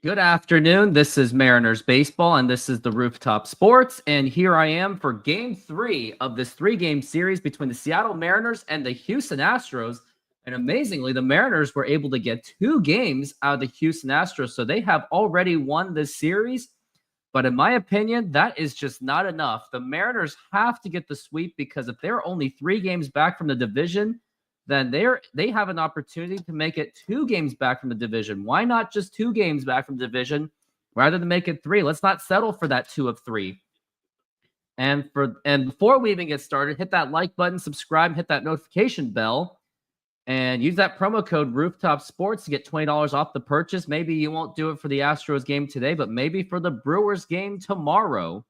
Good afternoon. This is Mariners Baseball, and this is the Rooftop Sports. And here I am for game three of this three-game series between the Seattle Mariners and the Houston Astros. And amazingly, the Mariners were able to get 2 games out of the Houston Astros. So they have already won this series. But in my opinion, that is just not enough. The Mariners have to get the sweep because if they're only 3 games back from the division, then they have an opportunity to make it 2 games back from the division. Why not just 2 games back from the division rather than make it 3? Let's not settle for that 2 of 3. And before we even get started, hit that like button, subscribe, hit that notification bell, and use that promo code Rooftop Sports to get $20 off the purchase. Maybe you won't do it for the Astros game today, but maybe for the Brewers game tomorrow.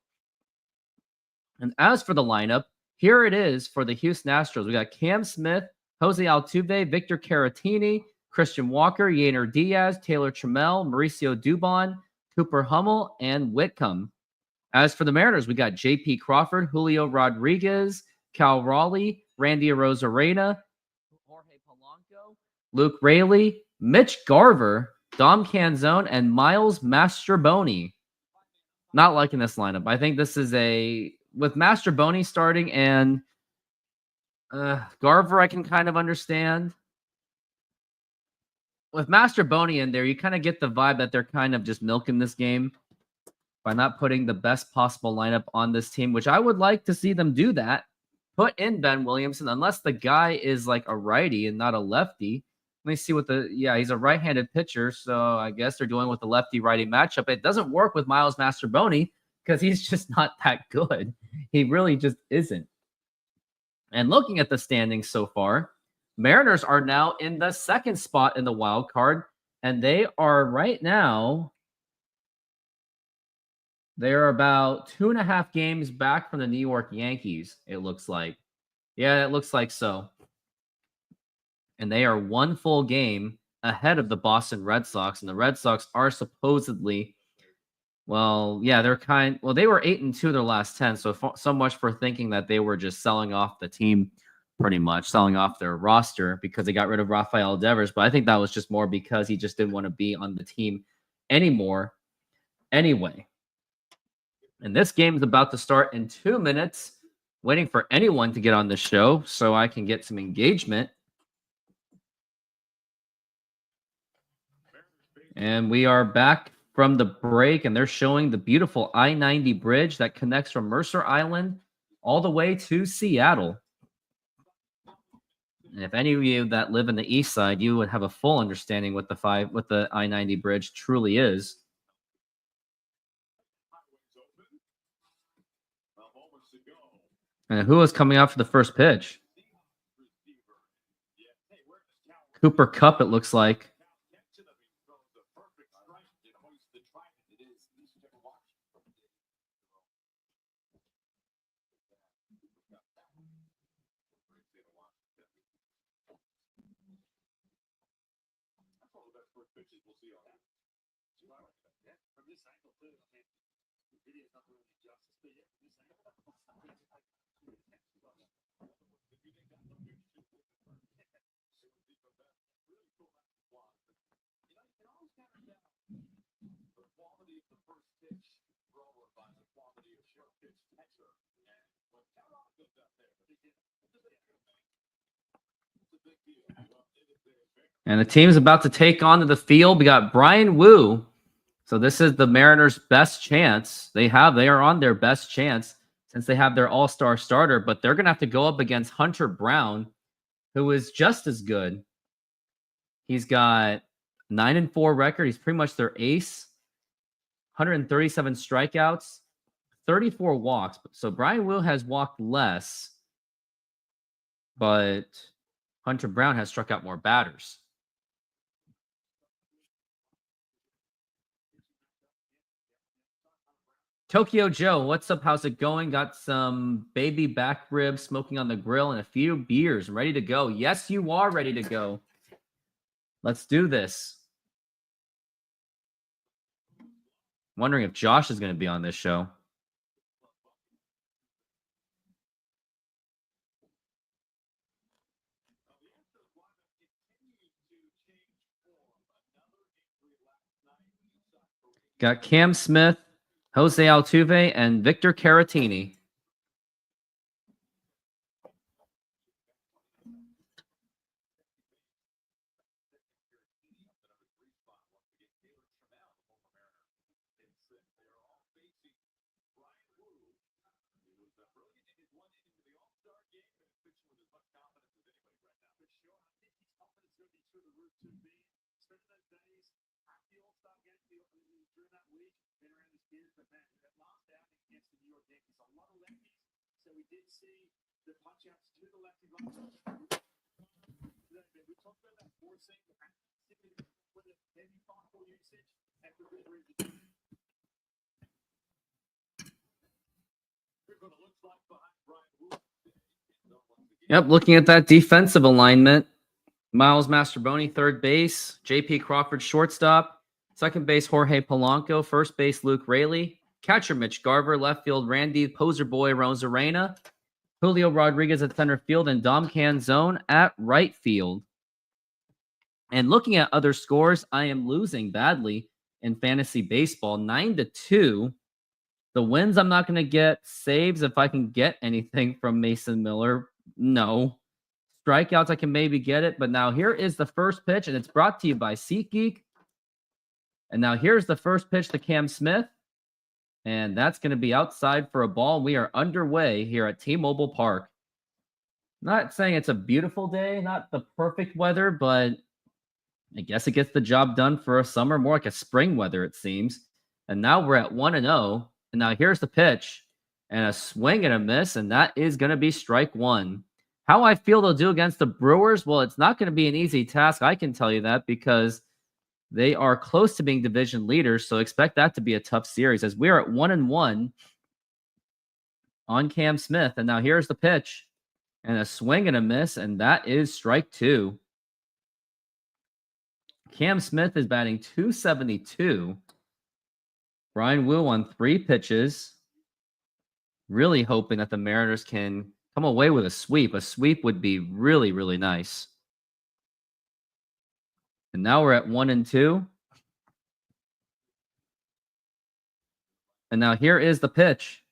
And as for the lineup, here it is for the Houston Astros. We got Cam Smith, Jose Altuve, Victor Caratini, Christian Walker, Yainer Diaz, Taylor Trammell, Mauricio Dubon, Cooper Hummel, and Whitcomb. As for the Mariners, we got J.P. Crawford, Julio Rodriguez, Cal Raleigh, Randy Arozarena, Jorge Polanco, Luke Raley, Mitch Garver, Dom Canzone, and Miles Mastrobuoni. Not liking this lineup. I think this is with Mastrobuoni starting and Garver, I can kind of understand. With Mastrobuoni in there, you kind of get the vibe that they're kind of just milking this game by not putting the best possible lineup on this team, which I would like to see them do that. Put in Ben Williamson, unless the guy is like a righty and not a lefty. Let me see he's a right-handed pitcher, so I guess they're doing with the lefty-righty matchup. It doesn't work with Miles Mastrobuoni because he's just not that good. He really just isn't. And looking at the standings so far, Mariners are now in the second spot in the wild card, and they are right now, they're about 2.5 games back from the New York Yankees, it looks like. Yeah, it looks like so. And they are 1 full game ahead of the Boston Red Sox, and the Red Sox are supposedly, they were 8-2 their last 10, so much for thinking that they were just selling off the team, pretty much selling off their roster because they got rid of Rafael Devers. But I think that was just more because he just didn't want to be on the team anymore anyway. And this game is about to start in 2 minutes. Waiting for anyone to get on the show so I can get some engagement. And we are back from the break, and they're showing the beautiful I-90 bridge that connects from Mercer Island all the way to Seattle. And if any of you that live in the east side, you would have a full understanding what the I-90 bridge truly is. And who is coming out for the first pitch? Cooper Kupp, it looks like. And the team is about to take onto the field. We got Brian Wu. So this is the Mariners' best chance. They are on their best chance since they have their all-star starter, but they're going to have to go up against Hunter Brown, who is just as good. He's got 9-4 record. He's pretty much their ace. 137 strikeouts, 34 walks. So Brian Wu has walked less, but Hunter Brown has struck out more batters. Tokyo Joe, what's up? How's it going? Got some baby back ribs smoking on the grill and a few beers ready to go. Yes, you are ready to go. Let's do this. Wondering if Josh is going to be on this show. Got Cam Smith, Jose Altuve, and Victor Caratini. Yep, looking at that defensive alignment, Miles Mastroboni, third base, J.P. Crawford, shortstop, second base, Jorge Polanco, first base, Luke Raley, catcher, Mitch Garver, left field, Randy Poser Boy Rosarena, Julio Rodriguez at center field, and Dom Canzone at right field. And looking at other scores, I am losing badly in fantasy baseball, 9-2. The wins I'm not going to get. Saves, if I can get anything from Mason Miller, no. Strikeouts, I can maybe get it. But now here is the first pitch, and it's brought to you by SeatGeek. And now here's the first pitch to Cam Smith. And that's going to be outside for a ball. We are underway here at T-Mobile Park. Not saying it's a beautiful day, not the perfect weather, but I guess it gets the job done for a summer, more like a spring weather, it seems. And now we're at 1-0. And now here's the pitch. And a swing and a miss, and that is going to be strike one. How I feel they'll do against the Brewers, well, it's not going to be an easy task, I can tell you that, because they are close to being division leaders, so expect that to be a tough series, as we are at 1-1 on Cam Smith. And now here's the pitch. And a swing and a miss, and that is strike two. Cam Smith is batting .272. Brian Wu on 3 pitches. Really hoping that the Mariners can come away with a sweep. A sweep would be really, really nice. And now we're at 1-2. And now here is the pitch.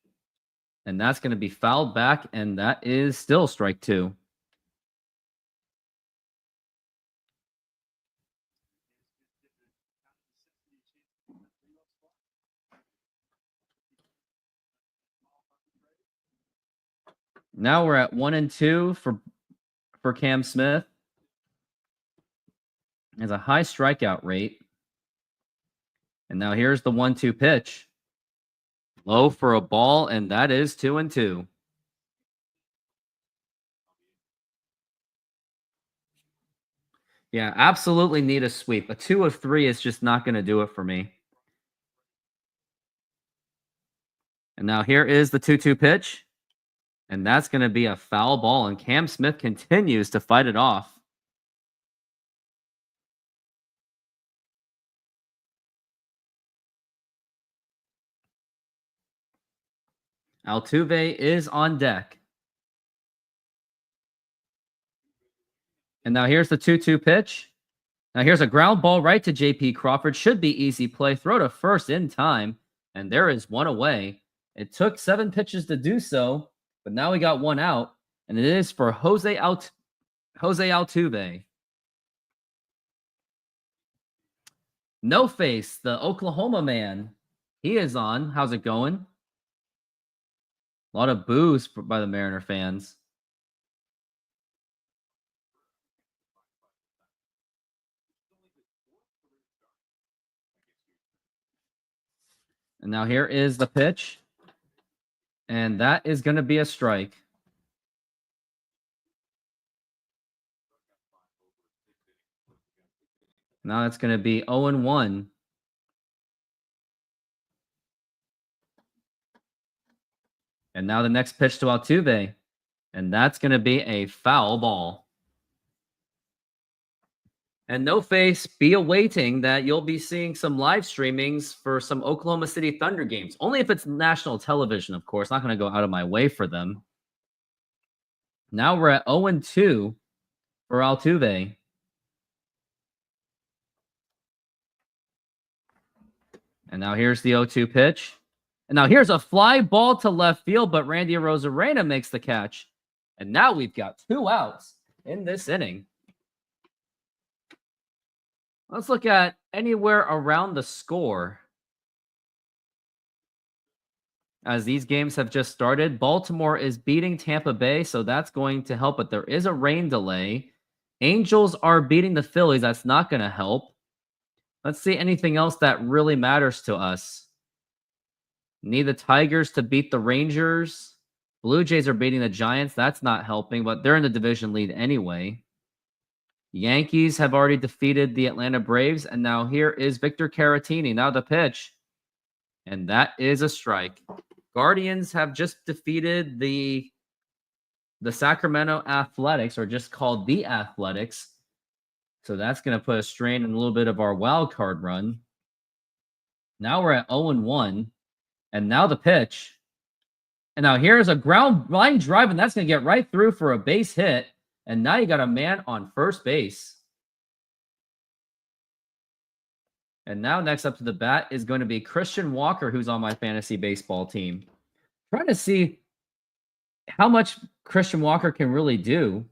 And that's going to be fouled back, and that is still strike two. Now we're at 1-2 for Cam Smith. Has a high strikeout rate. And now here's the 1-2 pitch. Low for a ball, and that is 2-2. Yeah, absolutely need a sweep. A 2 of 3 is just not going to do it for me. And now here is the 2-2 pitch. And that's going to be a foul ball, and Cam Smith continues to fight it off. Altuve is on deck. And now here's the 2-2 pitch. Now here's a ground ball right to J.P. Crawford. Should be easy play. Throw to first in time. And there is one away. It took 7 pitches to do so, but now we got one out. And it is for Jose Altuve. No Face, the Oklahoma man. He is on. How's it going? A lot of boos by the Mariner fans. And now here is the pitch. And that is going to be a strike. Now it's going to be 0-1. And now the next pitch to Altuve. And that's going to be a foul ball. And No Face, be awaiting that you'll be seeing some live streamings for some Oklahoma City Thunder games. Only if it's national television, of course. Not going to go out of my way for them. Now we're at 0-2 for Altuve. And now here's the 0-2 pitch. And now here's a fly ball to left field, but Randy Arozarena makes the catch. And now we've got 2 outs in this inning. Let's look at anywhere around the score. As these games have just started, Baltimore is beating Tampa Bay, so that's going to help, but there is a rain delay. Angels are beating the Phillies. That's not going to help. Let's see anything else that really matters to us. Need the Tigers to beat the Rangers. Blue Jays are beating the Giants. That's not helping, but they're in the division lead anyway. Yankees have already defeated the Atlanta Braves, and now here is Victor Caratini. Now the pitch, and that is a strike. Guardians have just defeated the Sacramento Athletics, or just called the Athletics. So that's going to put a strain in a little bit of our wild card run. Now we're at 0-1. And now the pitch. And now here's a ground line drive, and that's going to get right through for a base hit. And now you got a man on first base. And now next up to the bat is going to be Christian Walker, who's on my fantasy baseball team. Trying to see how much Christian Walker can really do.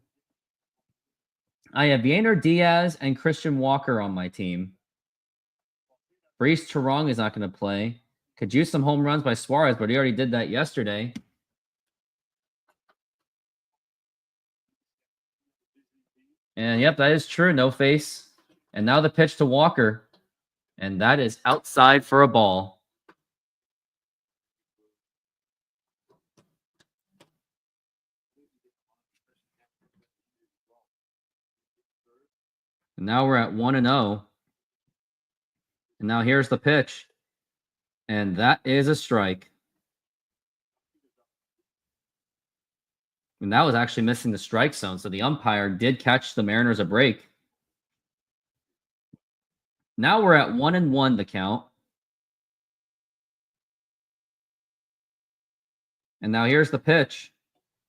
I have Yainer Diaz and Christian Walker on my team. Brees Terong is not going to play. Could use some home runs by Suarez, but he already did that yesterday. And yep, that is true. No face. And now the pitch to Walker. And that is outside for a ball. And now we're at 1-0. And now here's the pitch. And that is a strike. And that was actually missing the strike zone. So the umpire did catch the Mariners a break. Now we're at 1-1 the count. And now here's the pitch.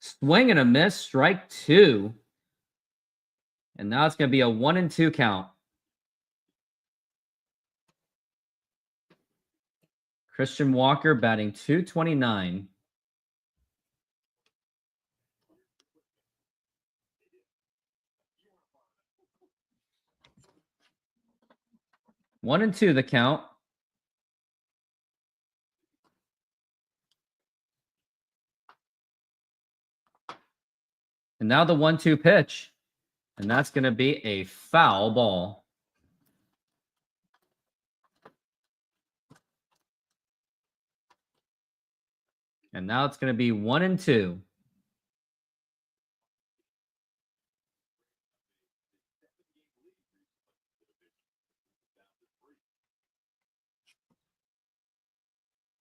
Swing and a miss, strike 2. And now it's going to be a 1-2 count. Christian Walker batting .229. One and two the count. And now the 1-2 pitch. And that's going to be a foul ball. And now it's going to be 1-2.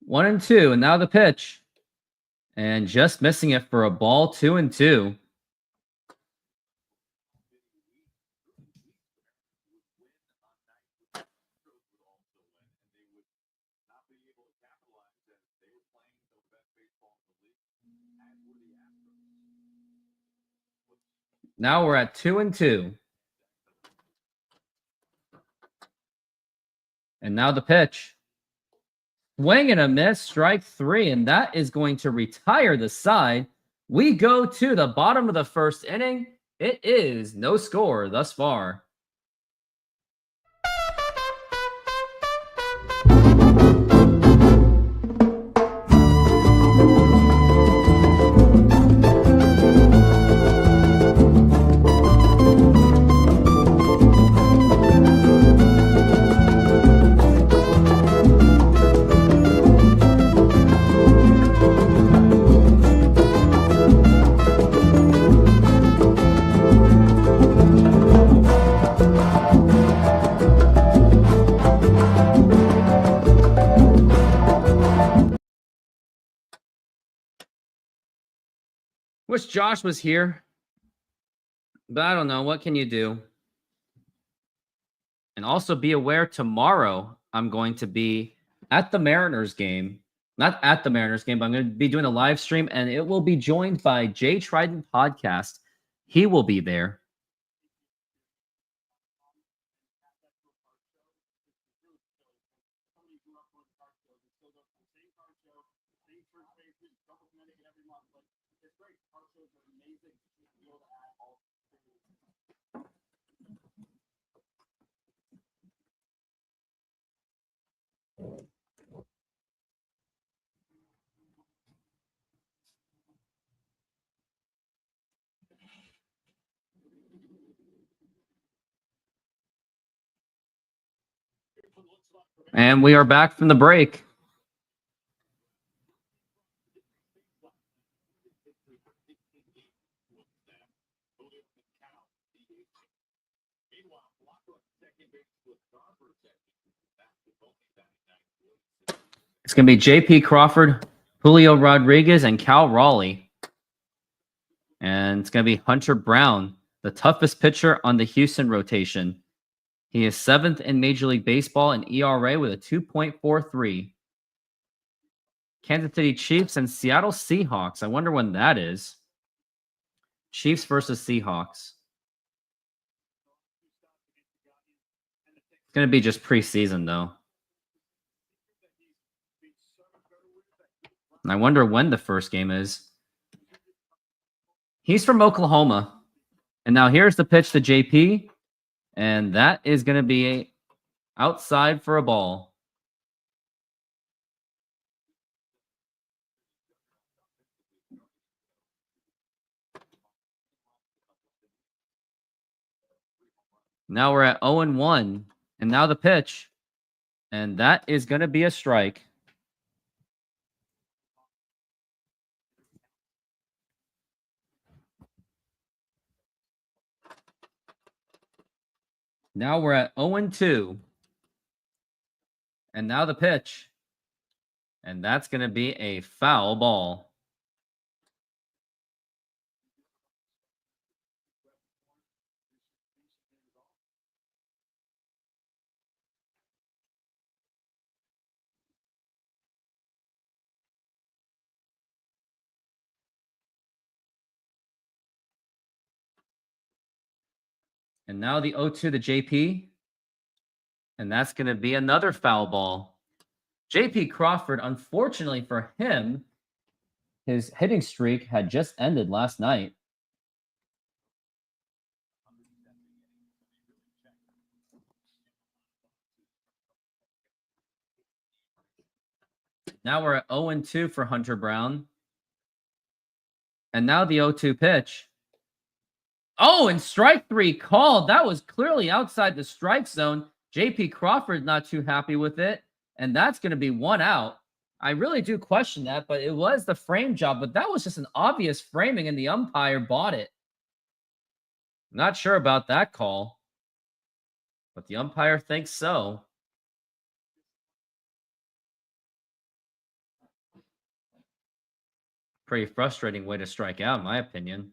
One and two, and now the pitch. And just missing it for a ball, 2-2. Now we're at 2-2. And now the pitch. Swing and a miss, strike 3, and that is going to retire the side. We go to the bottom of the first inning. It is no score thus far. Wish Josh was here, but I don't know. What can you do? And also be aware, tomorrow I'm going to be at the Mariners game. Not at the Mariners game, but I'm going to be doing a live stream, and it will be joined by Jay Trident Podcast. He will be there. And we are back from the break. It's going to be J.P. Crawford, Julio Rodriguez, and Cal Raleigh. And it's going to be Hunter Brown, the toughest pitcher on the Houston rotation. He is 7th in Major League Baseball in ERA with a 2.43. Kansas City Chiefs and Seattle Seahawks. I wonder when that is. Chiefs versus Seahawks. It's going to be just preseason, though. And I wonder when the first game is. He's from Oklahoma. And now here's the pitch to JP. And that is going to be outside for a ball. Now we're at 0-1. And now the pitch. And that is going to be a strike. Now we're at 0-2. And now the pitch. And that's going to be a foul ball. And now the 0-2 to JP. And that's going to be another foul ball. J.P. Crawford, unfortunately for him, his hitting streak had just ended last night. Now we're at 0-2 for Hunter Brown. And now the 0-2 pitch. Oh, and strike 3 called. That was clearly outside the strike zone. J.P. Crawford not too happy with it. And that's going to be 1 out. I really do question that, but it was the frame job. But that was just an obvious framing, and the umpire bought it. Not sure about that call, but the umpire thinks so. Pretty frustrating way to strike out, in my opinion.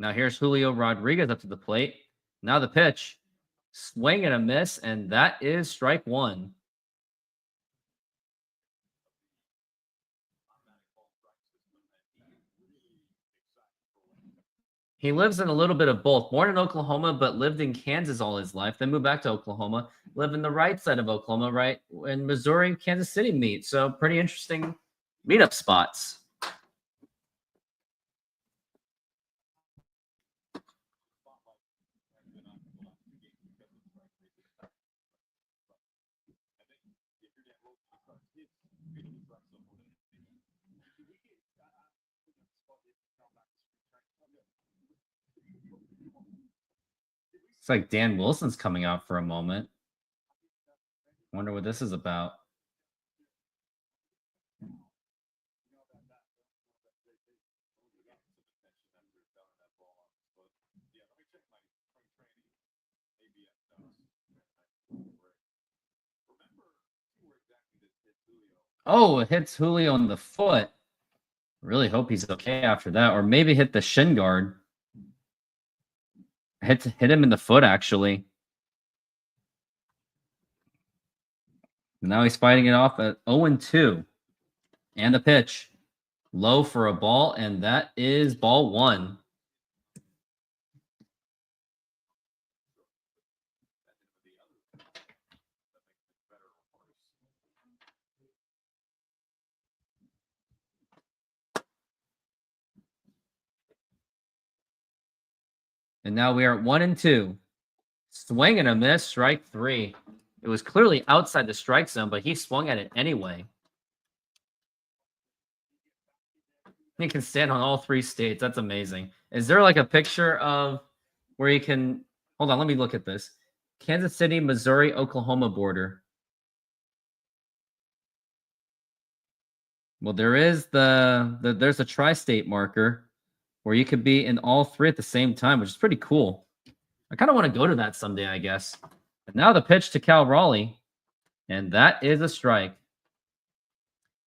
Now here's Julio Rodriguez up to the plate. Now the pitch. Swing and a miss, and that is strike 1. He lives in a little bit of both. Born in Oklahoma, but lived in Kansas all his life. Then moved back to Oklahoma. Lived in the right side of Oklahoma, right when Missouri and Kansas City meet. So pretty interesting meetup spots. It's like Dan Wilson's coming out for a moment. Wonder what this is about. Oh, it hits Julio in the foot. Really hope he's okay after that. Or maybe hit the shin guard. Hit him in the foot, actually. Now he's fighting it off at 0-2. And the pitch. Low for a ball, and that is ball 1. And now we are at 1-2. Swing and a miss, strike 3. It was clearly outside the strike zone, but he swung at it anyway. He can stand on all 3 states. That's amazing. Is there like a picture of where you can... Hold on, let me look at this. Kansas City, Missouri, Oklahoma border. Well, there is there's a tri-state marker where you could be in all 3 at the same time, which is pretty cool. I kind of want to go to that someday, I guess. But now the pitch to Cal Raleigh, and that is a strike.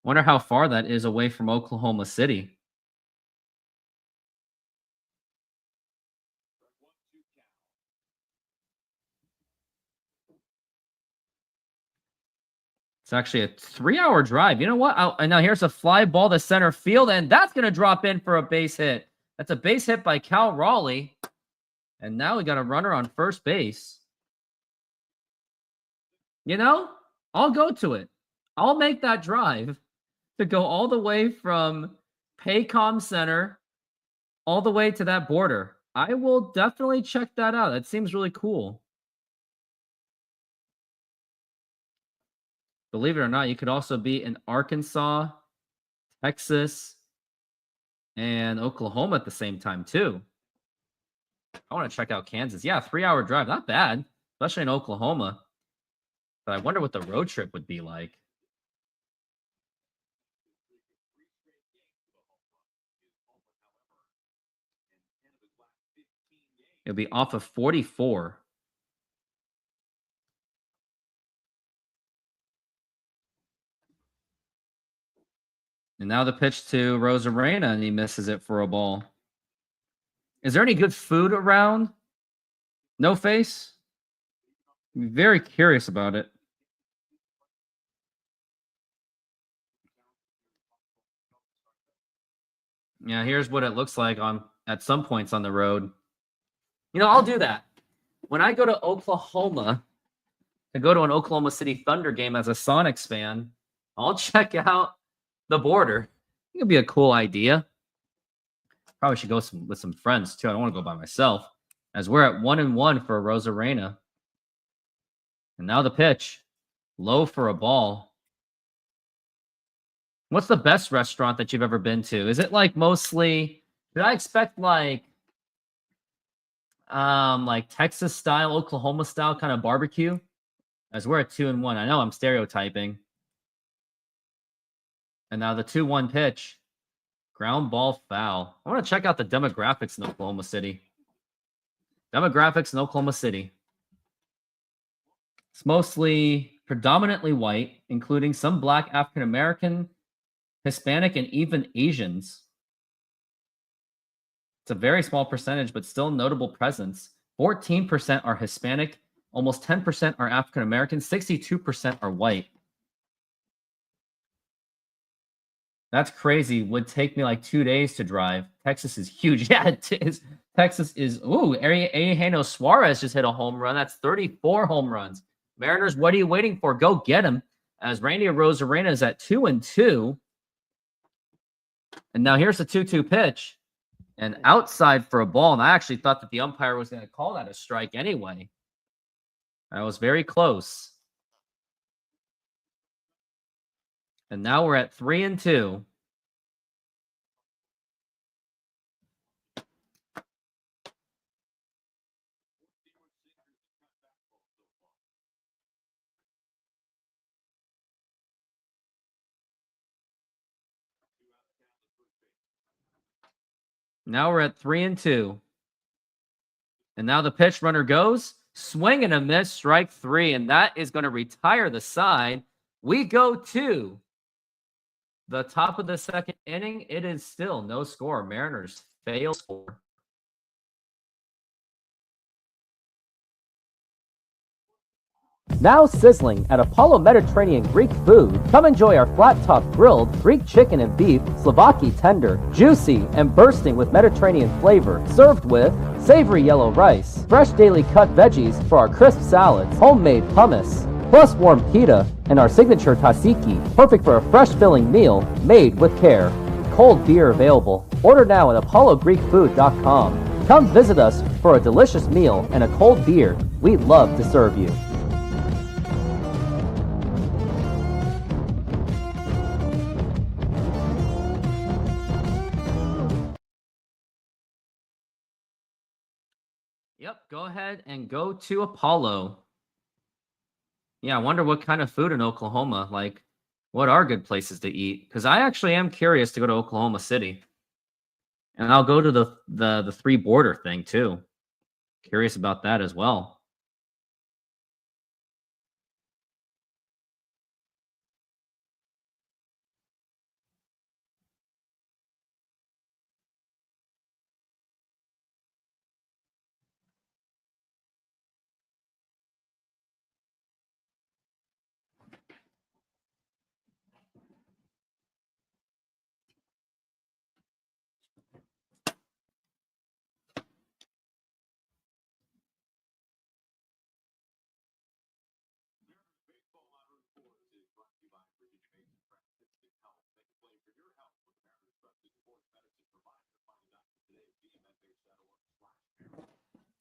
Wonder how far that is away from Oklahoma City. It's actually a 3-hour drive. You know what? And now here's a fly ball to center field, and that's going to drop in for a base hit. That's a base hit by Cal Raleigh. And now we got a runner on first base. You know, I'll go to it. I'll make that drive to go all the way from Paycom Center all the way to that border. I will definitely check that out. That seems really cool. Believe it or not, you could also be in Arkansas, Texas, and Oklahoma at the same time, too. I want to check out Kansas. Yeah, 3-hour drive. Not bad, especially in Oklahoma. But I wonder what the road trip would be like. It'll be off of 44. And now the pitch to Rosarena, and he misses it for a ball. Is there any good food around? No face? I'm very curious about it. Yeah, here's what it looks like at some points on the road. You know, I'll do that. When I go to Oklahoma, to go to an Oklahoma City Thunder game as a Sonics fan, I'll check out the border. It could be a cool idea. Probably should go with some friends, too. I don't want to go by myself. As we're at 1-1 for Rosarena. And now the pitch. Low for a ball. What's the best restaurant that you've ever been to? Is it like mostly... Did I expect like Texas style, Oklahoma style kind of barbecue? As we're at 2-1. I know I'm stereotyping. And now the 2-1 pitch. Ground ball foul. I want to check out the demographics in Oklahoma City. Demographics in Oklahoma City. It's mostly predominantly white, including some Black, African American, Hispanic, and even Asians. It's a very small percentage, but still notable presence. 14% are Hispanic, almost 10% are African American, 62% are white. That's crazy. Would take me like 2 days to drive. Texas is huge. Yeah, it is. Texas is... Ooh, Eugenio Suarez just hit a home run. That's 34 home runs. Mariners, what are you waiting for? Go get him. As Randy Rosarena is at 2-2. And now here's the 2-2 pitch. And outside for a ball. And I actually thought that the umpire was going to call that a strike anyway. That was very close. And now we're at 3-2. Now we're at 3-2. And now the pitch runner goes. Swing and a miss, strike 3. And that is going to retire the side. We go to the top of the second inning. It is still no score. Mariners fail score. Now sizzling at Apollo Mediterranean Greek Food. Come enjoy our flat-top grilled Greek chicken and beef, Slovaki tender, juicy and bursting with Mediterranean flavor, served with savory yellow rice, fresh daily cut veggies for our crisp salads, homemade hummus, plus warm pita, and our signature tzatziki, perfect for a fresh filling meal made with care. Cold beer available. Order now at apollogreekfood.com. Come visit us for a delicious meal and a cold beer. We'd love to serve you. Yep, go ahead and go to Apollo. Yeah, I wonder what kind of food in Oklahoma, like what are good places to eat? Because I actually am curious to go to Oklahoma City. And I'll go to the three border thing too. Curious about that as well.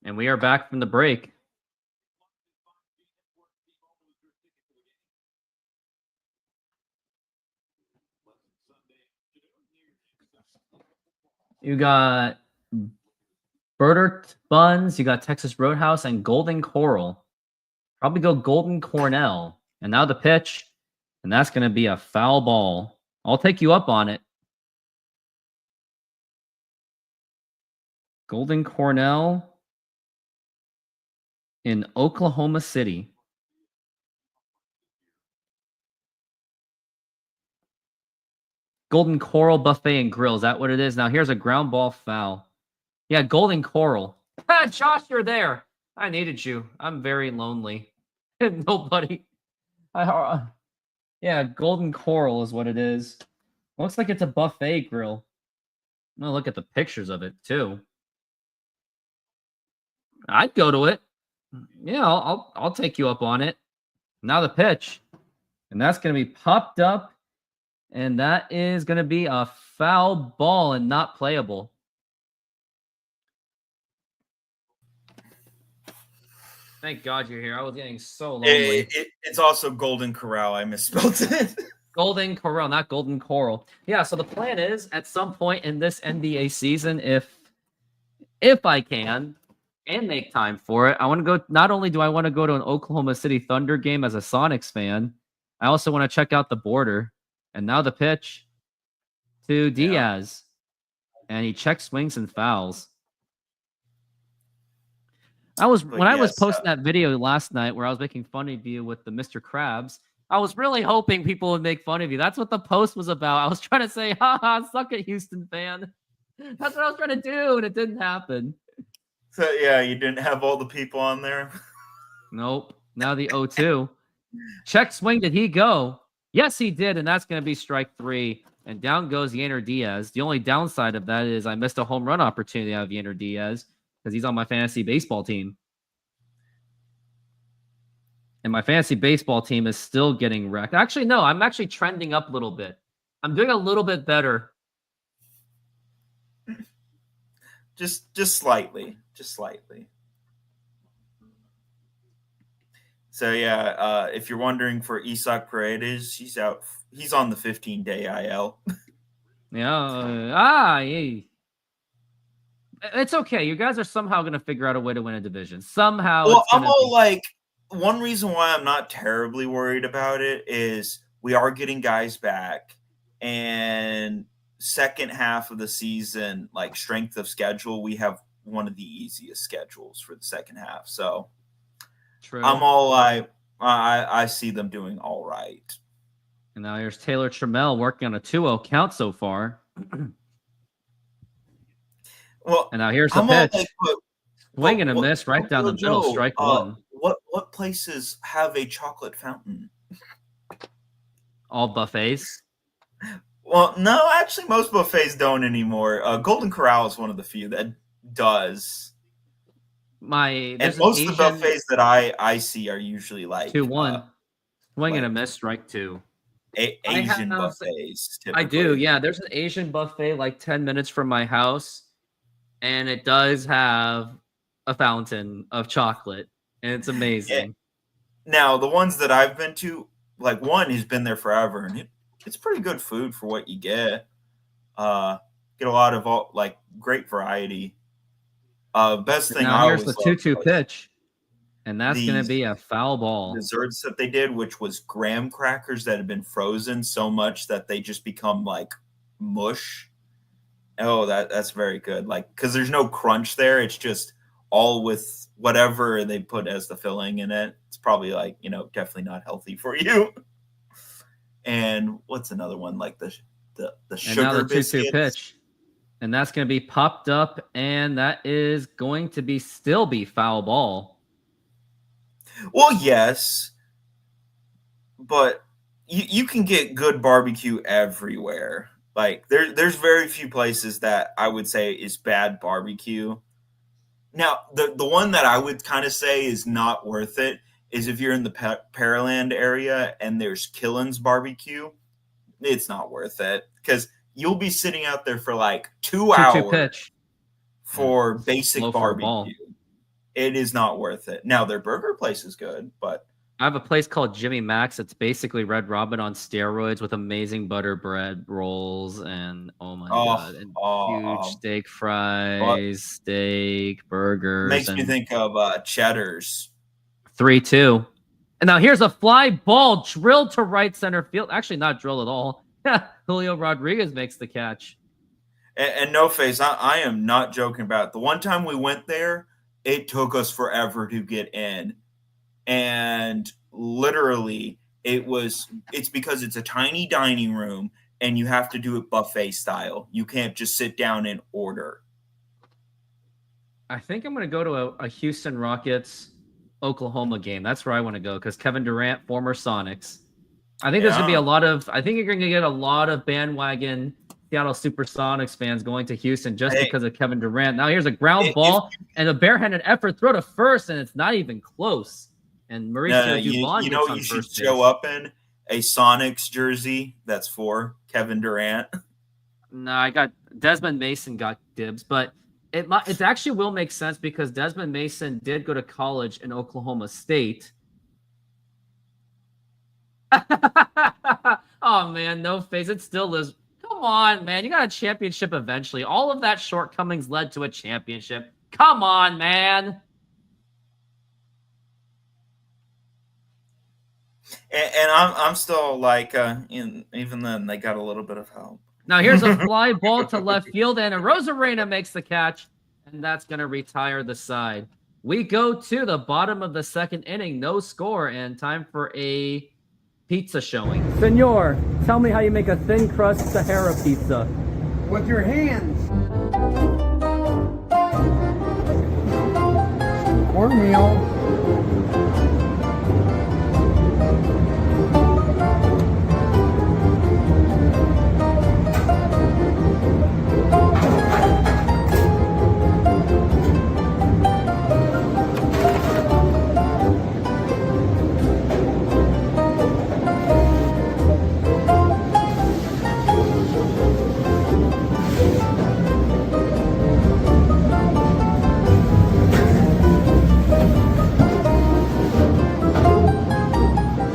And we are back from the break. You got Burger Buns, you got Texas Roadhouse, and Golden Coral. Probably go Golden Cornell. And now the pitch, and that's going to be a foul ball. I'll take you up on it. Golden Cornell in Oklahoma City. Golden Coral Buffet and Grill. Is that what it is? Now here's a ground ball foul. Yeah, Golden Coral. Josh, you're there. I needed you. I'm very lonely. Nobody. Yeah, Golden Coral is what it is. Looks like it's a buffet grill. I'm gonna look at the pictures of it too. I'd go to it. Yeah, I'll take you up on it. Now the pitch, and that's gonna be popped up, and that is gonna be a foul ball and not playable. Thank God you're here. I was getting so lonely. It's also Golden Corral. I misspelled it. Golden Coral, not Golden Coral. Yeah, so the plan is at some point in this NBA season, if I can and make time for it, I want to go. Not only do I want to go to an Oklahoma City Thunder game as a Sonics fan, I also want to check out the border. And now the pitch to Diaz, and he check swings and fouls. I was posting that video last night where I was making fun of you with the Mr. Krabs. I was really hoping people would make fun of you. That's what the post was about. I was trying to say, ha, suck it, Houston fan. That's what I was trying to do, and it didn't happen. So, yeah, you didn't have all the people on there? Nope. Now the 0-2. Check swing, did he go? Yes, he did, and that's going to be strike 3. And down goes Yainer Diaz. The only downside of that is I missed a home run opportunity out of Yainer Diaz because he's on my fantasy baseball team. And my fantasy baseball team is still getting wrecked. Actually, no, I'm actually trending up a little bit. I'm doing a little bit better. Just slightly. Just slightly. So, yeah, if you're wondering for Isaac Paredes, he's out. He's on the 15-day IL. Yeah. It's okay. You guys are somehow going to figure out a way to win a division. Somehow. Well, I'm all like, one reason why I'm not terribly worried about it is we are getting guys back, and second half of the season, like strength of schedule, we have one of the easiest schedules for the second half. So true. I'm all like, I see them doing all right. And now here's Taylor Trammell working on a 2-0 count so far. Well, and now here's the pitch. Like, swing and a miss right down the middle, strike 1. What places have a chocolate fountain? All buffets? Well, no, actually, most buffets don't anymore. Golden Corral is one of the few that does. And most of the buffets that I see are usually like 2-1. Swing and a miss, strike 2. Asian buffets. Typically. I do, yeah. There's an Asian buffet like 10 minutes from my house. and it does have a fountain of chocolate, and it's amazing. Now, the ones that I've been to, like one has been there forever, and it's pretty good food for what you get. Get a lot of like great variety. Best thing Now I here's the always loved 2-2 was pitch, and that's going to these be a foul ball. desserts that they did, which was graham crackers that had been frozen so much that they just become like mush. Oh, that's very good. Like, because there's no crunch there. It's just all with whatever they put as the filling in it. It's probably like, definitely not healthy for you. And what's another one? Like the And now sugar the 2-2 biscuits. pitch. And that's going to be popped up, and that is going to still be foul ball. Well, yes, but you can get good barbecue everywhere. Like there's very few places that I would say is bad barbecue. Now, the one that I would kind of say is not worth it is if you're in the Pearland area and there's Killen's barbecue. It's not worth it because you'll be sitting out there for like 2 2-2 hours pitch for basic low for a ball. barbecue. It is not worth it. Now, their burger place is good, but I have a place called Jimmy Mac's. It's basically Red Robin on steroids with amazing butter bread rolls and oh my god, and huge steak fries, steak burgers. Makes me think of Cheddar's. 3-2. And now here's a fly ball drilled to right center field. Actually, not drilled at all. Julio Rodriguez makes the catch. And no face, I am not joking about it. The one time we went there, it took us forever to get in. And literally, it's because it's a tiny dining room and you have to do it buffet style. You can't just sit down and order. I think I'm going to go to a Houston Rockets Oklahoma game. That's where I want to go because Kevin Durant, former Sonics. I think there's going to be I think you're going to get a lot of bandwagon Seattle Supersonics fans going to Houston just because of Kevin Durant. Now here's a ground ball and a barehanded effort throw to first, and it's not even close. And Mauricio Dubon you know what you should show up in? A Sonics jersey that's for Kevin Durant. No, I got Desmond Mason got dibs, but it actually will make sense because Desmond Mason did go to college in Oklahoma State. Oh man, no face. It still lives. Come on, man. You got a championship eventually. All of that shortcomings led to a championship. Come on, man. And I'm still like, even then they got a little bit of help. Now here's a fly ball to left field, and Rosarena makes the catch, and that's going to retire the side. We go to the bottom of the second inning, no score, and time for a pizza showing. Senor, tell me how you make a thin crust Sahara pizza. With your hands. Cornmeal.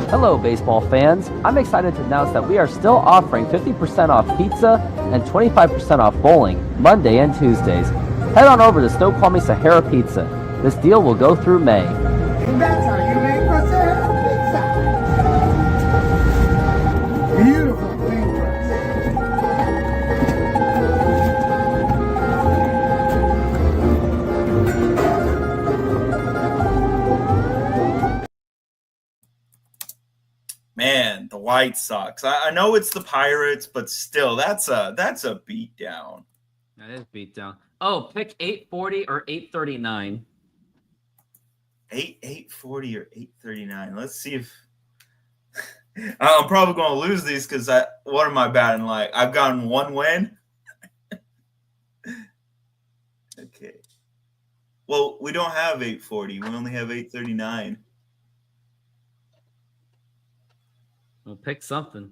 Hello, baseball fans. I'm excited to announce that we are still offering 50% off pizza and 25% off bowling Monday and Tuesdays. Head on over to Snoqualmie Sahara Pizza. This deal will go through May. And that's how you make a Sahara pizza. Beautiful thin crust. Man, the White Sox. I know it's the Pirates, but still, that's a beatdown. That is beatdown. Oh, pick 840 or 839. 840 or 839. Let's see if I'm probably going to lose these because what am I batting like? I've gotten one win. Okay. Well, we don't have 840. We only have 839. Well, pick something.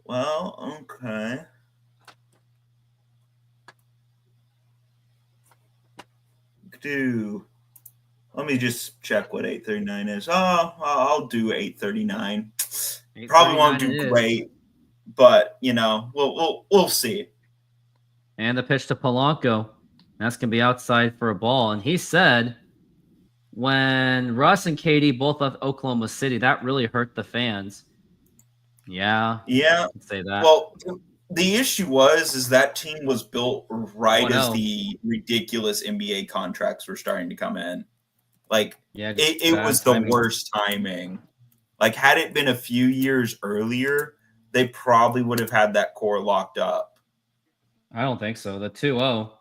Well, okay. Let me just check what 839 is. Oh, I'll do 839. Probably won't do great, but we'll see. And the pitch to Polanco. That's gonna be outside for a ball. And he said when Russ and Katie both left Oklahoma City, that really hurt the fans. Yeah. Yeah. I'd say that. Well, the issue is that team was built right as the ridiculous NBA contracts were starting to come in. Like, it was the worst timing. Like, had it been a few years earlier, they probably would have had that core locked up. I don't think so. The 2-0.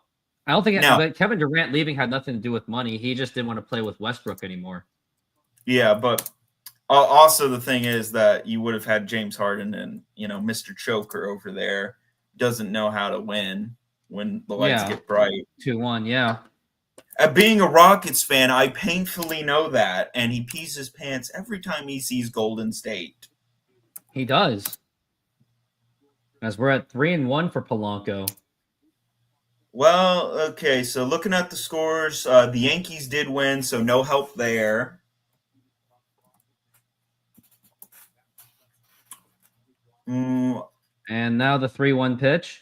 I don't think Kevin Durant leaving had nothing to do with money. He just didn't want to play with Westbrook anymore. Yeah, but also the thing is that you would have had James Harden and, Mr. Choker over there doesn't know how to win when the lights get bright. 2-1, yeah. Being a Rockets fan, I painfully know that, and he pees his pants every time he sees Golden State. He does. As we're at 3-1 for Polanco. Well, okay, so looking at the scores, the Yankees did win, so no help there. And now the 3-1 pitch.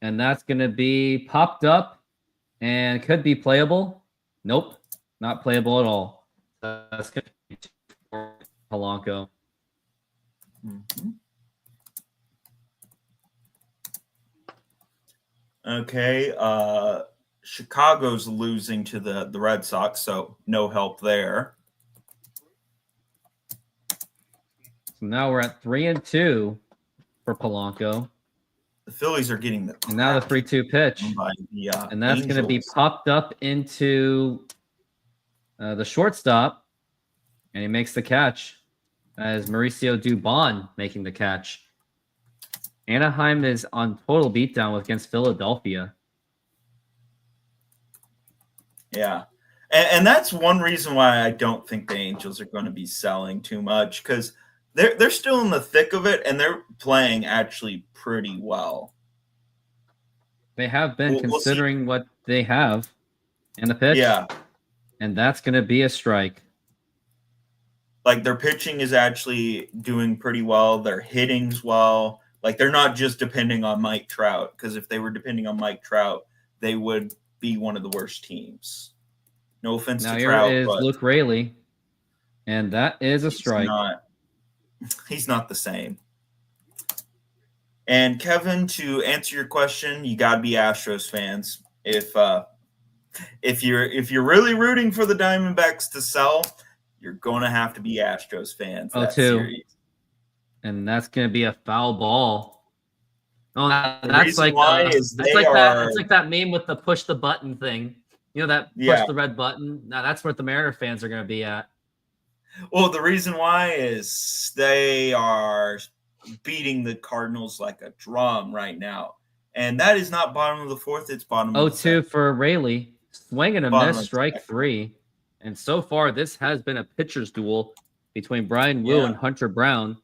And that's going to be popped up and could be playable. Nope, not playable at all. That's going to be for Polanco. Mm-hmm. Okay, Chicago's losing to the Red Sox, so no help there. So now we're at 3-2 for Polanco. The Phillies are getting the and now the 3-2 pitch, and that's going to be popped up into the shortstop, and he makes the catch as Mauricio Dubon making the catch. Anaheim is on total beatdown against Philadelphia. Yeah. And that's one reason why I don't think the Angels are going to be selling too much, because they're still in the thick of it, and they're playing actually pretty well. They have been, considering what they have in the pitch. Yeah. And that's going to be a strike. Like, their pitching is actually doing pretty well. Their hitting's well. Like, they're not just depending on Mike Trout, because if they were depending on Mike Trout, they would be one of the worst teams. No offense to Trout. Now here is Luke Raley, and that is a strike. He's not the same. And Kevin, to answer your question, you got to be Astros fans. If you're really rooting for the Diamondbacks to sell, you're going to have to be Astros fans. 0-2. And that's going to be a foul ball. Oh, that's like it's like that meme with the push the button thing. You know, that push the red button. Now that's what the Mariner fans are going to be at. Well, the reason why is they are beating the Cardinals like a drum right now. And that is not bottom of the fourth, it's bottom of the 0-2 for Raley. Swing and a miss, strike 3. And so far, this has been a pitcher's duel between Brian Wu and Hunter Brown.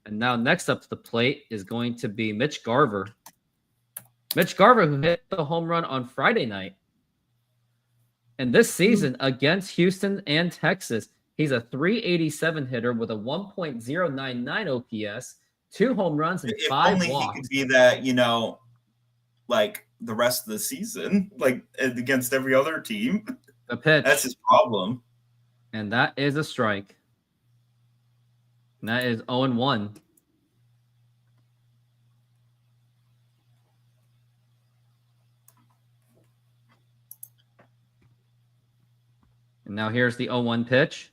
And now next up to the plate is going to be Mitch Garver. Mitch Garver, who hit the home run on Friday night. And this season against Houston and Texas, he's a .387 hitter with a 1.099 OPS, 2 home runs, and 5 walks. If only he could be that, like the rest of the season, like against every other team. The pitch. That's his problem. And that is a strike. And that is 0-1. And now here's the 0-1 pitch.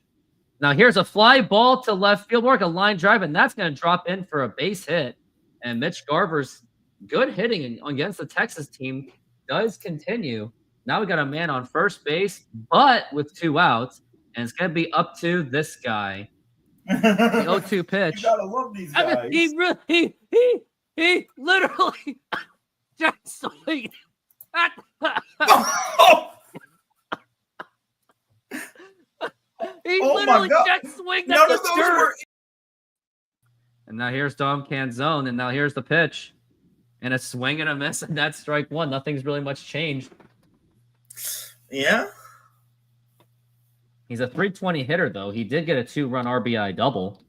Now here's a fly ball to left field, work a line drive, and that's going to drop in for a base hit. And Mitch Garver's good hitting against the Texas team does continue. Now we got a man on first base, but with 2 outs, and it's going to be up to this guy. The 0-2 pitch. You gotta love these guys. I mean, he literally just swing. He literally just swinged at the dirt. And now here's Dom Canzone, and now here's the pitch. And a swing and a miss, and that's strike 1. Nothing's really much changed. Yeah. He's a 320 hitter, though. He did get a 2-run RBI double,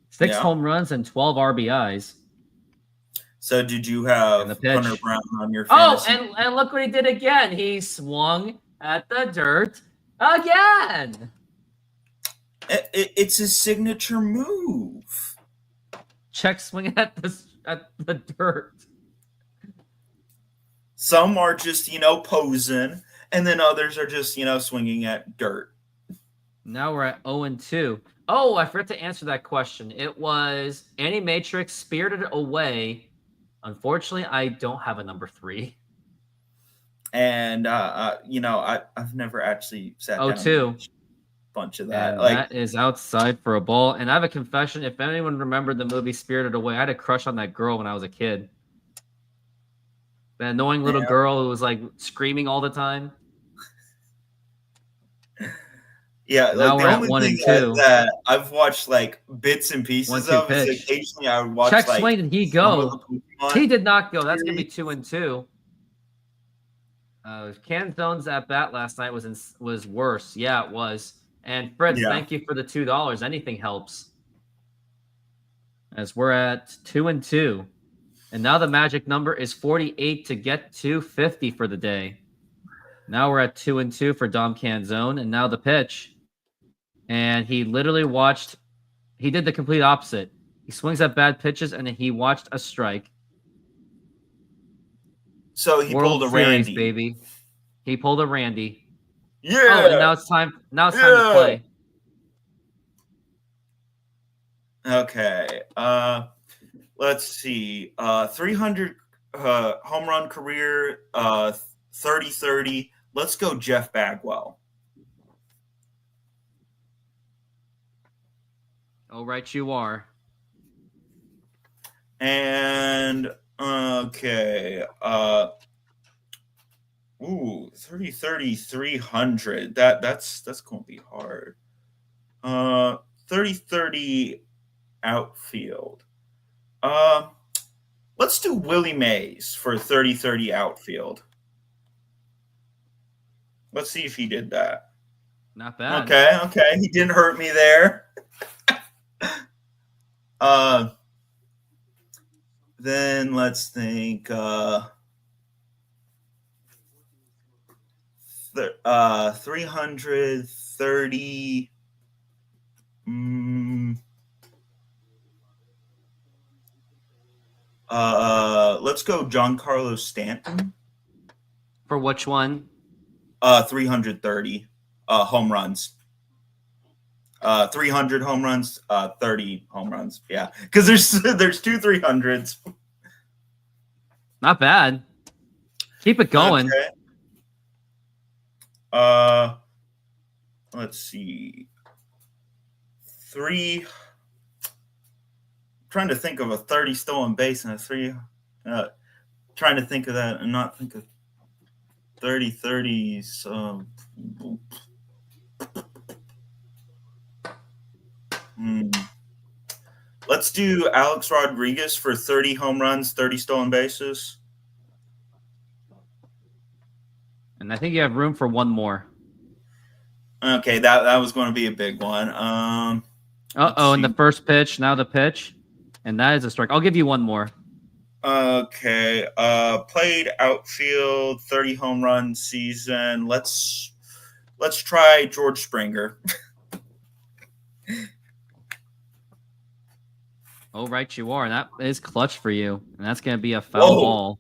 6 Yeah. home runs, and 12 RBIs. So did you And the have pitch. Hunter Brown on your Oh, fantasy? and look what he did again. He swung at the dirt again. It's his signature move. Check swing at the dirt. Some are just, posing, and then others are just, swinging at dirt. Now we're at 0-2. Oh, I forgot to answer that question. It was Animatrix Spirited Away. Unfortunately, I don't have a number 3. And I've never actually sat down 0-2. and bunch of that. And that is outside for a ball. And I have a confession. If anyone remembered the movie Spirited Away, I had a crush on that girl when I was a kid. The annoying little girl who was like screaming all the time. Yeah, now like we're the at only 1 thing and 2. that I've watched like bits and pieces 1-2 of is pitch. occasionally I would watch Check like swing. Did he some of go? the Pokemon He did not go. That's gonna be series. 2-2. Canzone's at bat last night was worse. Yeah, it was. And Fritz, Yeah. thank you for the $2. Anything helps. As we're at 2-2. And now the magic number is 48 to get to 50 for the day. Now we're at 2-2 for Dom Canzone. And now the pitch. And he literally he did the complete opposite. He swings at bad pitches and he watched a strike. So he World pulled a Series, Randy. baby. He pulled a Randy. Yeah. Oh, and now it's time to play. Okay. Let's see. 300 home run career, 30-30. Let's go Jeff Bagwell. Oh, right, you are. And okay. 30-30, 300. That's going to be hard. 30-30 outfield. Let's do Willie Mays for 30-30 outfield. Let's see if he did that. Not bad. Okay. He didn't hurt me there. Then let's think 330 let's go Giancarlo Stanton. For which one? 330 home runs. 300 home runs, 30 home runs. Yeah, because there's 2 300s. Not bad. Keep it going. Okay. Let's see. Trying to think of a 30 stolen base and a 3. Trying to think of that and not think of 30-30s. Let's do Alex Rodriguez for 30 home runs, 30 stolen bases. And I think you have room for one more. Okay, that was going to be a big one. And the first pitch, now the pitch. And that is a strike. I'll give you one more. Okay. Played outfield, 30 home run season. Let's try George Springer. Oh, right, you are. And that is clutch for you. And that's going to be a foul ball.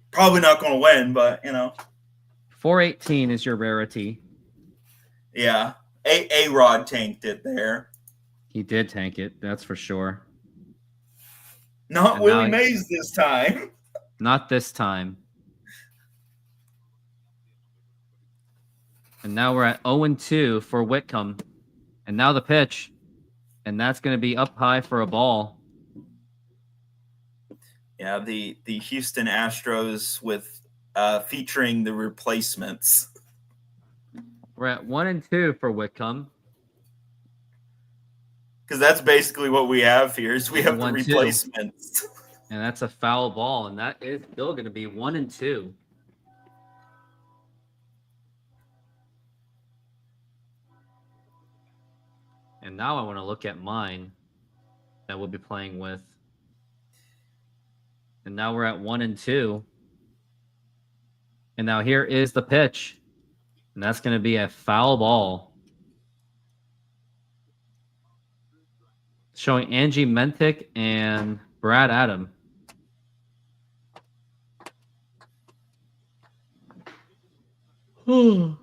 Probably not going to win, but, 418 is your rarity. Yeah. A-Rod tanked it there. He did tank it, that's for sure. Not Willie Mays this time. Not this time. And now we're at 0-2 for Whitcomb. And now the pitch. And that's going to be up high for a ball. Yeah, the Houston Astros with featuring the replacements. We're at 1-2 for Whitcomb. Because that's basically what we have here is we have the 1-2. replacements. And that's a foul ball. And that is still going to be 1-2. And now I want to look at mine that we'll be playing with. And now we're at 1-2. And now here is the pitch. And that's going to be a foul ball. Showing Angie Mentick and Brad Adam. We're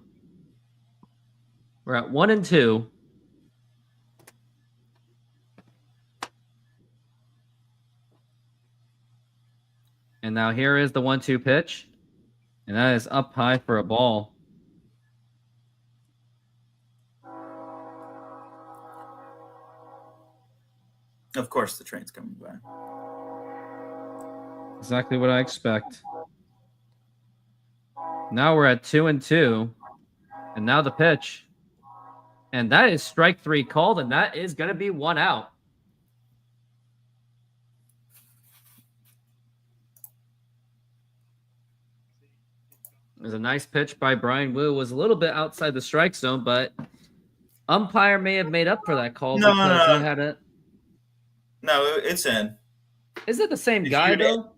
at 1-2. And now here is the 1-2 pitch. And that is up high for a ball. Of course, the train's coming by. Exactly what I expect. Now we're at 2-2. And now the pitch. And that is strike 3 called, and that is going to be 1 out. It was a nice pitch by Brian Wu. It was a little bit outside the strike zone, but umpire may have made up for that call because he had it. No, it's in. Is it the same guy, though?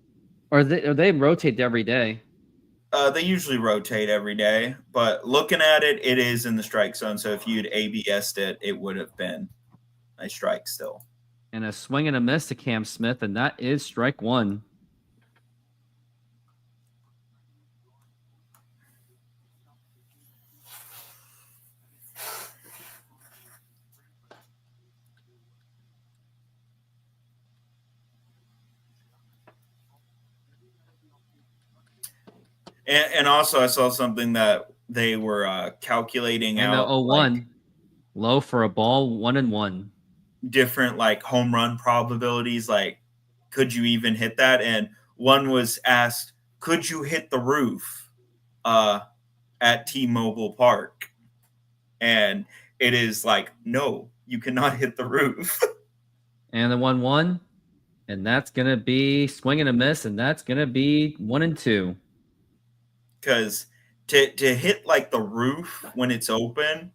Or they rotate every day? They usually rotate every day, but looking at it, it is in the strike zone. So if you'd ABS'd it, it would have been a strike still. And a swing and a miss to Cam Smith, and that is strike 1. And also, I saw something that they were calculating and out. The 0-1, like, low for a ball, 1-1. Different like home run probabilities. Like, could you even hit that? And one was asked, could you hit the roof at T-Mobile Park? And it is like, no, you cannot hit the roof. And the 1-1, and that's gonna be swing and a miss, and that's gonna be 1-2. Because to hit like the roof when it's open,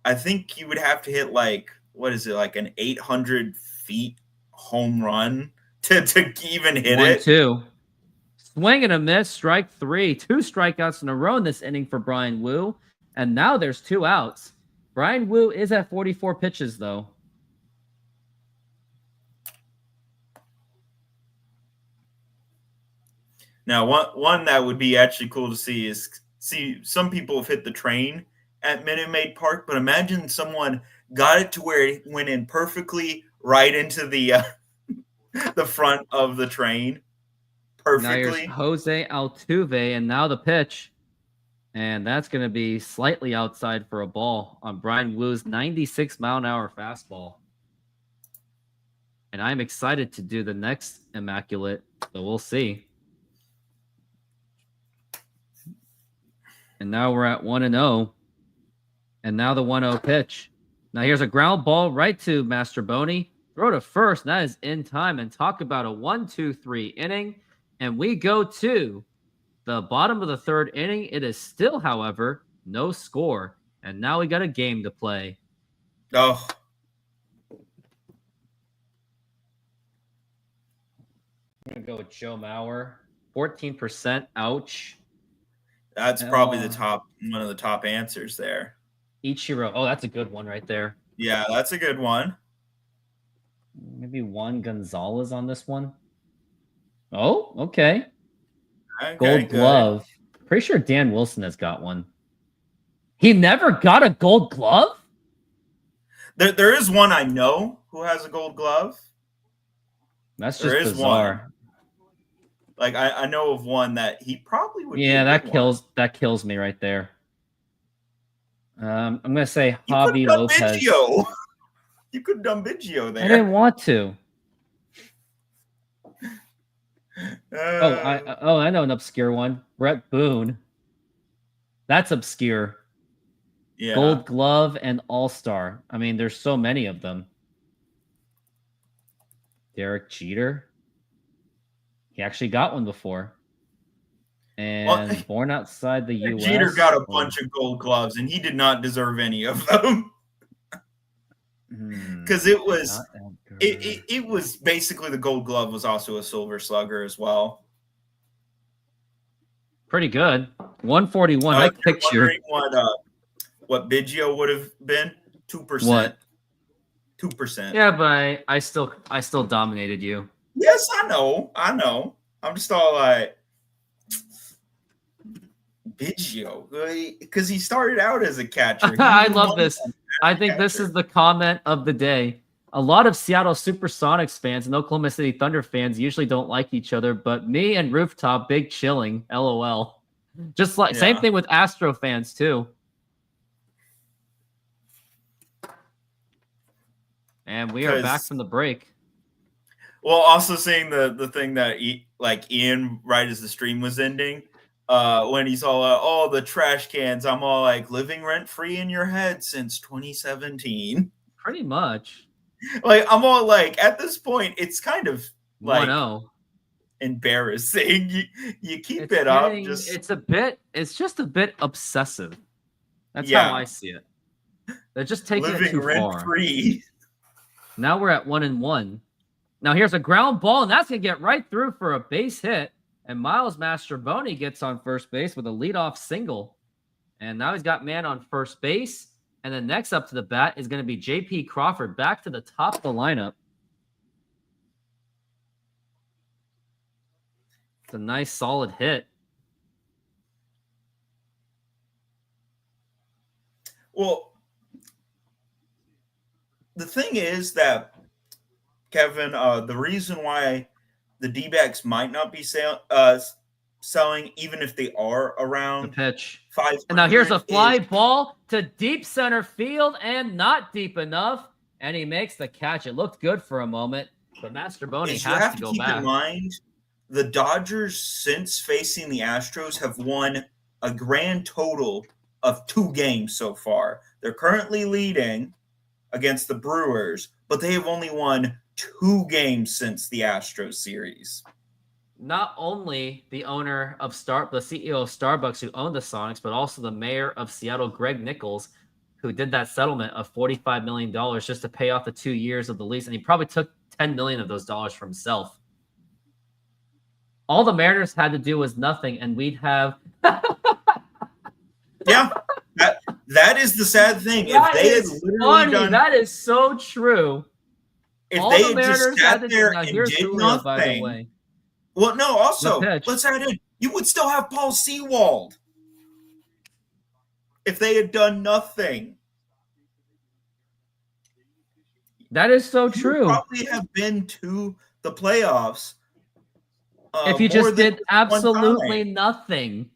I think you would have to hit like, what is it, like an 800 feet home run to even hit 1-2. Swing and a miss, strike 3. 2 strikeouts in a row in this inning for Brian Wu. And now there's 2 outs. Brian Wu is at 44 pitches, though. Now, one that would be actually cool to see is some people have hit the train at Minute Maid Park, but imagine someone got it to where it went in perfectly right into the the front of the train. Perfectly. Now here's Jose Altuve, and now the pitch. And that's going to be slightly outside for a ball on Brian Wu's 96-mile-an-hour fastball. And I'm excited to do the next immaculate, so we'll see. And now we're at 1-0. And now the 1-0 pitch. Now here's a ground ball right to Mastroboni. Throw to first. And that is in time. And talk about a 1-2-3 inning. And we go to the bottom of the 3rd inning. It is still, however, no score. And now we got a game to play. Oh. I'm going to go with Joe Mauer. 14%. Ouch. That's probably one of the top answers there. Ichiro. Oh, that's a good one right there. Yeah, that's a good one. Maybe Juan Gonzalez on this one. Oh, okay. Okay, Gold glove. Pretty sure Dan Wilson has got one. He never got a gold glove? There is one I know who has a gold glove. That's just bizarre. One. Like I know of one that he probably would. Yeah, that kills me right there. I'm gonna say Javi Lopez. You could have done Biggio there. I didn't want to. I know an obscure one. Brett Boone. That's obscure. Yeah. Gold glove and all-star. I mean, there's so many of them. Derek Jeter. He actually got one before. And born outside the U.S. Jeter got a bunch of gold gloves, and he did not deserve any of them. because it was Not that good. it was basically the Gold Glove was also a Silver Slugger as well. Pretty good. 141. If I you're picture wondering what Biggio would have been, 2%. what? 2%. Yeah, but I still dominated you. Yes, I know. I'm just all like Biggio, because he started out as a catcher. I love this. I think this is the comment of the day. A lot of Seattle Supersonics fans and Oklahoma City Thunder fans usually don't like each other, but me and Rooftop, big chilling. LOL. Just like same thing with Astro fans too. And we are back from the break. Well, also seeing the thing that Ian right as the stream was ending, when he's all the trash cans, I'm all like living rent free in your head since 2017. Pretty much. Like I'm all like at this point, it's kind of like 1-0. Embarrassing. You keep it up. It's just a bit obsessive. That's how I see it. They're just taking it too far. Free. Now we're at 1-1. Now here's a ground ball, and that's gonna get right through for a base hit. And Miles Mastrobuoni gets on first base with a leadoff single. And now he's got man on first base. And then next up to the bat is going to be J.P. Crawford back to the top of the lineup. It's a nice, solid hit. Well, the thing is that, Kevin, the reason why the D-backs might not be selling, even if they are around the pitch. 500. And now here's a fly ball to deep center field and not deep enough. And he makes the catch. It looked good for a moment, but Mastrobuoni has to go back. Keep in mind, the Dodgers, since facing the Astros, have won a grand total of 2 games so far. They're currently leading against the Brewers, but they have only won 2 games since the Astros series. Not only the owner of the CEO of Starbucks who owned the Sonics, but also the mayor of Seattle, Greg Nichols, who did that settlement of $45 million just to pay off the 2 years of the lease. And he probably took $10 million of those dollars for himself. All the Mariners had to do was nothing, and we'd have... Yeah, that is the sad thing. That is so true. If all they the had just sat there and did did Julio, nothing, by the way. Well, no, also, let's add in, you would still have Paul Sewald if they had done nothing. That is so true. Probably have been to the playoffs. If you just did absolutely nothing.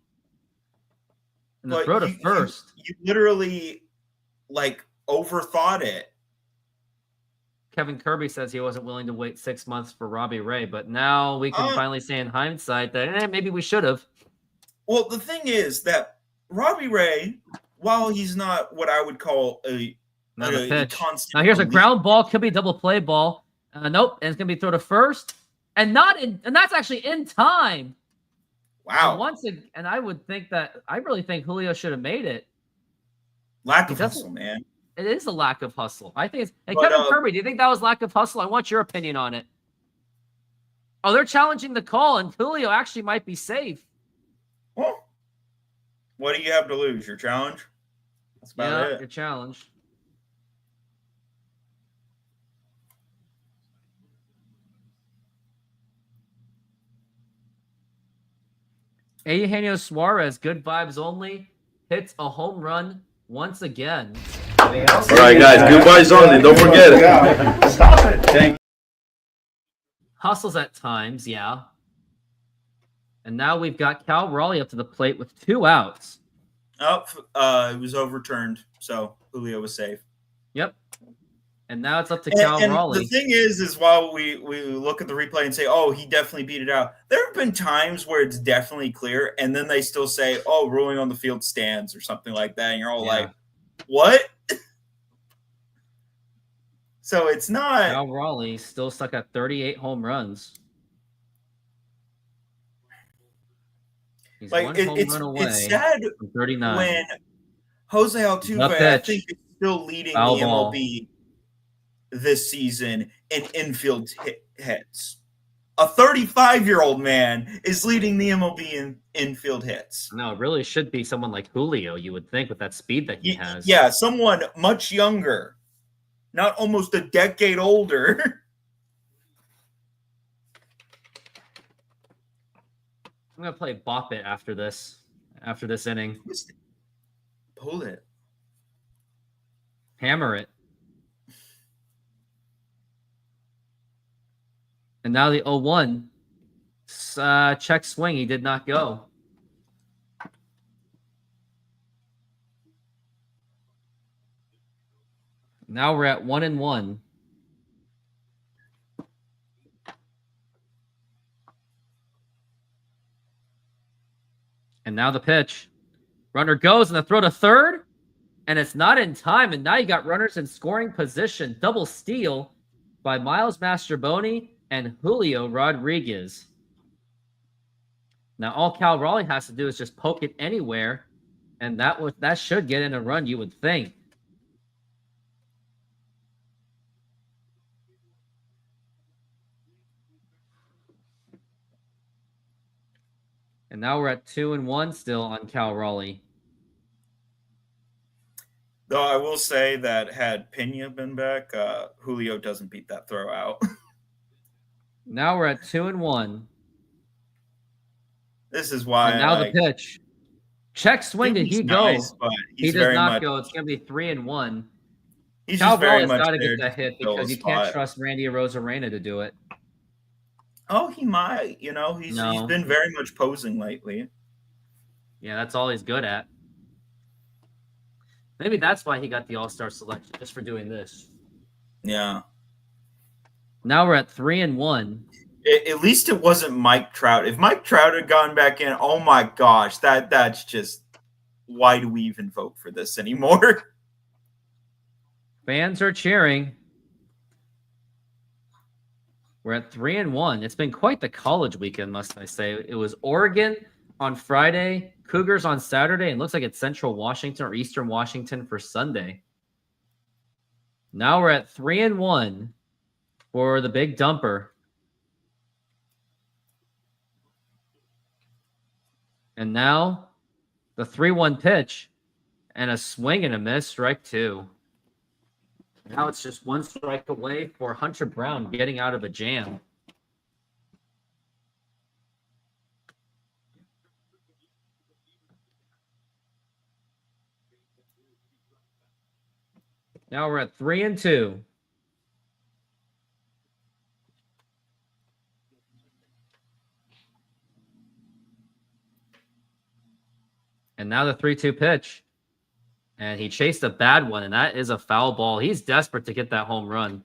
And the throw to first. You literally, overthought it. Kevin Kirby says he wasn't willing to wait 6 months for Robbie Ray, but now we can finally say in hindsight that maybe we should have. Well, the thing is that Robbie Ray, while he's not what I would call a constant. Now here's a ground ball, could be a double play ball. Nope, and it's gonna be thrown to first, and that's actually in time. Wow. And I really think Julio should have made it. Lack of hustle, man. It is a lack of hustle. I think it's. Hey, Kevin Kirby, do you think that was lack of hustle? I want your opinion on it. Oh, they're challenging the call, and Julio actually might be safe. Well, what do you have to lose? Your challenge? That's about it. Your challenge. Eugenio Suarez, good vibes only, hits a home run once again. All right, guys, good vibes only. Don't forget it. Stop it. Thank you. Hustles at times, yeah. And now we've got Cal Raleigh up to the plate with 2 outs. It was overturned, so Julio was safe. Yep. And now it's up to Cal Raleigh. The thing is while we look at the replay and say, oh, he definitely beat it out, there have been times where it's definitely clear, and then they still say, oh, ruling on the field stands or something like that, and you're all like, what? So it's not. Cal Raleigh still stuck at 38 home runs. He's one home run away. It's sad from 39. when Jose Altuve, I think, is still leading the MLB this season in infield hits. A 35-year-old man is leading the MLB in infield hits. No, it really should be someone like Julio, you would think, with that speed that he has. Yeah, someone much younger, not almost a decade older. I'm going to play Bop It after this inning. Pull it. Hammer it. And now the 0-1. Check swing. He did not go. Now we're at 1-1. And now the pitch. Runner goes and the throw to third. And it's not in time. And now you got runners in scoring position. Double steal by Miles Mastroboni and Julio Rodriguez. Now all Cal Raleigh has to do is just poke it anywhere. And that should get in a run, you would think. And now we're at 2-1 still on Cal Raleigh. Though I will say that had Pena been back, Julio doesn't beat that throw out. Now we're at 2-1. This is why. And now the pitch. Check swing. Did he go? Nice, he does not go. It's going to be 3-1. He's Cal just very Raleigh's much got to there get that hit to fill because a you can't spot. trust Randy Arozarena to do it. Oh, he might. You know, he's been very much posing lately. Yeah, that's all he's good at. Maybe that's why he got the All-Star selection, just for doing this. Yeah. Now we're at 3-1. At least it wasn't Mike Trout. If Mike Trout had gone back in, oh my gosh, that's just, why do we even vote for this anymore? Fans are cheering. We're at 3-1. It's been quite the college weekend, must I say. It was Oregon on Friday, Cougars on Saturday, and looks like it's Central Washington or Eastern Washington for Sunday. Now we're at 3-1 for the big dumper. And now the 3-1 pitch and a swing and a miss, strike two. Now it's just one strike away for Hunter Brown getting out of a jam. Now we're at 3-2. And now the 3-2 pitch. And he chased a bad one, and that is a foul ball. He's desperate to get that home run.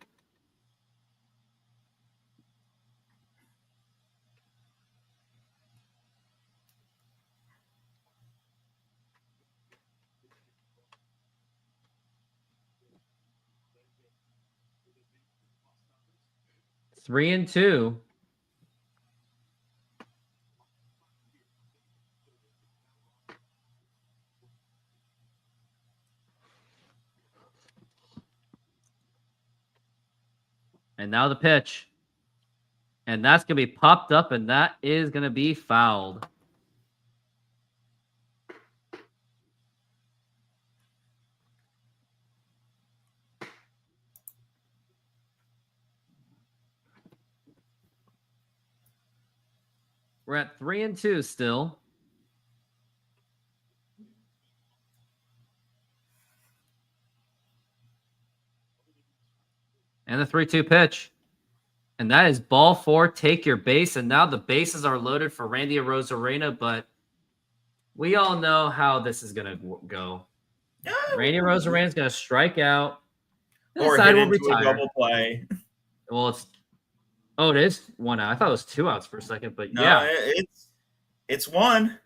Three and two. And now the pitch. And that's going to be popped up, and that is going to be fouled. We're at 3-2 still. And the 3-2 pitch. And that is ball four, take your base. And now the bases are loaded for Randy Arozarena, but we all know how this is going to go. Randy Arozarena is going to strike out. Or hit into a double play. Well, it is one out. I thought it was two outs for a second, but no, yeah. It's one.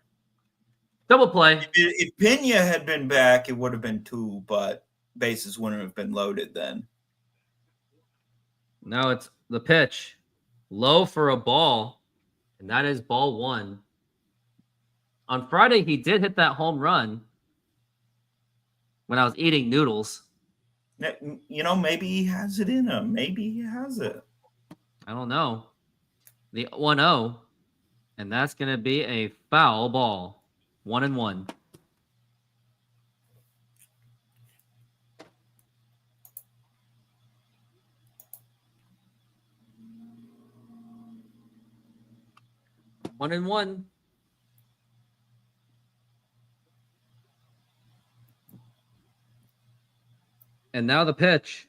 Double play. If Pena had been back, it would have been two, but bases wouldn't have been loaded then. No, it's the pitch. Low for a ball, and that is ball one. On Friday, he did hit that home run when I was eating noodles. Maybe he has it in him. Maybe he has it. I don't know. The 1-0, and that's going to be a foul ball. 1-1. One and one. And now the pitch.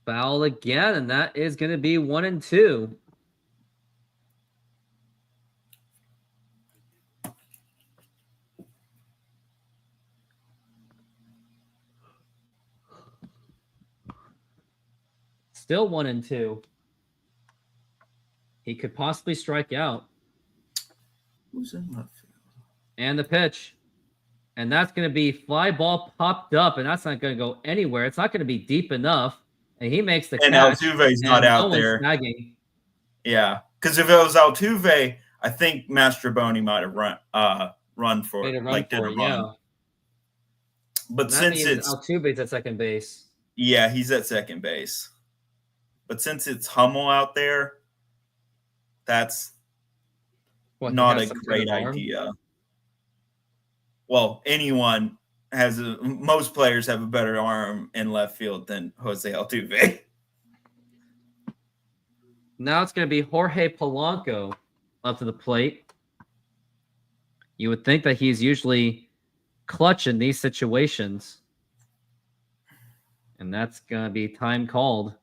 Foul again, and that is going to be 1-2. Still 1-2. He could possibly strike out. Who's in left field? And the pitch. And that's going to be fly ball popped up, and that's not going to go anywhere. It's not going to be deep enough. And he makes the And catch. Altuve's not out no there. Snagging. Yeah, because if it was Altuve, I think Mastroboni might have run for it. Yeah. But that since it's Altuve's at second base. Yeah, he's at second base. But since it's Hummel out there, that's not a great idea. Well, most players have a better arm in left field than Jose Altuve. Now it's going to be Jorge Polanco up to the plate. You would think that he's usually clutch in these situations. And that's going to be time called.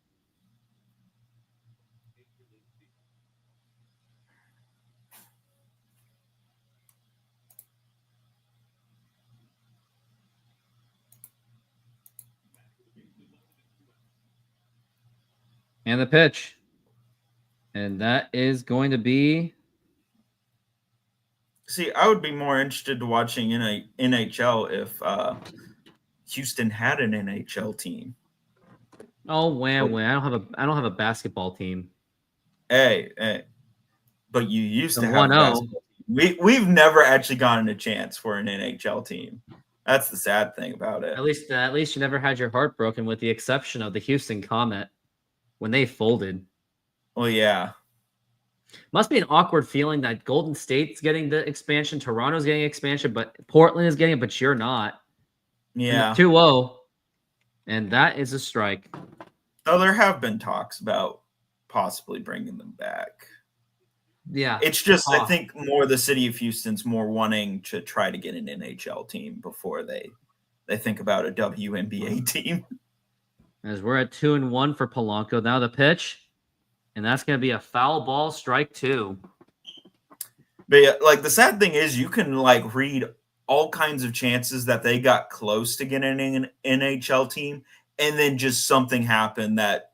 And the pitch. And that is going to be... See, I would be more interested in watching in a NHL if Houston had an NHL team. Oh, wham. I don't have a basketball team. Hey. But you used to have 1-0. a basketball team. We've never actually gotten a chance for an NHL team. That's the sad thing about it. At least you never had your heart broken, with the exception of the Houston Comet when they folded. Well, yeah. Must be an awkward feeling that Golden State's getting the expansion, Toronto's getting expansion, but Portland is getting it, but you're not. Yeah. 2-0. And that is a strike. So there have been talks about possibly bringing them back. Yeah. It's just, I think more the city of Houston's more wanting to try to get an NHL team before they think about a WNBA team. As we're at 2-1 for Polanco. Now the pitch. And that's going to be a foul ball, strike 2. But yeah, like, the sad thing is you can like read all kinds of chances that they got close to getting an NHL team, and then just something happened that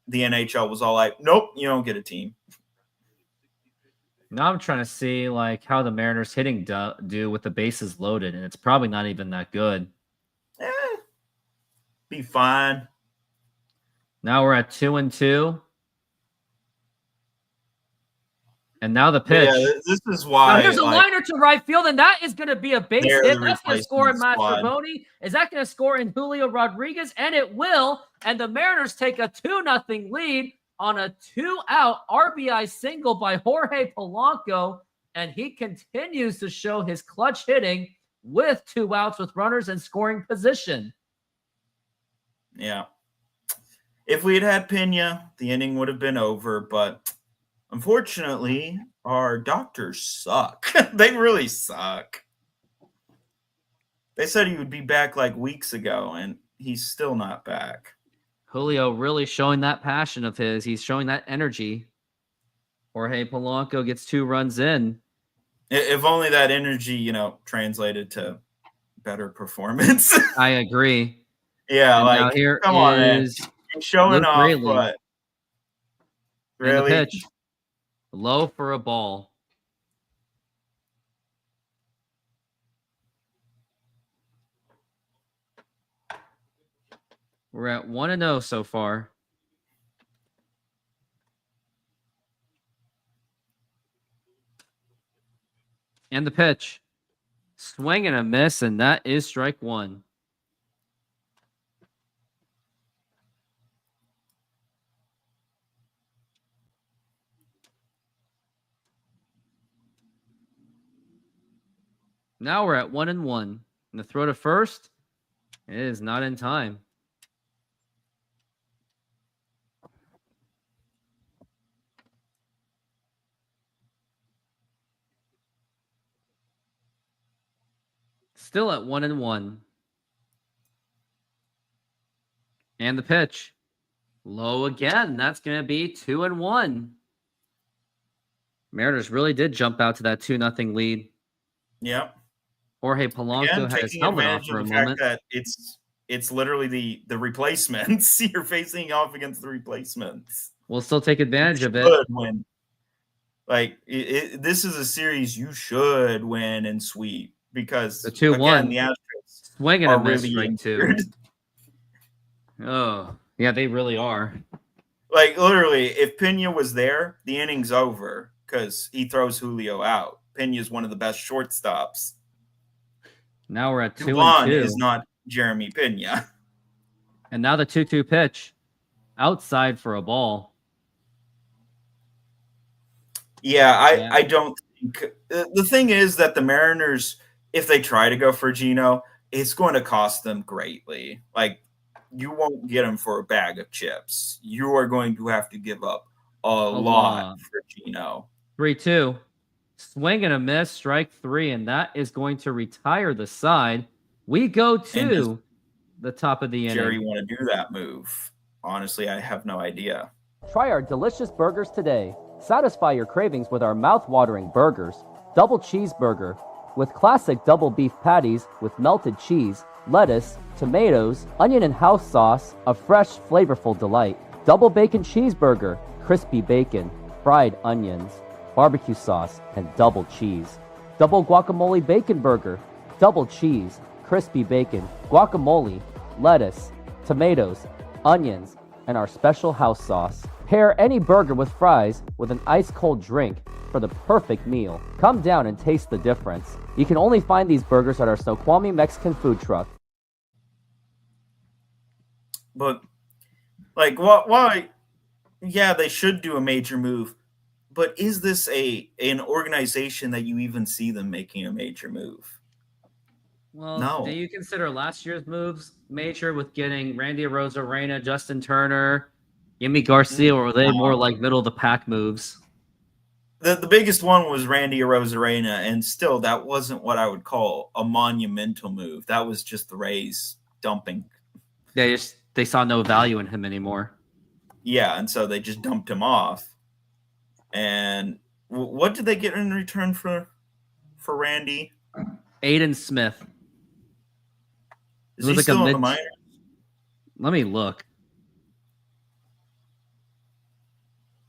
the NHL was all like, nope, you don't get a team. Now I'm trying to see like how the Mariners hitting do with the bases loaded, and it's probably not even that good. Be fine. Now we're at 2-2. And now the pitch. Yeah, this is why. Now here's a liner to right field, and that is going to be a base hit. That's going to score in Mastroboni. Is that going to score in Julio Rodriguez? And it will. And the Mariners take a 2-0 lead on a 2-out RBI single by Jorge Polanco. And he continues to show his clutch hitting with 2 outs with runners in scoring position. Yeah. If we had Pena, the inning would have been over, but unfortunately, our doctors suck. They really suck. They said he would be back like weeks ago, and he's still not back. Julio really showing that passion of his. He's showing that energy. Jorge Polanco gets 2 runs in. If only that energy, translated to better performance. I agree. Yeah, and like, now here come on, man. is He's showing Luke off, Raley. but And the really? pitch. Low for a ball. We're at 1-0 so far. And the pitch. Swing and a miss, and that is strike 1. Now we're at 1-1. And the throw to first is not in time. Still at 1-1. And the pitch. Low again. That's going to be 2-1. Mariners really did jump out to that 2-0 lead. Yep. Jorge Polanco Again, had his taking helmet off advantage for a of the fact moment. that it's literally the replacements. You're facing off against the replacements. We'll still take advantage of it. Should win. Like this is a series you should win and sweep because The 2-1. again, the Astros Swinging are a miss, really strike two. injured. Oh, yeah, they really are. Like literally, if Pena was there, the inning's over because he throws Julio out. Pena's one of the best shortstops. Now we're at 2-2. Dubon is not Jeremy Pena. And now the 2-2 pitch. Outside for a ball. Yeah, Yeah. I don't think the thing is that the Mariners, if they try to go for Gino, it's going to cost them greatly. Like you won't get him for a bag of chips. You are going to have to give up a lot for Gino. 3-2. Swing and a miss, strike three, and that is going to retire the side. We go to the top of the inning. Jerry want to do that move? Honestly, I have no idea. Try our delicious burgers today. Satisfy your cravings with our mouth-watering burgers. Double cheeseburger with classic double beef patties with melted cheese, lettuce, tomatoes, onion and house sauce, a fresh, flavorful delight. Double bacon cheeseburger, crispy bacon, fried onions, barbecue sauce, and double cheese. Double guacamole bacon burger, double cheese, crispy bacon, guacamole, lettuce, tomatoes, onions, and our special house sauce. Pair any burger with fries with an ice-cold drink for the perfect meal. Come down and taste the difference. You can only find these burgers at our Snoqualmie Mexican food truck. But like, why? Yeah, they should do a major move. But is this an organization that you even see them making a major move? Well, No. do you consider last year's moves major with getting Randy Arozarena, Justin Turner, Yimi Garcia, or were they more like middle of the pack moves? The biggest one was Randy Arozarena, and still that wasn't what I would call a monumental move. That was just the Rays dumping. They saw no value in him anymore. Yeah, and so they just dumped him off. And what did they get in return for Randy? Aiden Smith. Is he still in the minors? Let me look.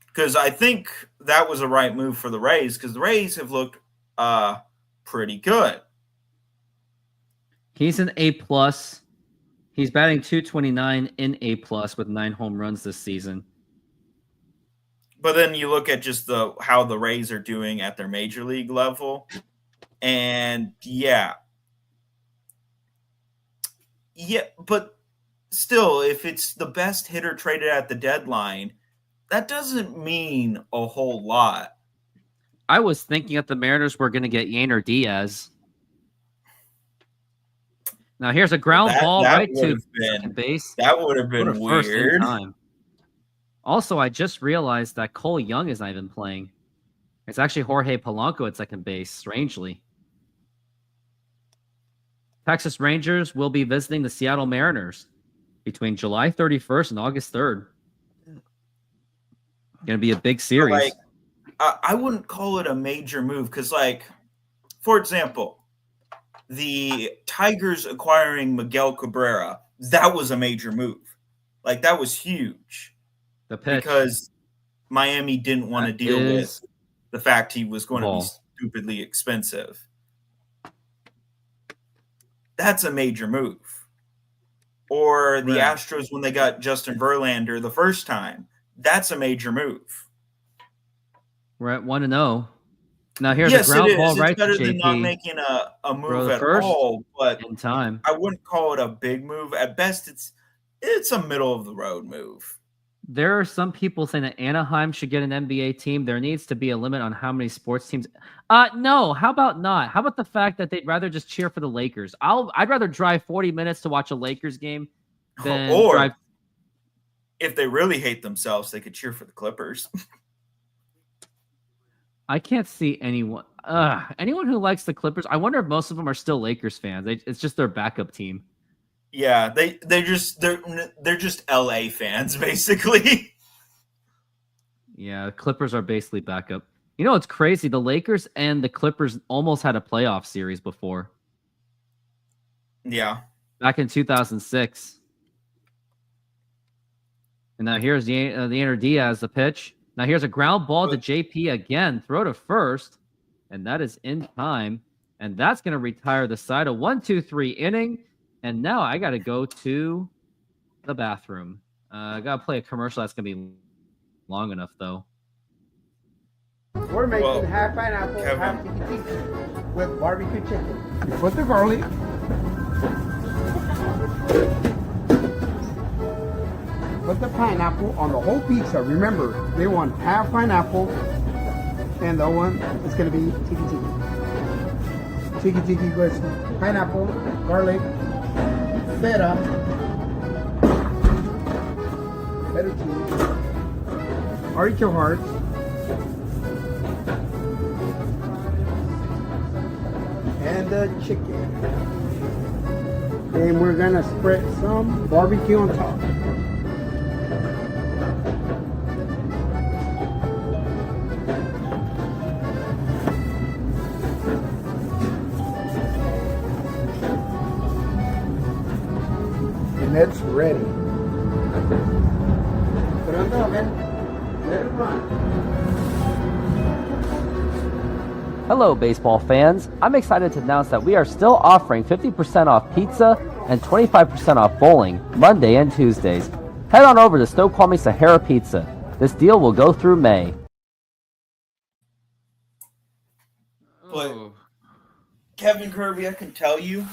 Because I think that was a right move for the Rays, because the Rays have looked pretty good. He's an A+. He's batting .229 in A+ with 9 home runs this season. But then you look at just how the Rays are doing at their major league level, and yeah, but still, if it's the best hitter traded at the deadline, that doesn't mean a whole lot. I was thinking that the Mariners were going to get Yainer Diaz. Now here's a ground ball right to second base. That would have been weird. Also, I just realized that Cole Young is not even playing. It's actually Jorge Polanco at second base, strangely. Texas Rangers will be visiting the Seattle Mariners between July 31st and August 3rd. Going to be a big series. Like, I wouldn't call it a major move because, like, for example, the Tigers acquiring Miguel Cabrera, that was a major move. Like, that was huge. The pitch. Because Miami didn't want to deal with the fact he was going to be stupidly expensive. That's a major move. Or the Astros when they got Justin Verlander the first time. That's a major move. We're at 1-0. Now here's a ground ball right to JP. It's better than not making a move at all, but in time. I wouldn't call it a big move. At best, it's a middle of the road move. There are some people saying that Anaheim should get an NBA team. There needs to be a limit on how many sports teams. No. How about not? How about the fact that they'd rather just cheer for the Lakers? I'd rather drive 40 minutes to watch a Lakers game than Or drive. if they really hate themselves, they could cheer for the Clippers. I can't see anyone. Anyone who likes the Clippers. I wonder if most of them are still Lakers fans. It's just their backup team. Yeah, they're just LA fans basically. Yeah, the Clippers are basically backup. You know, it's crazy. The Lakers and the Clippers almost had a playoff series before. Yeah. Back in 2006. And now here's the Enter Diaz, the pitch. Now here's a ground ball to JP again. Throw to first. And that is in time. And that's going to retire the side. A 1-2-3 inning. And now I got to go to the bathroom. I got to play a commercial that's going to be long enough, though. We're making half pineapple, half tiki with barbecue chicken. You put the garlic. Put the pineapple on the whole pizza. Remember, they want half pineapple, and the one is going to be tiki tiki. Tiki tiki goes pineapple, garlic, feta cheese, artichoke hearts, and the chicken. And we're going to spread some barbecue on top. And it's ready. Put it on the oven. Let it run. Hello, baseball fans. I'm excited to announce that we are still offering 50% off pizza and 25% off bowling Monday and Tuesdays. Head on over to Snoqualmie Sahara Pizza. This deal will go through May. But Kevin Kirby, I can tell you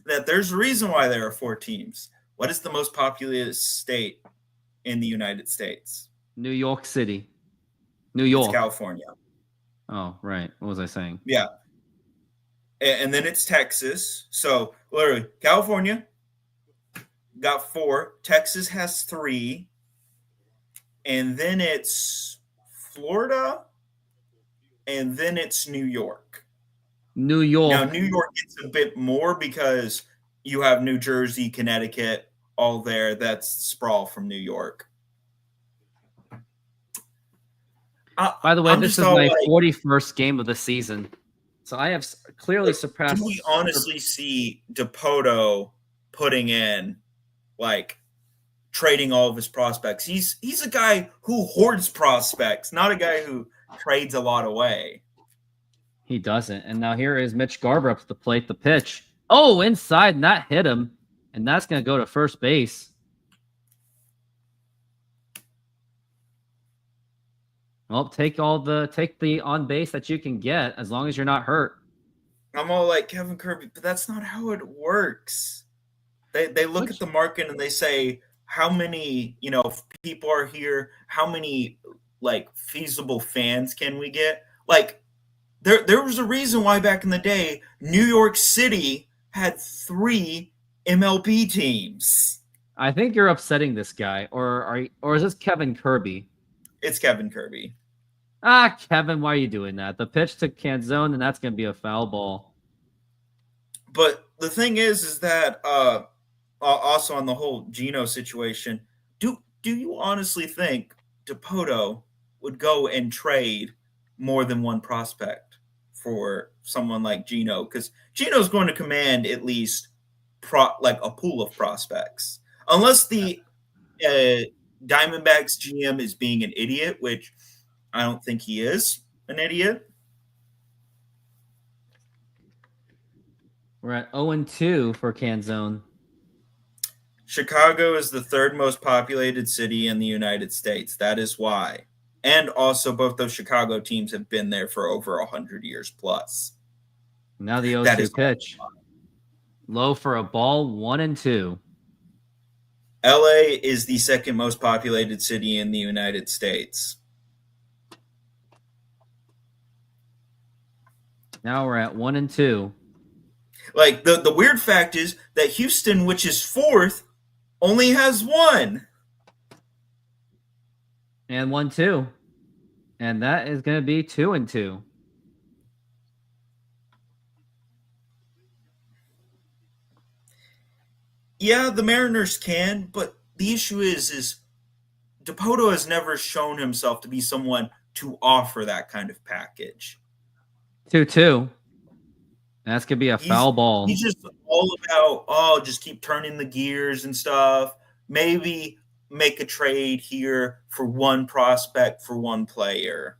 that there's a reason why there are 4 teams. What is the most populous state in the United States? New York City. New York. It's California. Oh, right. What was I saying? Yeah. And then it's Texas. So literally, California got 4. Texas has 3. And then it's Florida. And then it's New York. New York. Now, New York gets a bit more because you have New Jersey, Connecticut, all there. That's sprawl from New York. By the way, I'm this is just all my like, 41st game of the season. So I have clearly surpassed. do we honestly see DePoto putting in, like, trading all of his prospects? He's a guy who hoards prospects, not a guy who trades a lot away. He doesn't. And now here is Mitch Garber up to the plate, the pitch. Oh, inside, and that hit him. And that's going to go to first base. Well, take the on base that you can get as long as you're not hurt. I'm all like, Kevin Kirby, but that's not how it works. They look at the market and they say, how many, people are here? How many, like, feasible fans can we get? Like, there was a reason why back in the day, New York City had 3 MLB teams. I think you're upsetting this guy, or is this Kevin Kirby? It's Kevin Kirby. Kevin, why are you doing that? The pitch to Canzone, and that's going to be a foul ball. But the thing is that also on the whole Geno situation, do you honestly think DePoto would go and trade more than one prospect for someone like Geno? Because Geno's going to command at least a pool of prospects, unless the Diamondbacks GM is being an idiot, which I don't think he is an idiot. We're at 0-2 for Canzone. Chicago is the 3rd most populated city in the United States. That is why. And also both those Chicago teams have been there for over 100 years plus. Now the 0-2 pitch. Low for a ball, 1-2. LA is the second most populated city in the United States. Now we're at 1-2. Like the weird fact is that Houston, which is fourth, only has one. And 1-2. And that is going to be 2-2. Yeah, the Mariners can, but the issue is Dipoto has never shown himself to be someone to offer that kind of package. 2-2. That's going to be a foul ball. He's just all about, just keep turning the gears and stuff. Maybe make a trade here for one prospect for one player.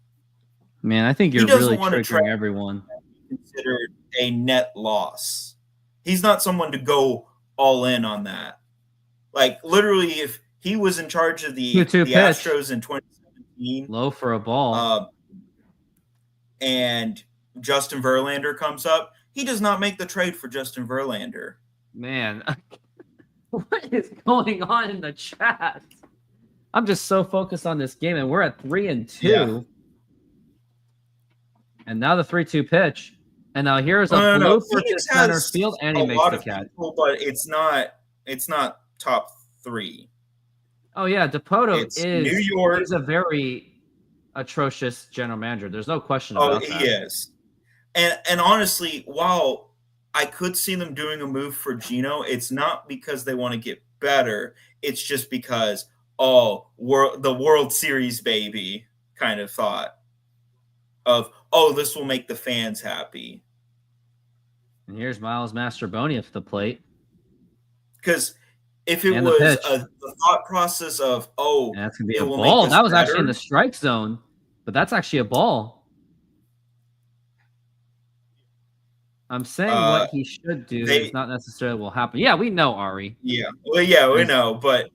Man, I think you're really triggering everyone. Considered a net loss. He's not someone to go all in on that. Like, literally, if he was in charge of the Astros in 2017. Low for a ball. And Justin Verlander comes up, he does not make the trade for Justin Verlander. Man, what is going on in the chat? I'm just so focused on this game, and we're at 3-2. Yeah. And now the 3-2 pitch. And now here's a blooper to center field, and he makes the catch. But it's not top 3. Oh yeah, Dipoto is New York. He's a very atrocious general manager. There's no question about that. Oh, he is. And honestly, while I could see them doing a move for Gino, it's not because they want to get better. It's just because, the World Series baby kind of thought of, this will make the fans happy. And here's Miles Mastrobuoni at the plate. Because if it was the thought process of, that's going to be a ball. That was actually in the strike zone, but that's actually a ball. I'm saying what he should do is not necessarily will happen. Yeah, we know, Ari. Yeah. Well, yeah, we know, but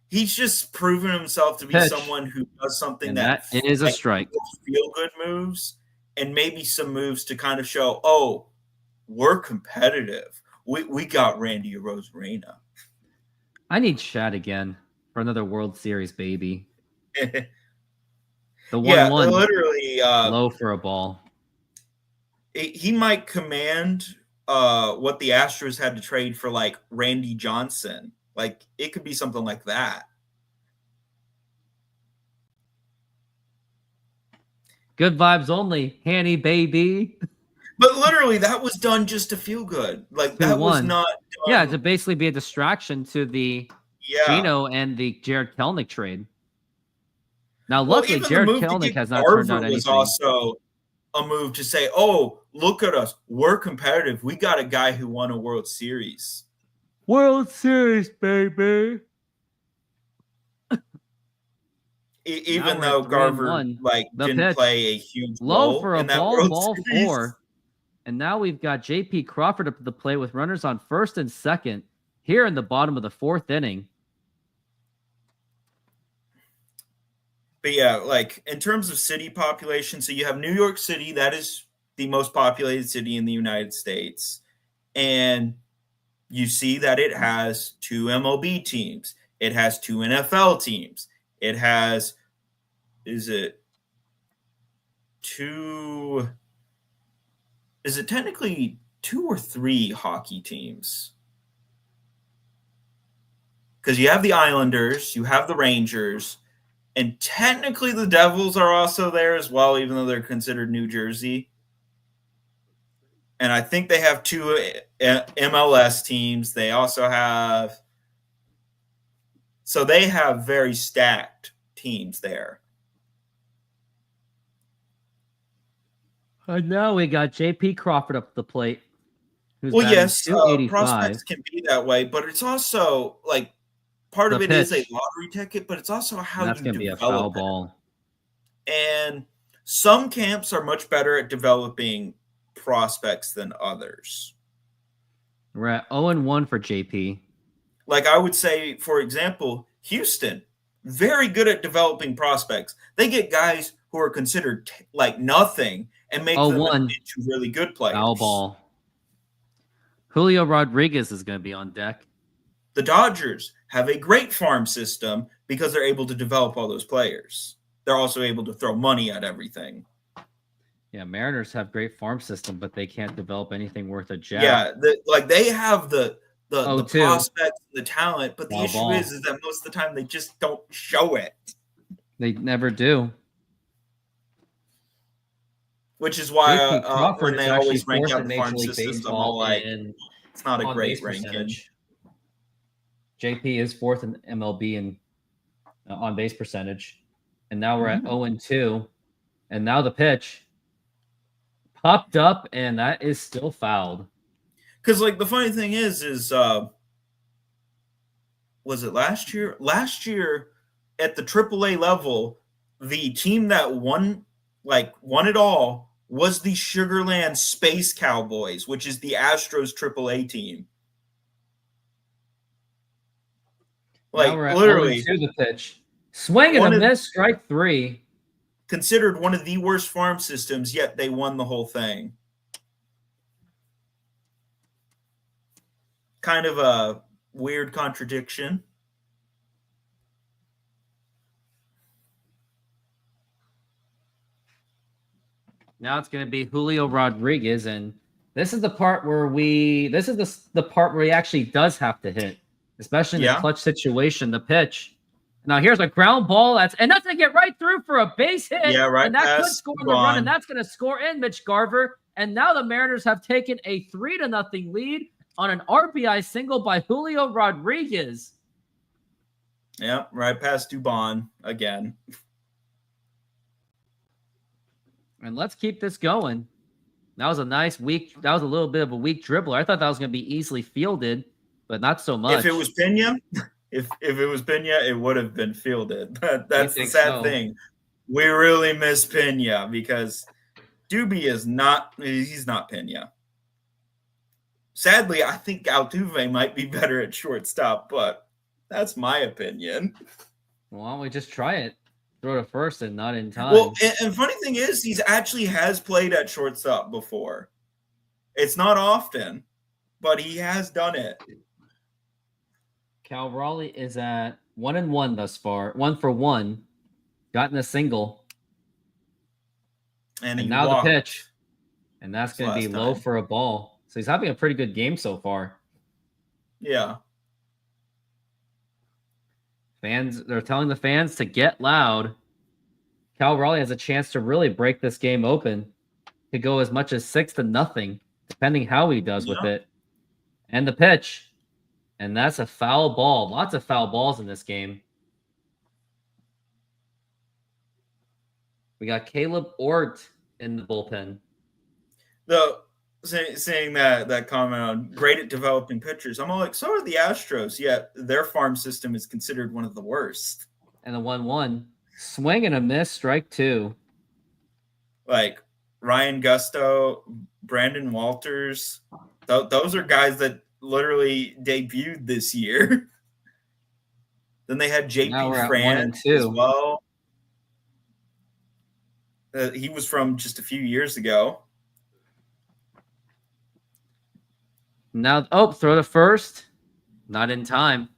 he's just proven himself to be someone who does something that is a strike. Feel-good moves and maybe some moves to kind of show, we're competitive. We got Randy Arozarena. I need Shad again for another World Series, baby. The 1-1. Literally low for a ball. He might command what the Astros had to trade for, like, Randy Johnson. Like, it could be something like that. Good vibes only, Hanny baby. But literally, that was done just to feel good. Like, that was not done. Yeah, to basically be a distraction to the Gino and the Jared Kelenic trade. Now, luckily, Jared Kelenic has not turned out anything. Was also a move to say, look at us. We're competitive. We got a guy who won a World Series. World Series, baby. Even though Garver didn't play a huge low role for a in that ball, World ball Series. 4. And now we've got J.P. Crawford up to the plate with runners on first and second here in the bottom of the 4th inning. But yeah, like in terms of city population, so you have New York City, that is the most populated city in the United States. And you see that it has 2 MLB teams. It has 2 NFL teams. It has, technically 2 or 3 hockey teams? Because you have the Islanders, you have the Rangers, and technically the Devils are also there as well, even though they're considered New Jersey. And I think they have 2 MLS teams. They also have – so they have very stacked teams there. And now we got J.P. Crawford up the plate. Well, yes, prospects can be that way, but it's also like part of it is a lottery ticket, but it's also how you develop. That's going to be a foul ball. And some camps are much better at developing prospects than others. We're at 0-1 for JP. Like I would say, for example, Houston, very good at developing prospects. They get guys who are considered like nothing and make them into really good players. Foul ball. Julio Rodriguez is going to be on deck. The Dodgers have a great farm system because they're able to develop all those players. They're also able to throw money at everything. Yeah, Mariners have great farm system, but they can't develop anything worth a jack. Yeah, they have the Oh, prospects, the talent, but the Foul issue ball. is that most of the time they just don't show it. They never do. Which is why JP Crawford when is they actually always rank fourth out in the Major farm League systems, I'm Baseball all like, in it's not a on great base ranking. percentage. JP is fourth in MLB in on base percentage, and now we're at 0-2, and now the pitch popped up, and that is still fouled. Because like the funny thing is was it last year? Last year at the AAA level, the team that won it all was the Sugarland Space Cowboys, which is the Astros AAA team. Now we're at literally 0-2 the pitch. Swing and a miss, strike 3. considered one of the worst farm systems, yet they won the whole thing. Kind of a weird contradiction. Now it's going to be Julio Rodriguez, and this is the part where the part where he actually does have to hit, especially in a clutch situation. The pitch. Now here's a ground ball that's going to get right through for a base hit. Yeah, right. And that could score the run, and that's going to score in Mitch Garver. And now the Mariners have taken a 3-0 lead on an RBI single by Julio Rodriguez. Yeah, right past Dubon again. And let's keep this going. That was a nice that was a little bit of a weak dribbler. I thought that was going to be easily fielded, but not so much. If it was Pena, if it was Pena, it would have been fielded. But that's the sad thing. We really miss Pena because Doobie is not. He's not Pena. Sadly, I think Altuve might be better at shortstop, but that's my opinion. Why don't we just try it? Throw to first and not in time. Well, and funny thing is, he's actually has played at shortstop before. It's not often, but he has done it. Cal Raleigh is at 1-1 thus far. 1 for 1. Gotten a single. And now walked. the pitch. And that's going to be low for a ball. So he's having a pretty good game so far. Yeah. They're telling the fans to get loud. Cal Raleigh has a chance to really break this game open. Could go as much as 6-0, depending how he does with it. And the pitch. And that's a foul ball. Lots of foul balls in this game. We got Caleb Ort in the bullpen. Saying that comment on great at developing pitchers, I'm all like, so are the Astros, yet their farm system is considered one of the worst. And the 1-1. Swing and a miss, strike 2. Like Ryan Gusto, Brandon Walters, those are guys that literally debuted this year. Then they had JP France as well. He was from just a few years ago. Now, throw to first. Not in time.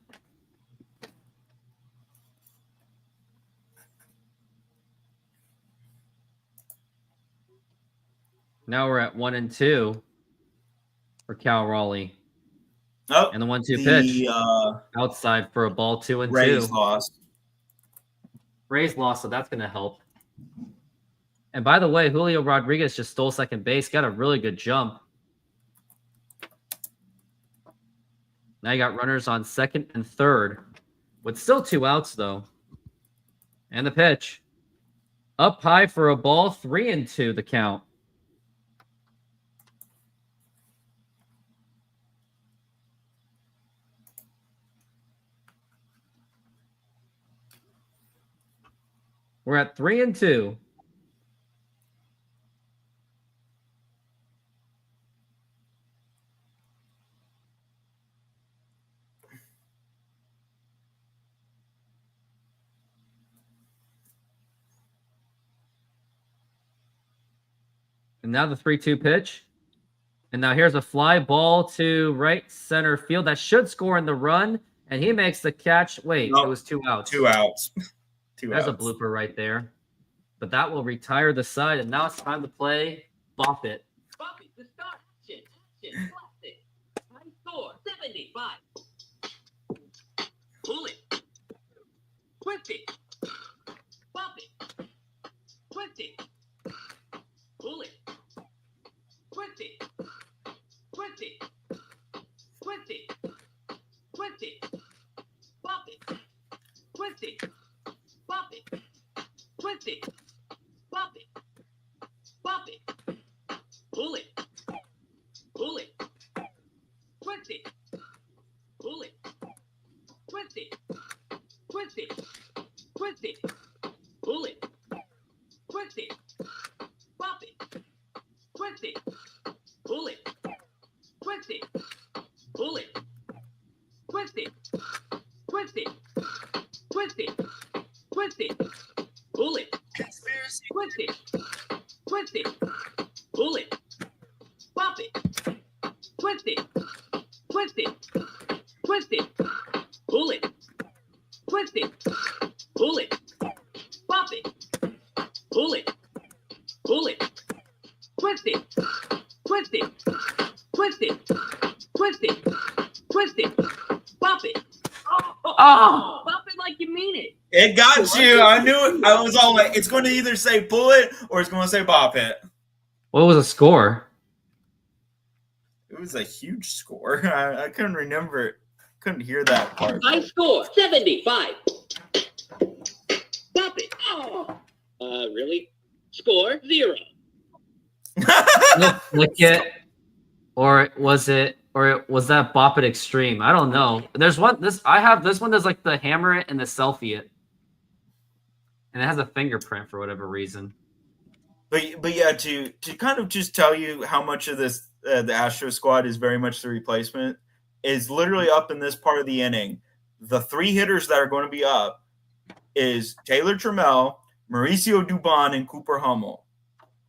Now we're at 1-2 for Cal Raleigh. Oh, and the 1-2 pitch outside for a ball 2-2. Rays lost. Rays lost, so that's going to help. And by the way, Julio Rodriguez just stole second base. Got a really good jump. Now you got runners on second and third with still 2 outs, though. And the pitch. Up high for a ball, 3-2 the count. We're at 3-2. And now the 3-2 pitch. And now here's a fly ball to right center field that should score in the run. And he makes the catch. Wait, Nope. it was 2 outs. 2 outs. There's a blooper right there. But that will retire the side. And now it's time to play Bop It. Bop it to start. Action. Classic. High score. 75. Pull it. Twist it. Bop it. Twist it. Pull it. Twist it. Twist it. Twist it. Twist it. Bop it. Twist it. Bop it. Twist it. Bop it. Bop it. Pull it. Pull it. Twist it. Pull it. Twist it. Twist it. Twist it. Pull it. Twist it. Bop it. Twist it. Pull it. Twist it. Pull it. Twist it. Twist it. Twist it. Twist it. Pull it. Conspiracy. Twist it. Twist it. Pull it. Bop it. Twist it. Twist it. Twist it. Pull it. Twist it. Pull it. Bop it. Pull it. Pull it. Twist it. Twist it. Twist it. Twist it. Twist it. Bop it. Oh! Bop it like you mean it. It got you. I knew it. I was all like, it's going to either say pull it or it's going to say bop it. What was the score? It was a huge score. I couldn't remember it. Couldn't hear that part. High score 75. Bop it. Oh. Really? Score 0. Flick it, or was that Bop It Extreme? I don't know. There's one. I have this one. There's like the hammer it and the selfie it, and it has a fingerprint for whatever reason. But yeah, to kind of just tell you how much of this the Astro squad is very much the replacement is literally up in this part of the inning. The 3 hitters that are going to be up is Taylor Trammell, Mauricio Dubon, and Cooper Hummel.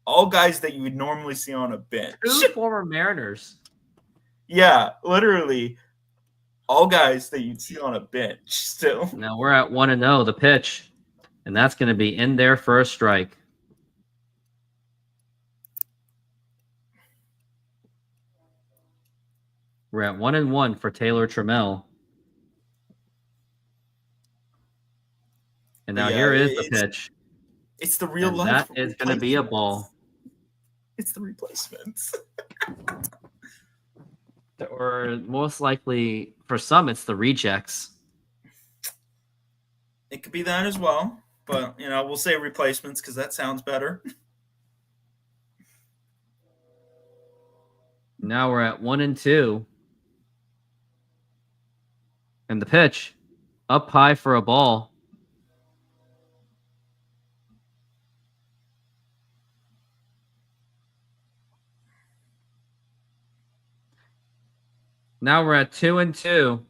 All guys that you would normally see on a bench. 2 former Mariners. Yeah, literally all guys that you'd see on a bench still. Now we're at 1-0, the pitch, and that's going to be in there for a strike. We're at 1-1 for Taylor Trammell. And now here is the pitch. It's the real And life. that is going to be a ball. It's the replacements. Or most likely, for some, it's the rejects. It could be that as well. But, we'll say replacements because that sounds better. Now we're at 1-2. And the pitch up high for a ball. Now we're at 2-2.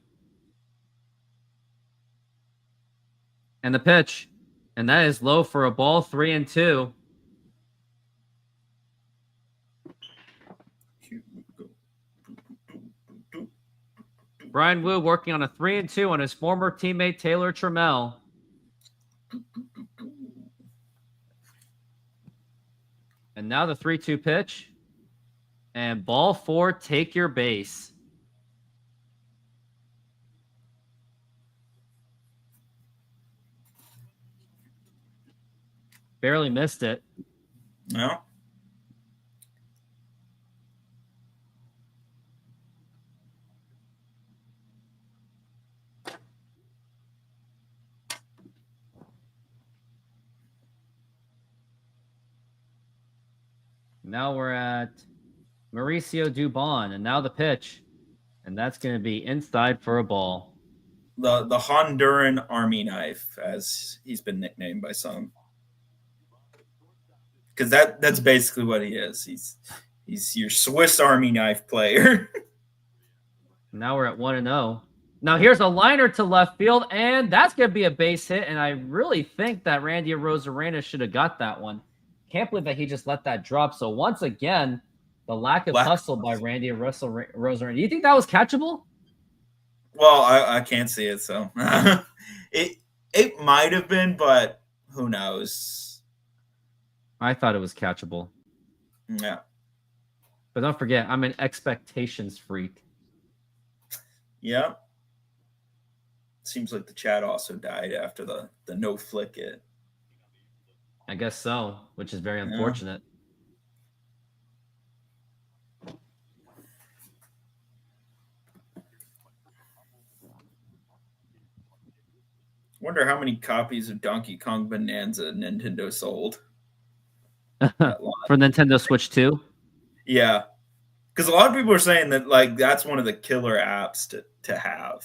And the pitch. And that is low for a ball, 3-2. Brian Wu working on a 3-2 on his former teammate Taylor Trammell. And now the 3-2 pitch. And ball 4, take your base. Barely missed it. No. Now we're at Mauricio Dubon, and now the pitch. And that's going to be inside for a ball. The Honduran army knife, as he's been nicknamed by some. Because that's basically what he is. He's your Swiss army knife player. Now we're at 1-0. Now here's a liner to left field, and that's going to be a base hit. And I really think that Randy Arozarena should have got that one. Can't believe that he just let that drop. So once again, The lack of hustle by Randy and Russell Roser. Do you think that was catchable? Well, I can't see it, so it might have been, but who knows? I thought it was catchable. Yeah. But don't forget, I'm an expectations freak. Yeah. Seems like the chat also died after the no flick it. I guess so, which is very unfortunate. Wonder how many copies of Donkey Kong Bonanza Nintendo sold. For Nintendo Switch 2? Yeah. Because a lot of people are saying that like that's one of the killer apps to have.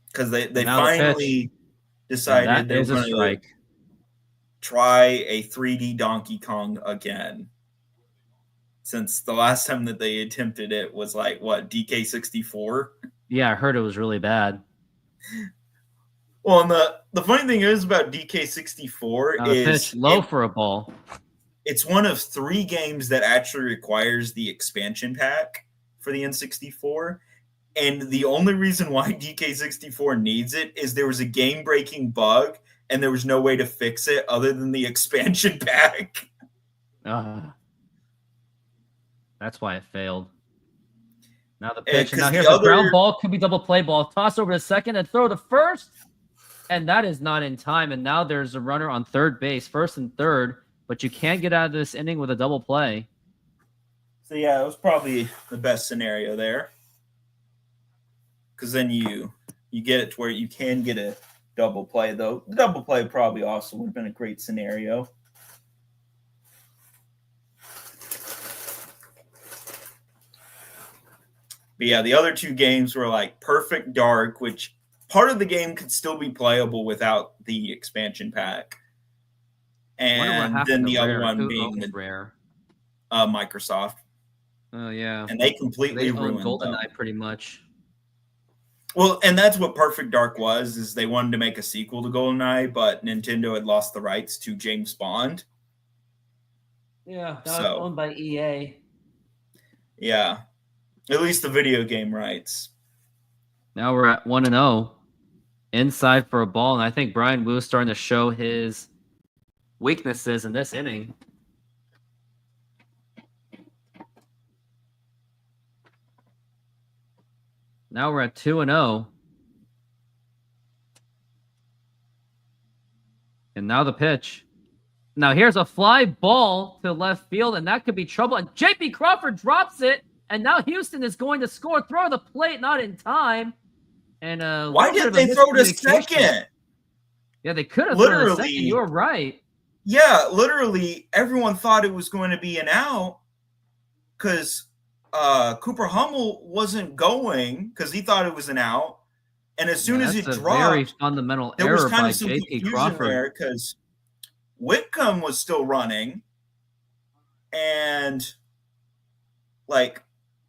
Because they finally decided they were going to try a 3D Donkey Kong again. Since the last time that they attempted it was like, what, DK64? Yeah, I heard it was really bad. Well, and the funny thing is about DK64 is pitch low for a ball. It's one of 3 games that actually requires the expansion pack for the N64. And the only reason why DK64 needs it is there was a game-breaking bug and there was no way to fix it other than the expansion pack. That's why it failed. Now the pitch. And now here's a ground ball. Could be double play ball. Toss over to second and throw to first. And that is not in time. And now there's a runner on third base, first and third. But you can't get out of this inning with a double play. So, yeah, it was probably the best scenario there. Because then you get it to where you can get a double play, though. The double play probably also would have been a great scenario. But yeah, the other 2 games were like Perfect Dark, which part of the game could still be playable without the expansion pack. And then the other one being the Rare. Microsoft. Oh, yeah. And they completely ruined GoldenEye pretty much. Well, and that's what Perfect Dark was, is they wanted to make a sequel to GoldenEye, but Nintendo had lost the rights to James Bond. Yeah, that was owned by EA. Yeah. At least the video game rights. Now we're at 1-0. Inside for a ball, and I think Brian Wu is starting to show his weaknesses in this inning. Now we're at 2-0. And now the pitch. Now here's a fly ball to left field, and that could be trouble. And J.P. Crawford drops it, and now Houston is going to score. Throw the plate, not in time. And why did they throw to second? Yeah, they could have thrown to second. You were right. Yeah, literally, everyone thought it was going to be an out because Cooper Hummel wasn't going because he thought it was an out. And as soon as it dropped, very fundamental there was error kind by of some J.P. confusion Crawford there because Whitcomb was still running, and like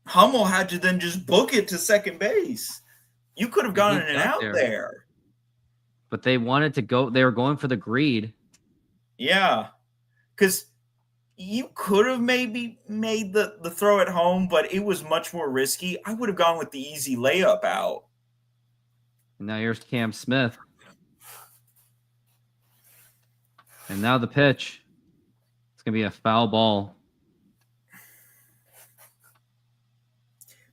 Hummel had to then just book it to second base. You could have gotten an out there. But they wanted to go. They were going for the greed. Yeah, because you could have maybe made the throw at home, but it was much more risky. I would have gone with the easy layup out. And now here's Cam Smith. And now the pitch. It's going to be a foul ball.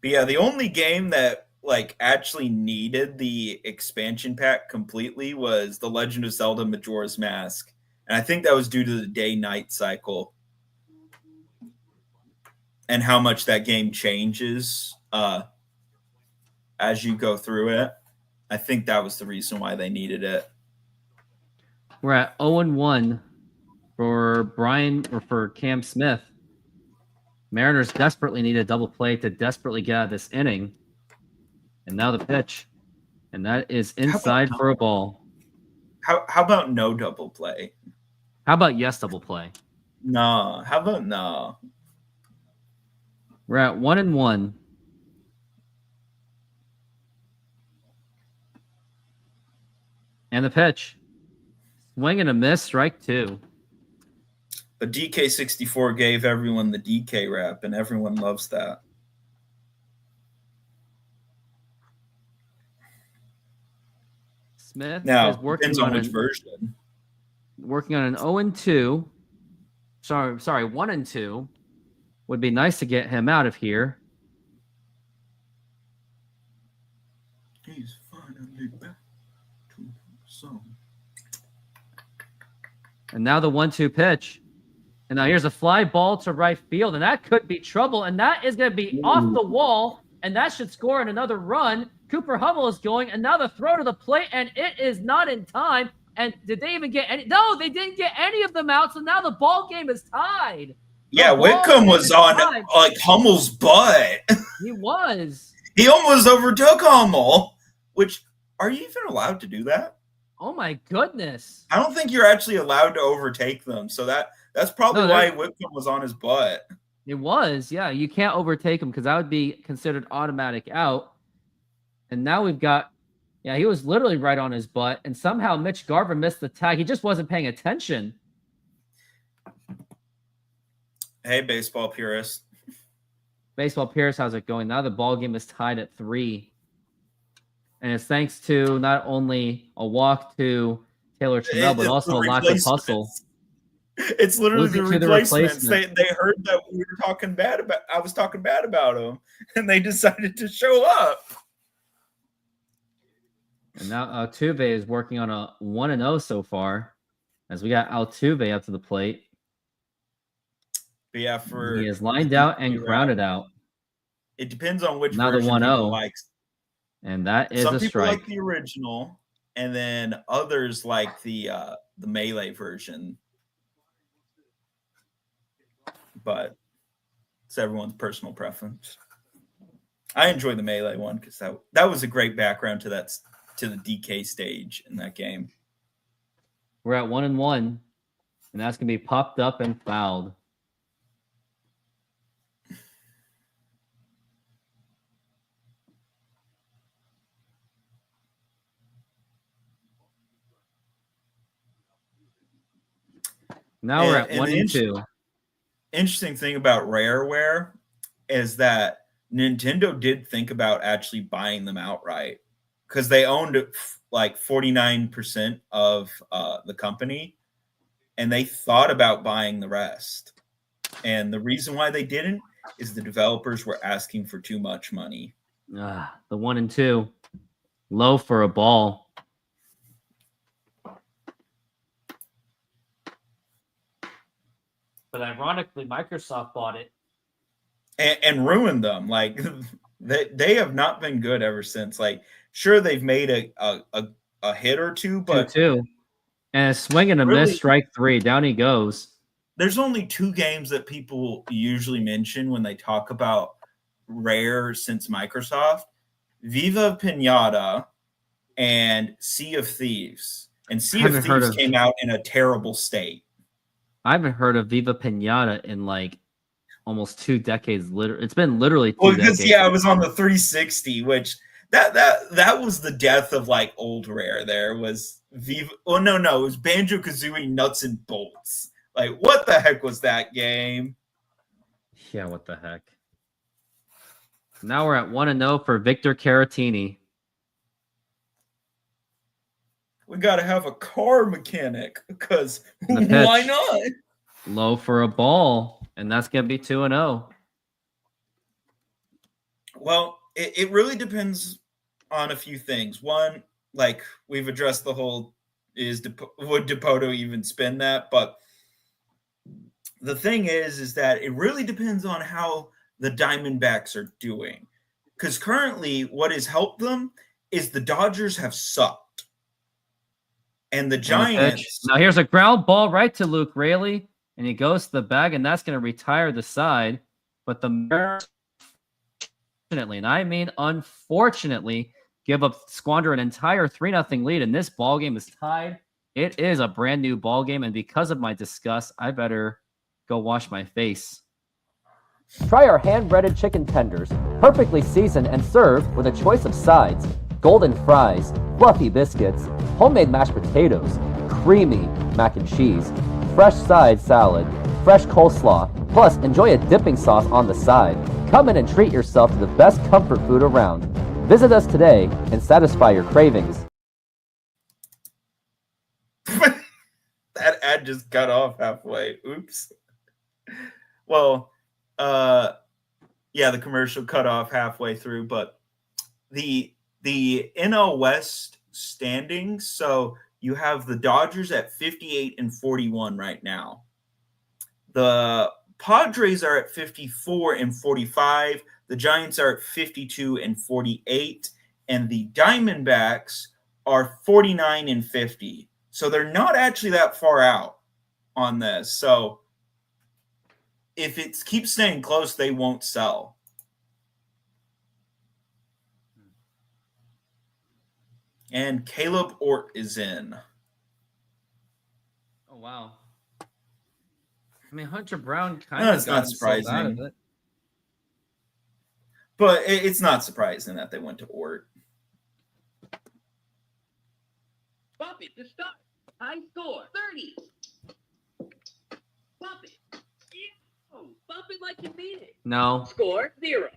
But yeah, the only game that like actually needed the expansion pack completely was The Legend of Zelda Majora's Mask. And I think that was due to the day-night cycle and how much that game changes as you go through it. I think that was the reason why they needed it. We're at 0-1 for Cam Smith. Mariners desperately need a double play to desperately get out of this inning. And now the pitch. And that is inside for a ball. How about no double play? How about yes double play? No. How about no? We're at 1-1. And the pitch. Swing and a miss, strike 2. But DK64 gave everyone the DK rap, and everyone loves that. Smith Now, is depends on which version. Working on an 0-2. Sorry, 1-2. Would be nice to get him out of here. He's finally back to some. And now the 1-2 pitch. And now here's a fly ball to right field, and that could be trouble. And that is going to be off the wall, and that should score in another run. Cooper Hummel is going, and now the throw to the plate, and it is not in time. And did they even get any? No, they didn't get any of them out. So now the ball game is tied. Yeah, Whitcomb was on like Hummel's butt. He was. He almost overtook Hummel. Which, are you even allowed to do that? Oh my goodness! I don't think you're actually allowed to overtake them. So that's probably why Whitcomb was on his butt. It was, yeah. You can't overtake him because that would be considered automatic out. And now we've got, yeah, he was literally right on his butt. And somehow Mitch Garver missed the tag. He just wasn't paying attention. Hey, baseball purist. Baseball purist, how's it going? Now the ball game is tied at 3. And it's thanks to not only a walk to Taylor Trammell, but also a lack of hustle. It's literally the replacements. They heard that we were talking bad about. I was talking bad about them, and they decided to show up. And now Altuve is working on a 1-0 so far, as we got Altuve up to the plate. But yeah, he is lined out and grounded out. It depends on which now the version 1-0 likes. And that is Some a people strike. like the original, and then others like the melee version. But it's everyone's personal preference. I enjoy the melee one because that was a great background to the DK stage in that game. We're at 1-1, and that's gonna be popped up and fouled. Now we're at 1-2. Interesting thing about Rareware is that Nintendo did think about actually buying them outright because they owned like 49% of the company, and they thought about buying the rest. And the reason why they didn't is the developers were asking for too much money. The 1-2, low for a ball. But ironically, Microsoft bought it and ruined them. Like they have not been good ever since. Like, sure, they've made a hit or two, but 2-2. And a swing and a miss, strike 3. Down he goes. There's only 2 games that people usually mention when they talk about Rare since Microsoft: Viva Pinata and Sea of Thieves. And Sea of Thieves came out in a terrible state. I haven't heard of Viva Pinata in like almost 2 decades. It's been literally 2 decades. Because yeah, it was on the 360, which that was the death of like old Rare. There was Viva. Oh no, it was Banjo-Kazooie Nuts and Bolts. Like, what the heck was that game? Yeah, what the heck? Now we're at 1-0 for Victor Caratini. We got to have a car mechanic because why not? Low for a ball, and that's going to be 2-0. Well, it really depends on a few things. One, like we've addressed the whole would Dipoto even spin that? But the thing is that it really depends on how the Diamondbacks are doing. Because currently what has helped them is the Dodgers have sucked. And the Giants. Now here's a ground ball right to Luke Raley, and he goes to the bag, and that's going to retire the side. But the Mariners, unfortunately, and I mean unfortunately, squander an entire 3-0 lead, and this ball game is tied. It is a brand new ball game, and because of my disgust, I better go wash my face. Try our hand-breaded chicken tenders, perfectly seasoned and served with a choice of sides: golden fries, fluffy biscuits, homemade mashed potatoes, creamy mac and cheese, fresh side salad, fresh coleslaw. Plus, enjoy a dipping sauce on the side. Come in and treat yourself to the best comfort food around. Visit us today and satisfy your cravings. That ad just cut off halfway. Oops. Well, yeah, the commercial cut off halfway through, but the NL West standings. So you have the Dodgers at 58 and 41 right now. The Padres are at 54 and 45. The Giants are at 52 and 48. And the Diamondbacks are 49 and 50. So they're not actually that far out on this. So if it keeps staying close, they won't sell. And Caleb Ort is in. Oh, wow. I mean, Hunter Brown kind No, of it's got not himself out of surprising. it. But it's not surprising that they went to Ort. Bump it to start. High score 30. Bump it. Yeah. Bump it like you mean it. No. Score 0.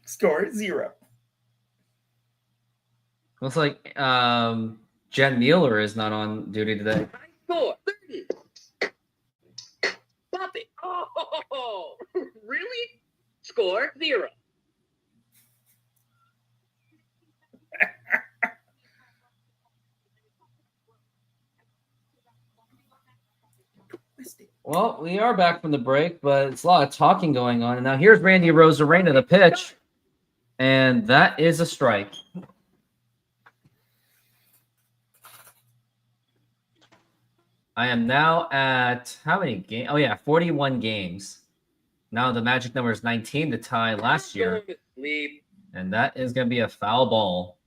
Score 0. Looks like Jen Mueller is not on duty today. High score 30. Bump it. Oh, really? Score 0. Well, we are back from the break, but it's a lot of talking going on. And now here's Randy Rosarena, the pitch. And that is a strike. I am now at how many games? Oh, yeah, 41 games. Now the magic number is 19 to tie last year. And that is going to be a foul ball.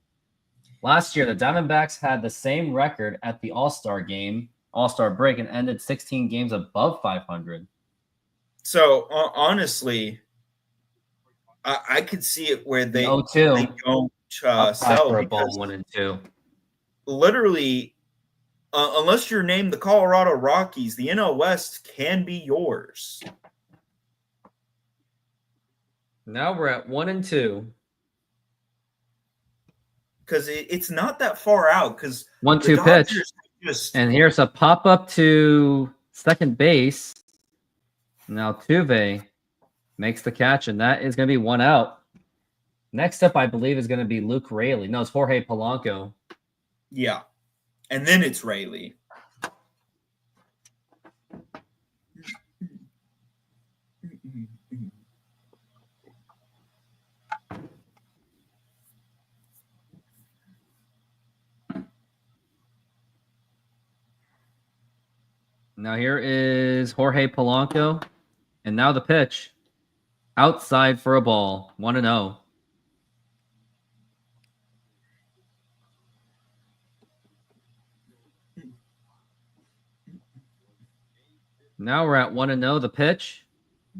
Last year, the Diamondbacks had the same record at the All-Star game, All-Star break, and ended 16 games above 500. So, honestly, I could see it where they don't Up sell for a ball 1 and 2. Literally, unless you're named the Colorado Rockies, the NL West can be yours. Now we're at 1 and 2. Because it's not that far out. Because 1-2 pitch. And here's a pop up to second base. Now Tuve makes the catch, and that is going to be 1 out. Next up, I believe, is going to be Luke Raley. No, it's Jorge Polanco. Yeah. And then it's Raley. Now here is Jorge Polanco. And now the pitch. Outside for a ball. 1-0. Now we're at 1-0. The pitch.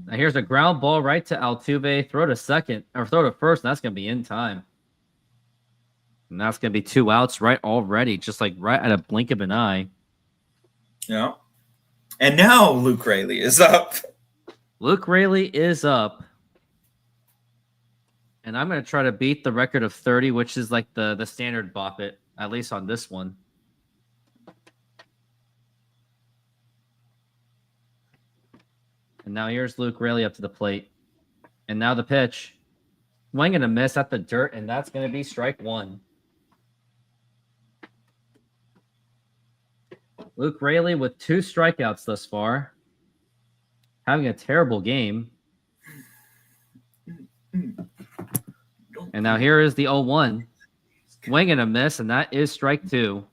Now here's a ground ball right to Altuve. Throw to second, or throw to first, and that's going to be in time. And that's going to be 2 outs right already, just like right at a blink of an eye. Yeah. And now Luke Raley is up. Luke Raley is up. And I'm going to try to beat the record of 30, which is like the standard bop it, at least on this one. And now here's Luke Raley up to the plate. And now the pitch. Swing and a miss at the dirt, and that's going to be strike 1. Luke Raley with 2 strikeouts thus far. Having a terrible game. And now here is the 0-1. Swing and a miss, and that is strike 2.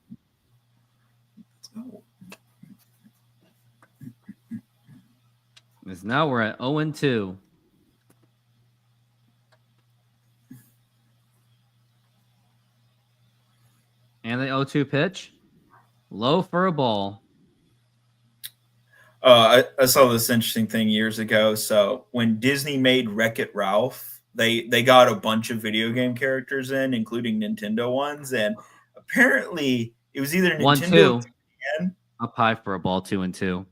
As now we're at 0-2. And the 0-2 pitch. Low for a ball. I saw this interesting thing years ago. So when Disney made Wreck-It Ralph, they got a bunch of video game characters in, including Nintendo ones. And apparently it was either Nintendo 1-2. Up high for a ball, 2-2.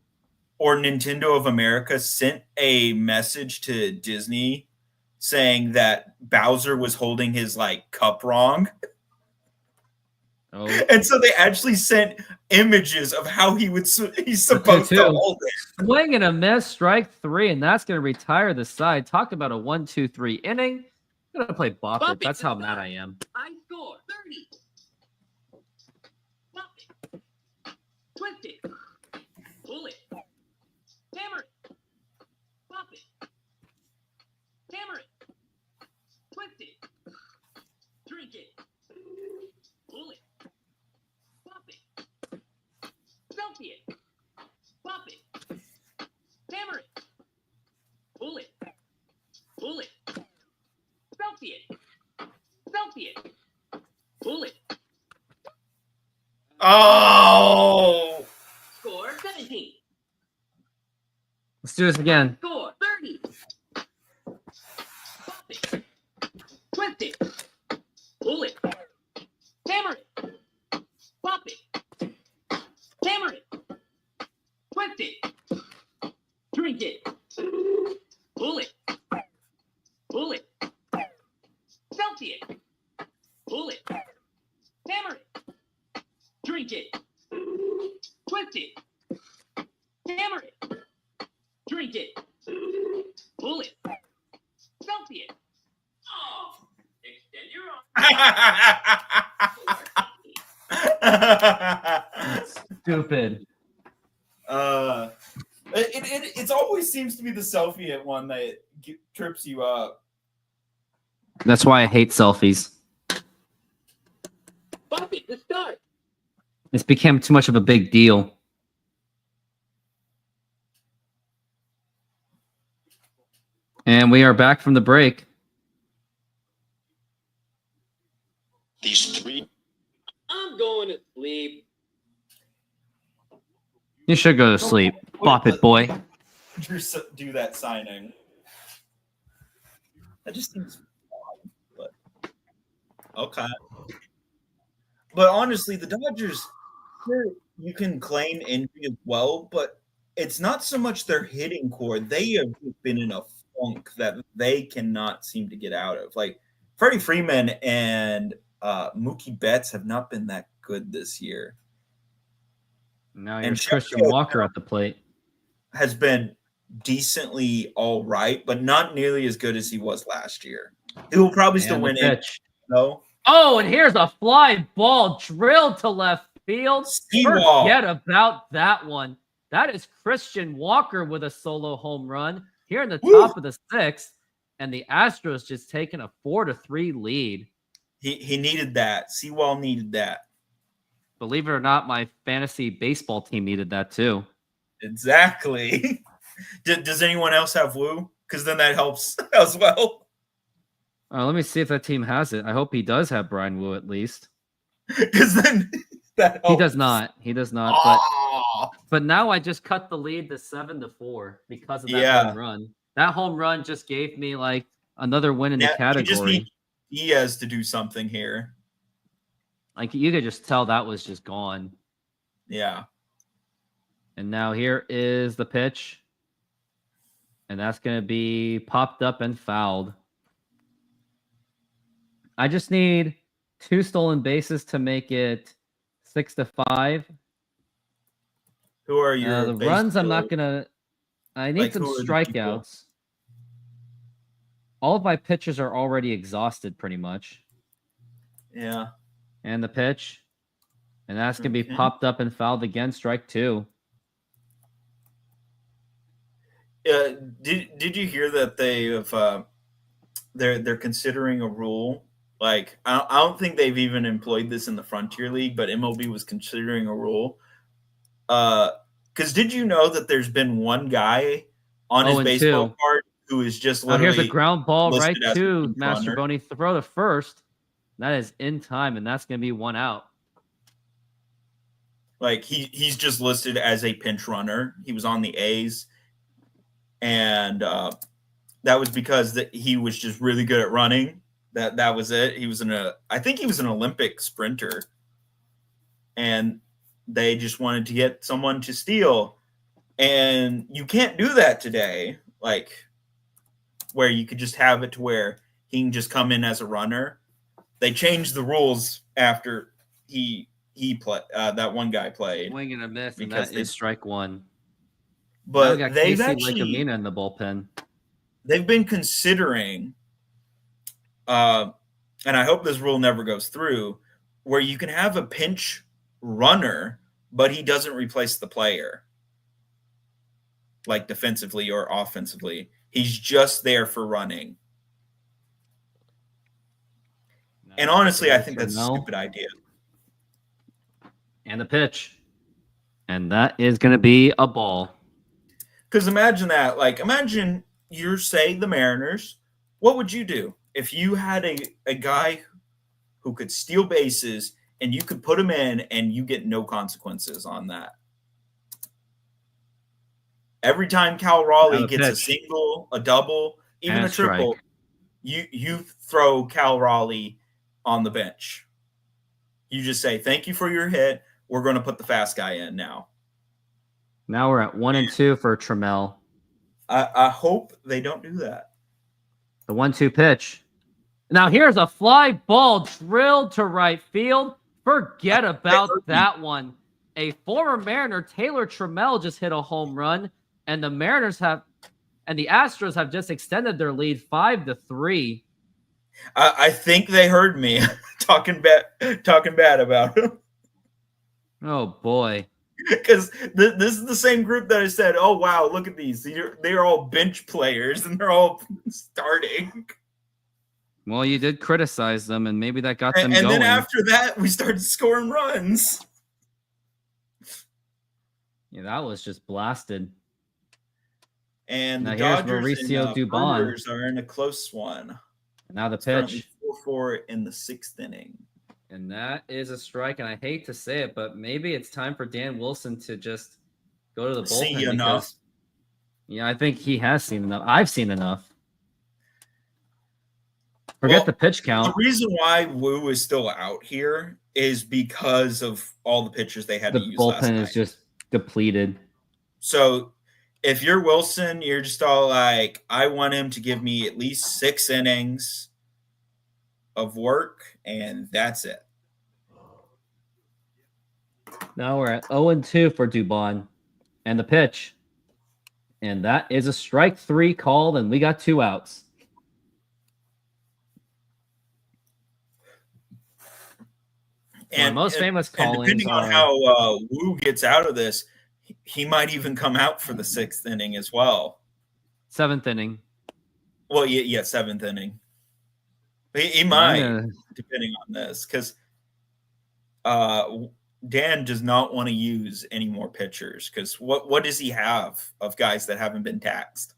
or Nintendo of America sent a message to Disney saying that Bowser was holding his like cup wrong. Oh, And so they actually sent images of how he's supposed to hold it. Swing and a miss, strike 3, and that's going to retire the side. Talk about a 1-2-3 inning. I'm going to play Bop It. That's how mad I am. I score 30. Pop it. Twist it. Pull it. Hammer it. Pop it. Hammer it. Twist it. Drink it. Pull it. Pop it. Selfie it. Pop it. Hammer it. Pull it. Pull it. Selfie it. Selfie it. Pull it. Oh! Score 17. Let's do this again. Score 30. Pop it. Twist it. Pull it. Hammer it. Pop it. Hammer it. Twist it. Drink it. Pull it. Pull it. Selfie it. Pull it. Hammer it. Drink it. Twist it. Hammer it. Drink it. Pull it. Selfie it. Oh, extend your arm. Stupid. It always seems to be the selfie at one that trips you up. That's why I hate selfies. Pop it to start. It's become too much of a big deal. And we are back from the break. These three. I'm going to sleep. You should go to sleep. Bop it, boy. Do that signing. That just seems odd, but okay. But honestly, the Dodgers, sure, you can claim injury as well, but it's not so much their hitting core. They have been in a funk that they cannot seem to get out of. Like Freddie Freeman and Mookie Betts have not been that good this year. Now you're And Christian Sheffield Walker at the plate. has been decently all right, but not nearly as good as he was last year. He will probably still And the win it, pitch. though. Oh, and here's a fly ball drilled to left field. Seawall. Forget about that one. That is Christian Walker with a solo home run here in the Woo! top of the sixth, and the Astros just taking a 4-3 lead. He needed that. Seawall needed that. Believe it or not, my fantasy baseball team needed that too. Exactly. Does anyone else have Woo? Because then that helps as well. Let me see if that team has it. I hope he does have Brian Wu at least. Because then that helps. He does not. He does not. Aw. But now I just cut the lead to 7-4 because of that home run. That home run just gave me like another win in the category. You just need Diaz to do something here. Like you could just tell that was just gone. Yeah. And now here is the pitch. And that's going to be popped up and fouled. I just need 2 stolen bases to make it 6-5. Who are your The runs I'm not going to... I need some strikeouts. All of my pitchers are already exhausted pretty much. Yeah. And the pitch. And that's going to be popped up and fouled again, strike 2. Did you hear that they have they're considering a rule? Like I don't think they've even employed this in the Frontier League, but MLB was considering a rule. Because did you know that there's been one guy on his baseball card who is just literally here's a ground ball right to Master Boney. Throw to first. That is in time, and that's going to be 1 out. Like he's just listed as a pinch runner. He was on the A's, and that was because he was just really good at running. That was it. He was I think he was an Olympic sprinter, and they just wanted to get someone to steal. And you can't do that today, like where you could just have it to where he can just come in as a runner. They changed the rules after he played. That one guy played. Swing and a miss, and Because that is strike one. Now we But got they've Casey actually Lecamina in the bullpen. they've been considering, and I hope this rule never goes through, where you can have a pinch runner, but he doesn't replace the player, like defensively or offensively. He's just there for running. And honestly, I think that's a stupid idea. And the pitch. And that is going to be a ball. Because imagine that. Like, imagine you're, say, the Mariners. What would you do if you had a guy who could steal bases and you could put him in and you get no consequences on that? Every time Cal Raleigh gets a single, a double, even a triple, you throw Cal Raleigh on the bench. You just say, thank you for your hit. We're going to put the fast guy in now. Now we're at 1-2 for Trammell. I hope they don't do that. The 1-2 pitch. Now here's a fly ball drilled to right field. Forget about that one. A former Mariner, Taylor Trammell, just hit a home run, and the Astros have just extended their lead 5-3. I think they heard me talking bad about him. Oh boy. Because this is the same group that I said, oh, wow, look at these. They're all bench players, and they're all starting. Well, you did criticize them, and maybe that got them going. And then after that, we started scoring runs. Yeah, that was just blasted. And now the Dodgers Mauricio and Dubon Brewers are in a close one. And now the It's pitch. 4-4 in the 6th inning. And that is a strike, and I hate to say it, but maybe it's time for Dan Wilson to just go to the bullpen. See enough. Yeah, I think he has seen enough. I've seen enough. Forget the pitch count. The reason why Wu is still out here is because of all the pitchers they had to use last night. The bullpen is just depleted. So if you're Wilson, you're just all like, I want him to give me at least 6 innings of work, and that's it. Now we're at 0-2 for Dubon. And the pitch. And that is a strike 3 called, and we got 2 outs. And most famous callings, depending on how Wu gets out of this, he might even come out for the 6th inning as well. 7th inning. Well, yeah, 7th inning. He might, depending on this, because Dan does not want to use any more pitchers. Because what does he have of guys that haven't been taxed?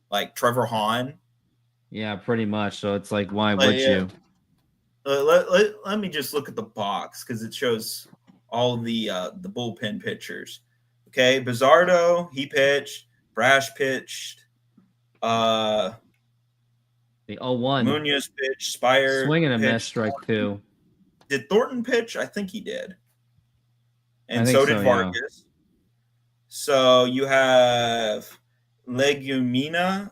Like Trevor Hahn? Yeah, pretty much. So it's like, why would you? Let me just look at the box because it shows all the bullpen pitchers. Okay, Bizzardo, he pitched. Brash pitched. The 0-1. Munoz pitched. Spire swing and a pitched. miss, strike 2. Did Thornton pitch? I think he did. And so did Vargas. Yeah. So you have Legumina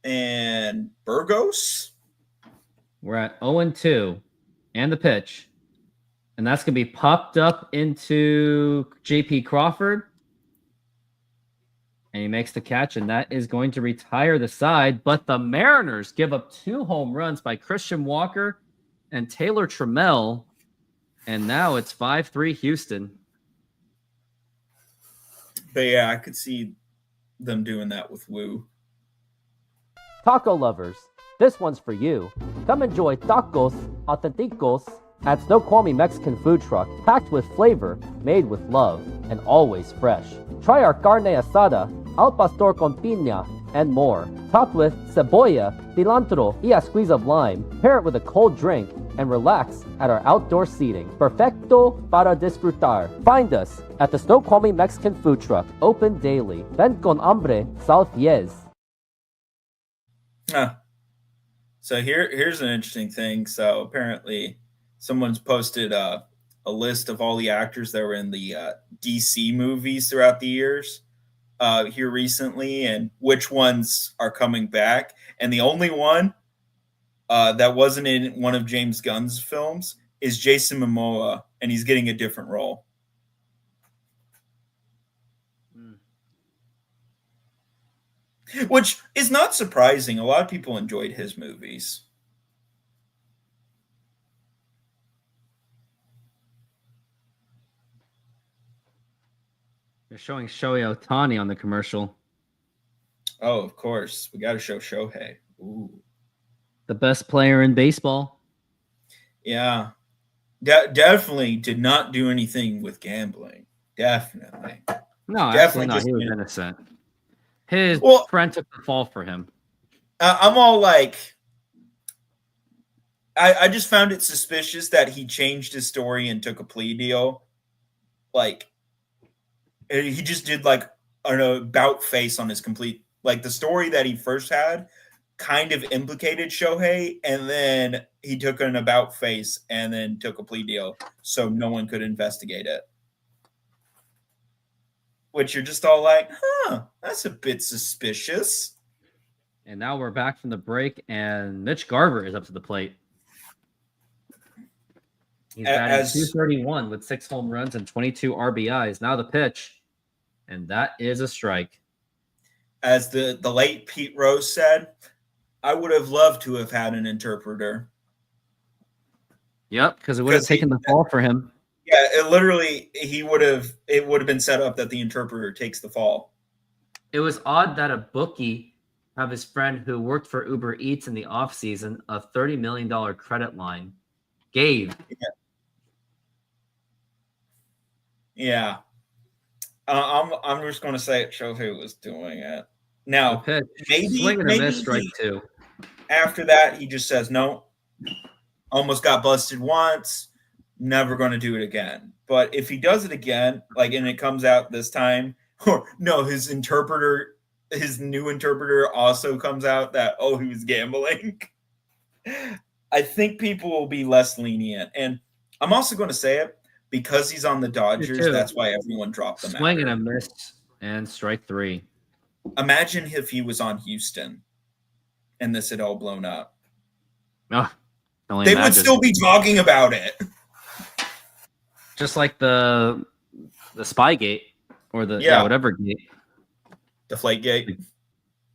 and Burgos. We're at 0-2. And the pitch. And that's going to be popped up into J.P. Crawford. And he makes the catch, and that is going to retire the side. But the Mariners give up 2 home runs by Christian Walker and Taylor Trammell. And now it's 5-3 Houston. But yeah, I could see them doing that with Wu. Taco lovers, this one's for you. Come enjoy tacos autenticos at Snoqualmie Mexican food truck, packed with flavor, made with love, and always fresh. Try our carne asada, al pastor con piña, and more. Topped with cebolla, cilantro, y a squeeze of lime. Pair it with a cold drink and relax at our outdoor seating. Perfecto para disfrutar. Find us at the Snoqualmie Mexican food truck, open daily. Ven con hambre, sal fiez. So here's an interesting thing. So apparently someone's posted a a list of all the actors that were in the DC movies throughout the years here recently, and which ones are coming back. And the only one that wasn't in one of James Gunn's films is Jason Momoa, and he's getting a different role. Which is not surprising. A lot of people enjoyed his movies. They're showing Shohei Ohtani on the commercial. Oh, of course. We got to show Shohei. Ooh. The best player in baseball. Yeah. Definitely did not do anything with gambling. Definitely. No, absolutely not. He was innocent. His friend took the fall for him. I'm all like, I just found it suspicious that he changed his story and took a plea deal. Like, he just did like an about face on his complete, like the story that he first had kind of implicated Shohei, and then he took an about face and then took a plea deal so no one could investigate it. Which you're just all like, that's a bit suspicious. And now we're back from the break, and Mitch Garver is up to the plate. He's batting 231 with 6 home runs and 22 RBIs. Now the pitch, and that is a strike. As the late Pete Rose said, I would have loved to have had an interpreter. Yep, because it would have taken the fall for him. Yeah, it would have been set up that the interpreter takes the fall. It was odd that a bookie have his friend who worked for Uber Eats in the offseason a $30 million credit line gave. Yeah. I'm just going to say it shows who was doing it. Now, maybe swinging a miss strike two. After that, he just says, no, almost got busted once, never going to do it again. But if he does it again, like, and it comes out this time, or no, his new interpreter also comes out that, he was gambling. I think people will be less lenient. And I'm also going to say it, because he's on the Dodgers, that's why everyone dropped him. Swing and a miss and strike three. Imagine if he was on Houston and this had all blown up. They would still be talking about it. Just like the Spygate or the whatever gate. Deflate gate?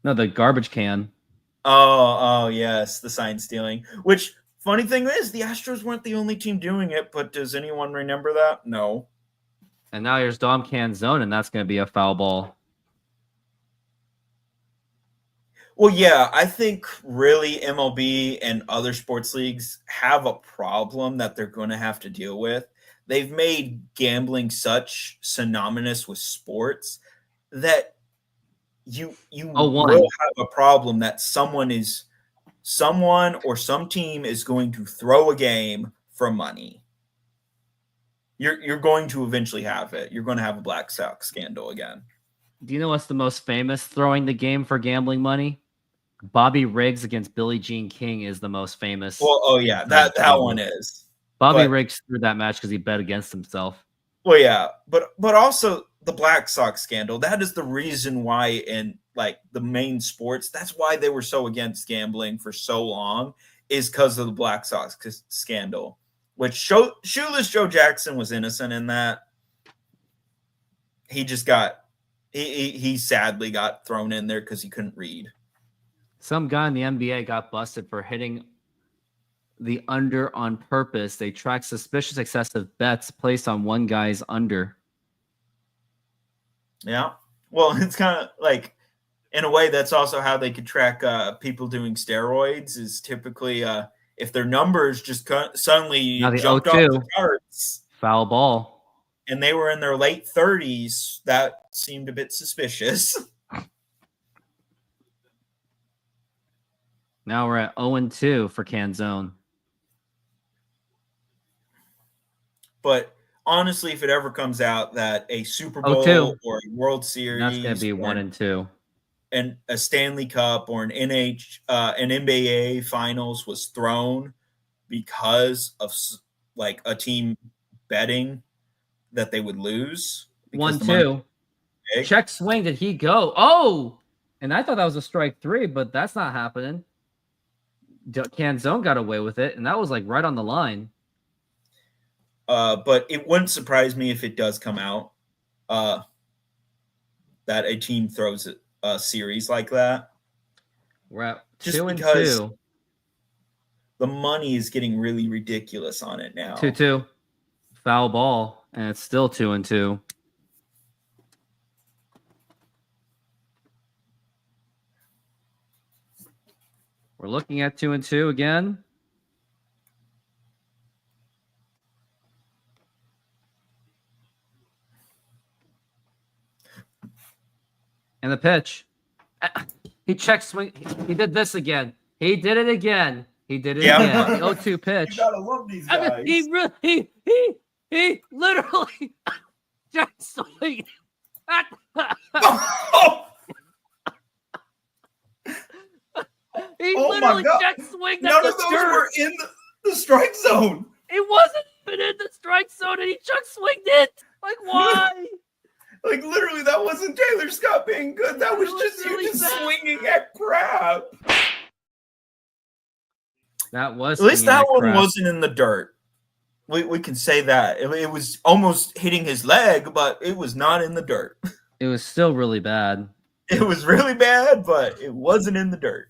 No, the garbage can. Oh, yes, the sign stealing. Which, funny thing is, the Astros weren't the only team doing it, but does anyone remember that? No. And now here's Dom Canzone, and that's going to be a foul ball. Well, yeah, I think really MLB and other sports leagues have a problem that they're going to have to deal with. They've made gambling such synonymous with sports that you will have a problem that someone or some team is going to throw a game for money. You're going to eventually have it. You're going to have a Black Sox scandal again. Do you know what's the most famous throwing the game for gambling money? Bobby Riggs against Billie Jean King is the most famous. Well, that one is. Bobby Riggs threw that match because he bet against himself. Well, yeah, but also the Black Sox scandal. That is the reason why in like the main sports, that's why they were so against gambling for so long, is because of the Black Sox scandal. Which Shoeless Joe Jackson was innocent in that. He just he sadly got thrown in there because he couldn't read. Some guy in the NBA got busted for hitting the under on purpose. They tracked suspicious excessive bets placed on one guy's under. Yeah. Well, it's kind of like, in a way, that's also how they could track people doing steroids, is typically if their numbers just suddenly jumped off the charts. Foul ball. And they were in their late 30s, that seemed a bit suspicious. Now we're at 0-2 for Canzone. But honestly, if it ever comes out that a Super Bowl or a World Series, that's going to be 1-2, and a Stanley Cup or an NBA Finals was thrown because of like a team betting that they would lose. because 1-2. the money was big. Check swing. Did he go? Oh, and I thought that was a strike 3, but that's not happening. Canzone got away with it, and that was like right on the line. But it wouldn't surprise me if it does come out that a team throws a series like that. We're at Just 2-2. The money is getting really ridiculous on it now. 2-2. Foul ball, and it's still 2-2. We're looking at 2-2 again. And the pitch. He checked swing. He did this again. He did it again. He did it again. The 0-2 pitch. You gotta love these I guys. mean, he literally checked swing. He Oh my literally God. checked swing. None of those were in the strike zone. It wasn't even in the strike zone, and he check swinged it. Like, why? Like literally, that wasn't Taylor Scott being good. That was just you really just bad. swinging at crap. That was At least swinging that at one crap. wasn't in the dirt. We can say that it was almost hitting his leg, but it was not in the dirt. It was still really bad. It was really bad, but it wasn't in the dirt.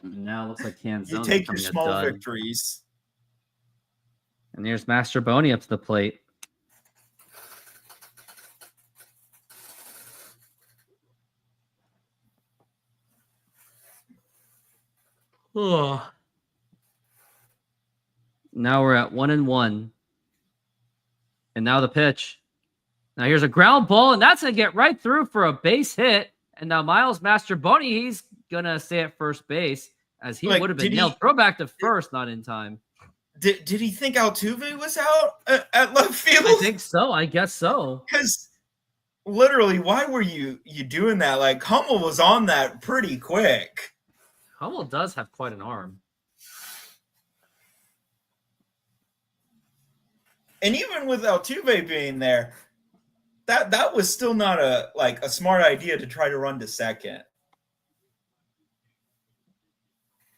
Now it looks like Canzone. You take your becoming a small dud. victories. And here's Master Boney up to the plate. Oh. Now we're at 1-1. And now the pitch. Now here's a ground ball, and that's going to get right through for a base hit. And now Miles Master Boney, he's going to stay at first base as he Like, would have been did he- nailed. Throw back to first, not in time. Did he think Altuve was out at left field? I think so. I guess so. Because literally, why were you doing that? Like Hummel was on that pretty quick. Hummel does have quite an arm. And even with Altuve being there, that was still not a smart idea to try to run to second.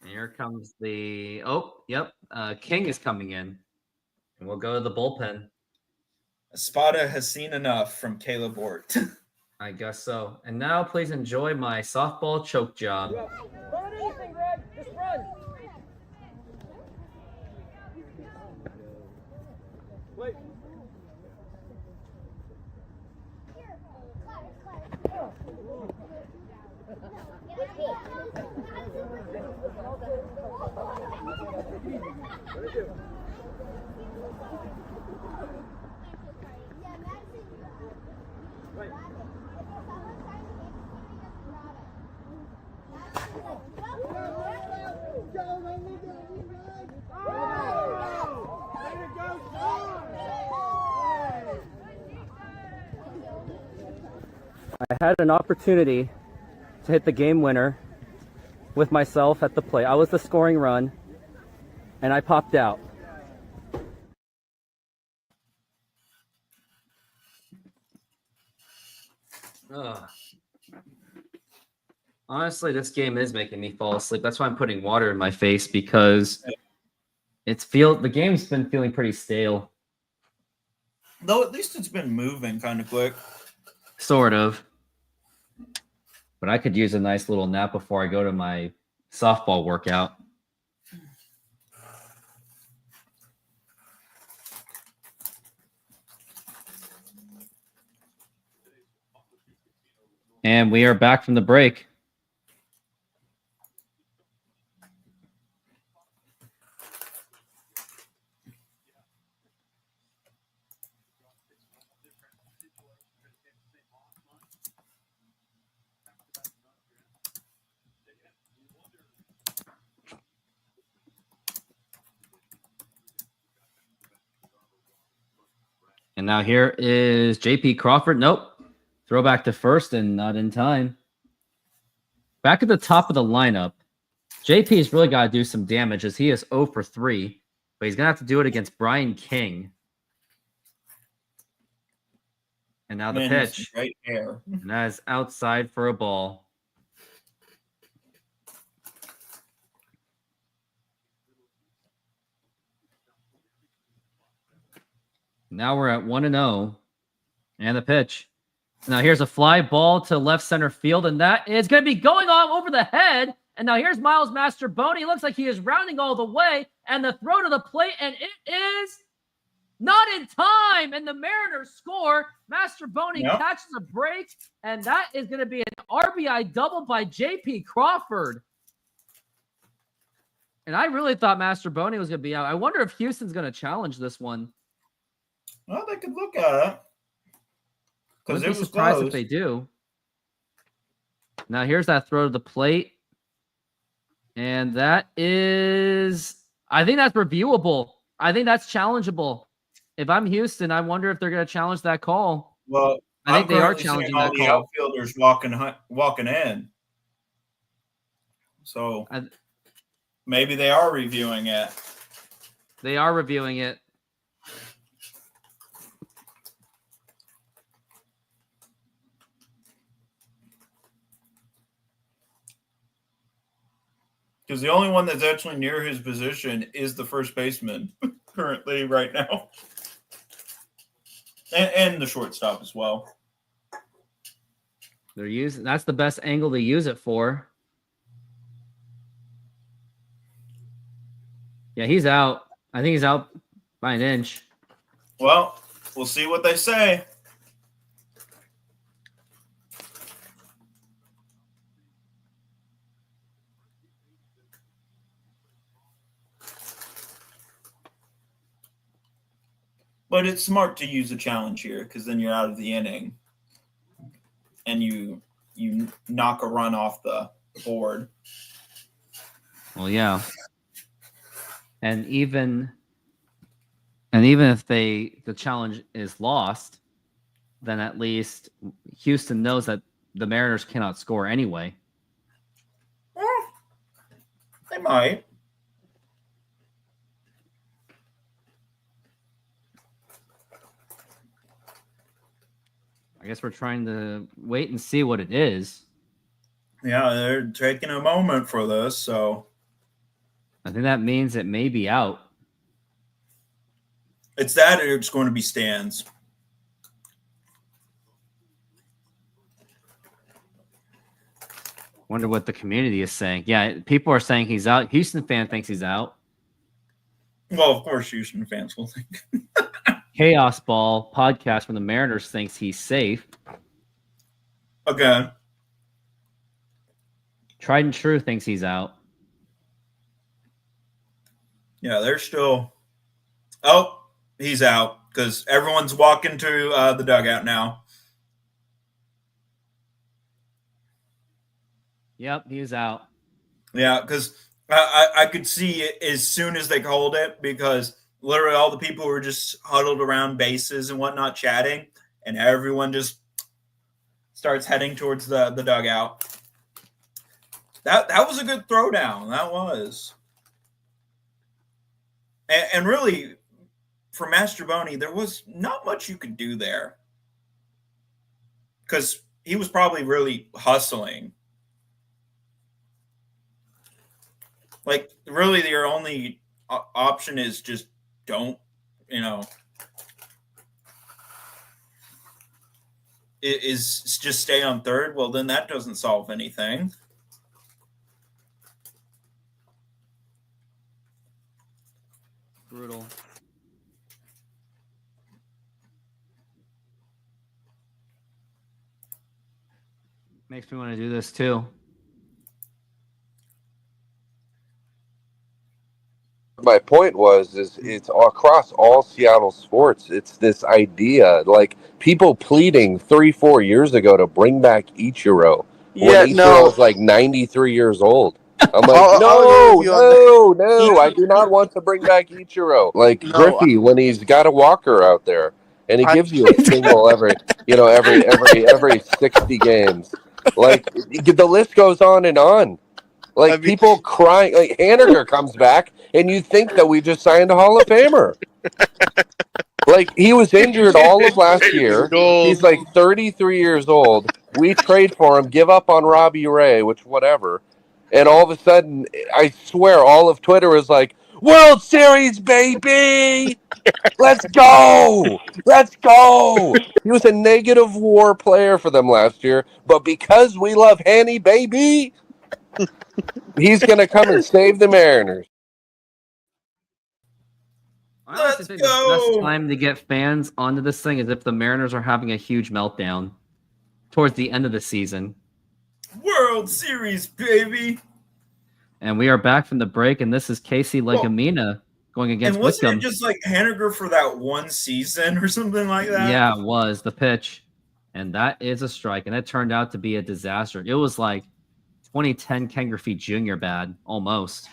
And here comes the King is coming in. And we'll go to the bullpen. Espada has seen enough from Caleb Hort. I guess so. And now please enjoy my softball choke job. Run anything, Greg. Just run. Wait. I had an opportunity to hit the game winner with myself at the plate. I was the scoring run, and I popped out. Ugh. Honestly, this game is making me fall asleep. That's why I'm putting water in my face, because the game's been feeling pretty stale. Though at least it's been moving kind of quick. Sort of. But I could use a nice little nap before I go to my softball workout. And we are back from the break. And now here is JP Crawford. Nope. Throw back to first and not in time. Back at the top of the lineup, JP's really got to do some damage as he is 0 for 3, but he's going to have to do it against Brian King. And now the Man, with pitch. some great hair. And that is outside for a ball. Now we're at 1-0. And the pitch. Now here's a fly ball to left center field, and that is going to be going all over the head. And now here's Miles Masterboni. Looks like he is rounding all the way, and the throw to the plate, and it is not in time. And the Mariners score. Masterboni catches a break, and that is going to be an RBI double by J.P. Crawford. And I really thought Masterboni was going to be out. I wonder if Houston's going to challenge this one. Well, they could look at it. Because Wouldn't be surprised if they do. Now here's that throw to the plate. And that is, I think that's reviewable. I think that's challengeable. If I'm Houston, I wonder if they're going to challenge that call. Well, I think they are challenging that the call. Outfielders walking in. So maybe they are reviewing it. They are reviewing it. Because the only one that's actually near his position is the first baseman currently right now. And the shortstop as well. They're using, that's the best angle to use it for. Yeah, he's out. I think he's out by an inch. Well, we'll see what they say. But it's smart to use a challenge here because then you're out of the inning and you knock a run off the board. Well, yeah. And even if the challenge is lost, then at least Houston knows that the Mariners cannot score anyway. They might. I guess we're trying to wait and see what it is. Yeah, they're taking a moment for this, so I think that means it may be out. it's that or it's going to be stands. Wonder what the community is saying. Yeah, people are saying he's out. Houston fan thinks he's out. Well, of course, Houston fans will think. Chaos Ball podcast from the Mariners thinks he's safe. Okay. Tried and True thinks he's out. Yeah, they're still. Oh, he's out because everyone's walking to the dugout now. Yep, he's out. Yeah, because I could see it as soon as they called it because literally all the people were just huddled around bases and whatnot chatting, and everyone just starts heading towards the dugout. That was a good throwdown. That was. And really, for Masterboni, there was not much you could do there because he was probably really hustling. Like, really, your only option is just don't, is just stay on third. Well, then that doesn't solve anything. Brutal. Makes me want to do this too. My point is it's across all Seattle sports. It's this idea, like people pleading 3-4 years ago to bring back Ichiro when Ichiro was like 93 years old. I'm like, no, I do not want to bring back Ichiro. Like Griffey when he's got a walker out there and he gives you a single every 60 games. Like the list goes on and on. Like people crying. Like Haniger comes back, and you think that we just signed a Hall of Famer. Like, he was injured all of last year. Gold. He's like 33 years old. We trade for him, give up on Robbie Ray, which whatever. And all of a sudden, I swear, all of Twitter was like, World Series, baby! Let's go! Let's go! He was a negative WAR player for them last year, but because we love Hanny, baby, he's going to come and save the Mariners. I honestly Let's think the go! best time to get fans onto this thing is if the Mariners are having a huge meltdown towards the end of the season. World Series, baby! And we are back from the break, and this is Casey Legumina going against And wasn't Whitcomb. it just like Haniger for that one season or something like that? Yeah, it was the pitch. And that is a strike. And it turned out to be a disaster. It was like 2010 Ken Griffey Jr. bad, almost.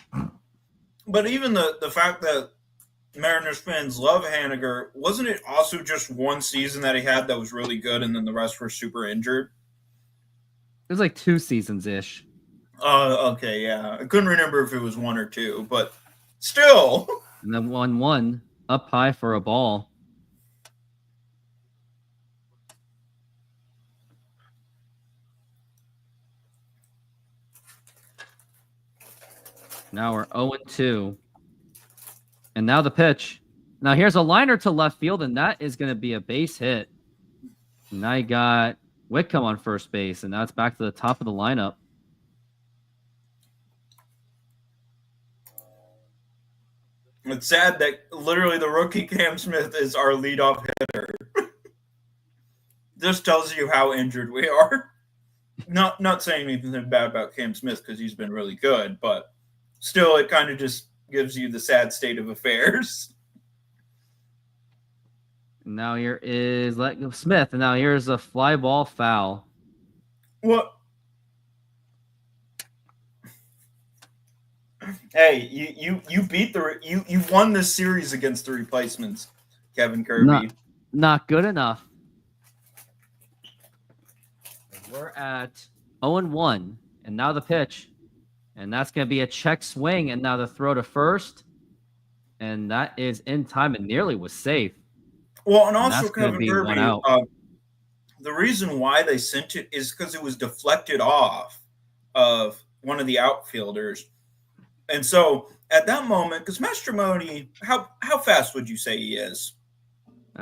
But even the fact that Mariners fans love Haniger, wasn't it also just one season that he had that was really good and then the rest were super injured? It was like 2 seasons-ish. Okay, yeah. I couldn't remember if it was 1 or 2, but still. And then 1-1 up high for a ball. Now we're 0-2. And now the pitch. Now here's a liner to left field, and that is going to be a base hit. And now you got Whitcomb on first base, and now it's back to the top of the lineup. It's sad that literally the rookie Cam Smith is our leadoff hitter. This tells you how injured we are. Not saying anything bad about Cam Smith because he's been really good, but still it kind of just gives you the sad state of affairs. Now here is Smith, and now here's a fly ball foul. What? Hey, you beat you won this series against the replacements, Kevin Kirby. Not good enough. We're at 0-1, and now the pitch. And that's going to be a check swing, and now the throw to first. And that is in time and nearly was safe. Well, and also gonna Kevin be Kirby, one out. the reason why they sent it is because it was deflected off of one of the outfielders. And so at that moment, because Mastromoney, how fast would you say he is?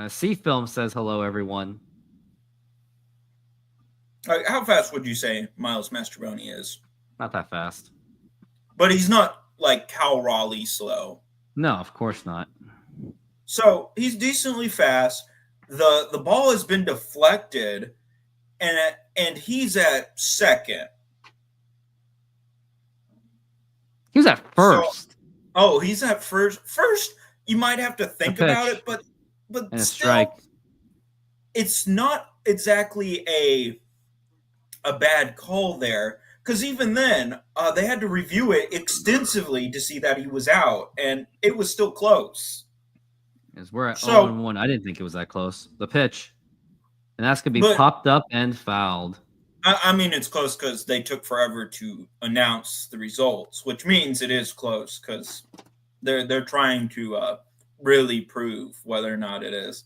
C-Film says hello, everyone. How fast would you say Miles Mastromoney is? Not that fast. But he's not like Cal Raleigh slow. No, of course not. So he's decently fast. The ball has been deflected, and he's at second. He was at first. He's at first. First, you might have to think about it, but and a still, strike. It's not exactly a bad call there, because even then they had to review it extensively to see that he was out, and it was still close. As we're at 0-1, I didn't think it was that close. The pitch, and that's gonna be popped up and fouled. I mean, it's close because they took forever to announce the results, which means it is close because they're trying to really prove whether or not it is.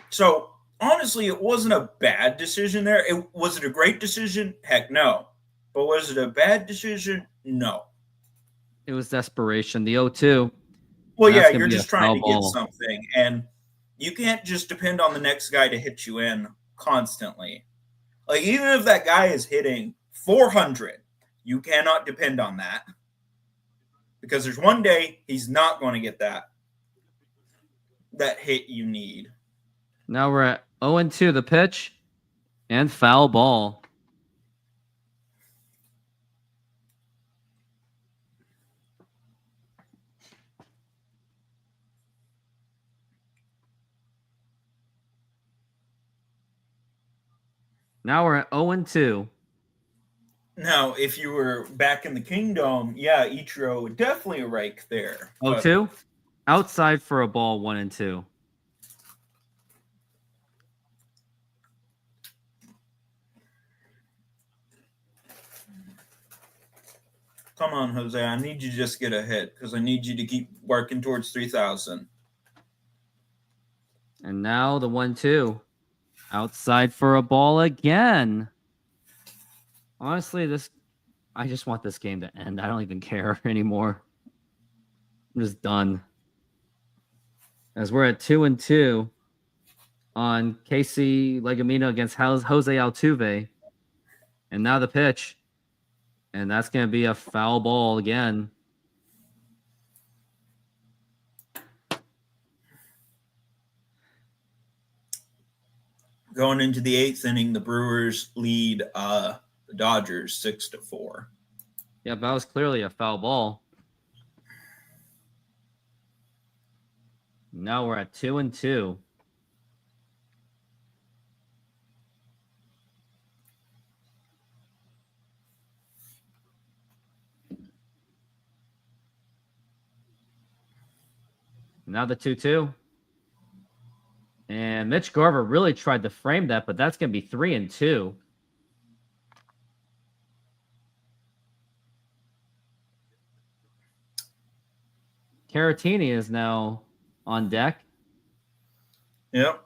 So honestly, it wasn't a bad decision there. Was it a great decision? Heck no. But was it a bad decision? No. It was desperation. The 0-2. Well, yeah, you're just trying to get something, and you can't just depend on the next guy to hit you in constantly. Like, even if that guy is hitting 400, you cannot depend on that, because there's one day he's not going to get that hit you need. Now we're at 0-2, the pitch, and foul ball. Now we're at 0-2. Now, if you were back in the Kingdom, yeah, Ichiro would definitely rake there. 0-2? Outside for a ball, 1-2. Come on, Jose. I need you to just get a hit because I need you to keep working towards 3,000. And now the 1-2. Outside for a ball again. Honestly, I just want this game to end. I don't even care anymore. I'm just done. As we're at 2-2 on Casey Legamino against Jose Altuve. And now the pitch. And that's going to be a foul ball again. Going into the 8th inning, the Brewers lead the Dodgers 6-4. Yeah, that was clearly a foul ball. Now we're at 2-2. Now the 2-2. And Mitch Garver really tried to frame that, but that's going to be 3-2. Caratini is now on deck. Yep.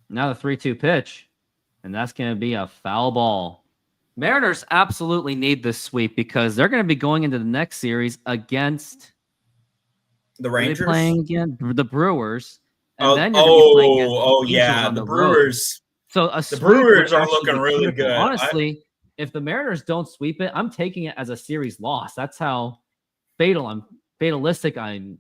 Now the 3-2 pitch, and that's going to be a foul ball. Mariners absolutely need this sweep because they're going to be going into the next series against the Rangers, playing again the Brewers, and then you're going to be playing against the Angels on the Brewers. Road. So the Brewers are looking really critical. good. Honestly, if the Mariners don't sweep it, I'm taking it as a series loss. That's how fatalistic I'm.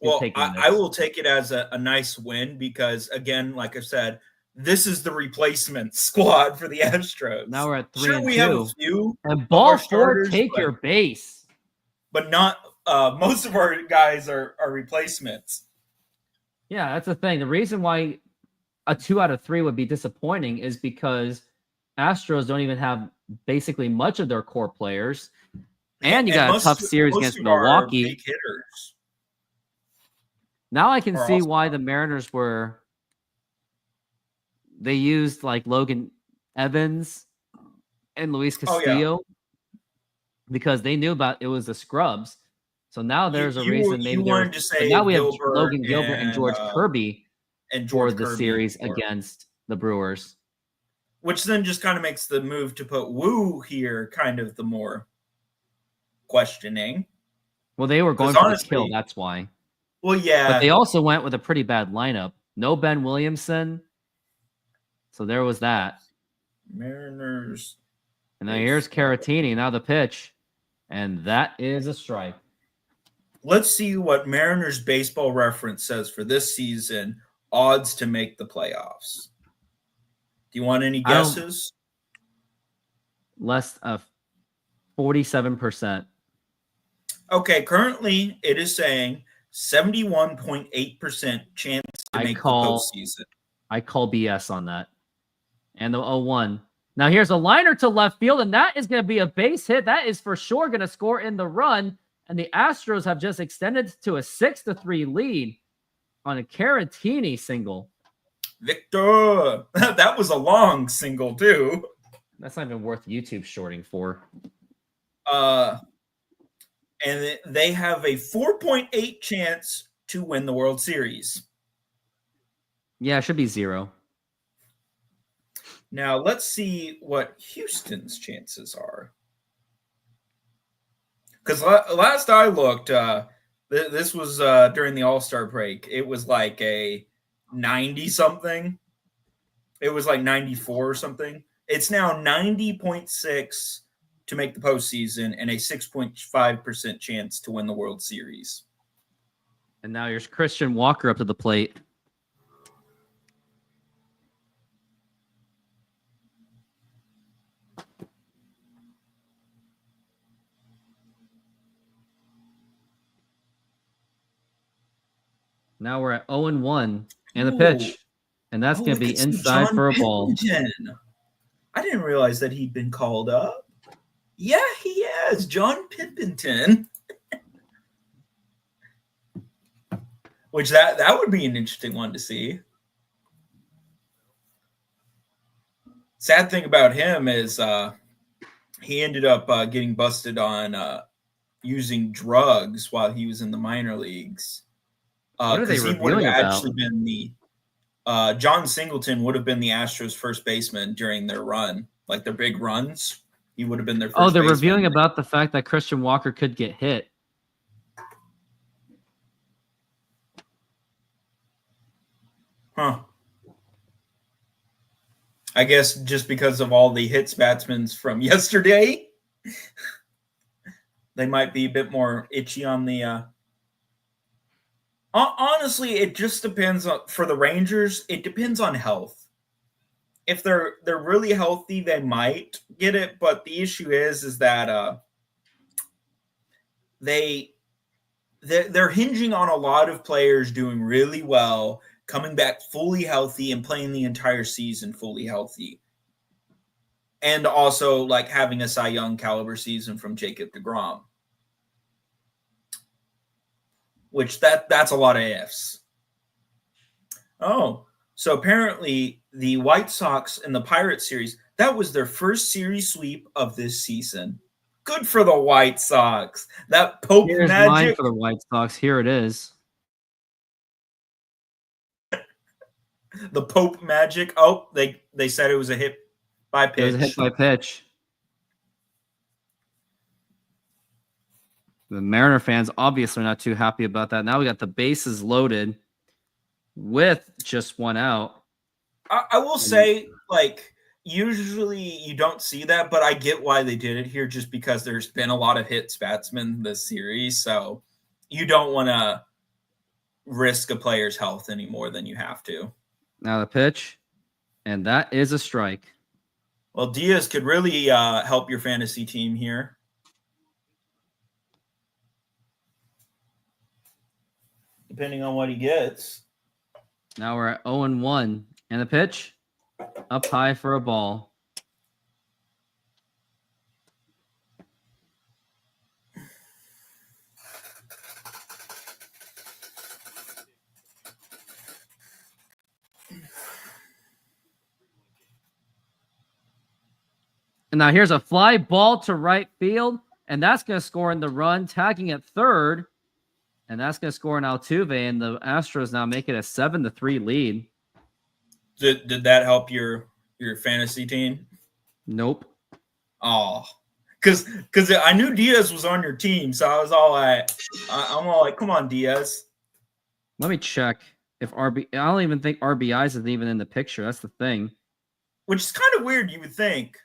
Well, I will take it as a nice win because, again, like I said, this is the replacement squad for the Astros. Now we're at 3-2. Sure, we have a few. And ball four, take your base. But not most of our guys are replacements. Yeah, that's the thing. The reason why a 2 out of 3 would be disappointing is because Astros don't even have basically much of their core players. And you got a tough series against Milwaukee. Big hitters. Now I can see why the Mariners they used like Logan Evans and Luis Castillo because they knew about it was the scrubs. So now there's a reason maybe wanted to say now we have Gilbert Logan Gilbert and George Kirby for the series before. Against the Brewers. Which then just kind of makes the move to put Woo here kind of the more questioning. Well, they were going for the kill, that's why. Well, yeah. But they also went with a pretty bad lineup. No Ben Williamson. So there was that. Mariners. And then here's Caratini. Now the pitch. And that is a strike. Let's see what Mariners Baseball Reference says for this season. Odds to make the playoffs. Do you want any guesses? Less of 47%. Okay, currently it is saying 71.8% chance to make the postseason. I call BS on that. And the 0-1. Now here's a liner to left field, and that is going to be a base hit. That is for sure going to score in the run. And the Astros have just extended to a 6-3 lead on a Caratini single. Victor! That was a long single, too. That's not even worth YouTube shorting for. And they have a 4.8 chance to win the World Series. Yeah, it should be 0. Now, let's see what Houston's chances are. Because last I looked, this was during the All-Star break. It was like a 90-something. It was like 94 or something. It's now 90.6 to make the postseason and a 6.5% chance to win the World Series. And now here's Christian Walker up to the plate. Now we're at 0-1 and the pitch. And that's going to be inside for a ball. I didn't realize that he'd been called up. Yeah, he has. John Pimpington. Which that would be an interesting one to see. Sad thing about him is he ended up getting busted on using drugs while he was in the minor leagues. What are they Because he would have reviewing about? actually been the John Singleton would have been the Astros' first baseman during their run, like their big runs. He would have been their first. Oh, they're baseman. reviewing about the fact that Christian Walker could get hit. Huh. I guess just because of all the hits batsmen from yesterday, they might be a bit more itchy on the. Honestly, it just depends on for the Rangers. It depends on health. If they're really healthy, they might get it. But the issue is that they're hinging on a lot of players doing really well, coming back fully healthy and playing the entire season fully healthy. And also like having a Cy Young caliber season from Jacob deGrom. Which that's a lot of ifs. Oh, so apparently the White Sox in the Pirates series, that was their first series sweep of this season. Good for the White Sox. That Pope Here's magic. mine for the White Sox. Here it is. The Pope magic. Oh, they said it was a hit by pitch. It was a hit by pitch. The Mariner fans obviously not too happy about that. Now we got the bases loaded with just one out. I will say, like, usually you don't see that, but I get why they did it here just because there's been a lot of hits batsmen this series. So you don't want to risk a player's health any more than you have to. Now the pitch, and that is a strike. Well, Diaz could really help your fantasy team here. Depending on what he gets. Now we're at 0-1. And the pitch, up high for a ball. And now here's a fly ball to right field, and that's going to score in the run, tagging at third. And that's going to score in Altuve, and the Astros now make it a 7-3 lead. Did that help your fantasy team? Nope. Oh, because I knew Diaz was on your team, so I was all like, I'm all like, come on, Diaz. Let me check if I don't even think RBIs is even in the picture. That's the thing. Which is kind of weird, you would think.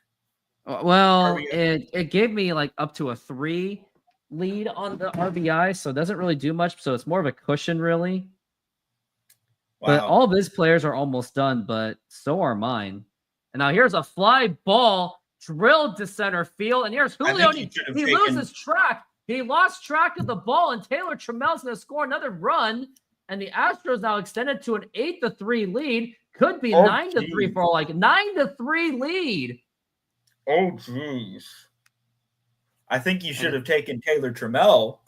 Well, it gave me like up to a 3 lead on the RBI, so it doesn't really do much. So it's more of a cushion, really. Wow. But all of his players are almost done, but so are mine. And now here's a fly ball drilled to center field, and here's Julio. He loses track. He lost track of the ball, and Taylor Trammell's going to score another run. And the Astros now extended to an 8-3 lead. Could be 9-3 for like 9-3 lead. Oh, jeez. I think you should have taken Taylor Trammell.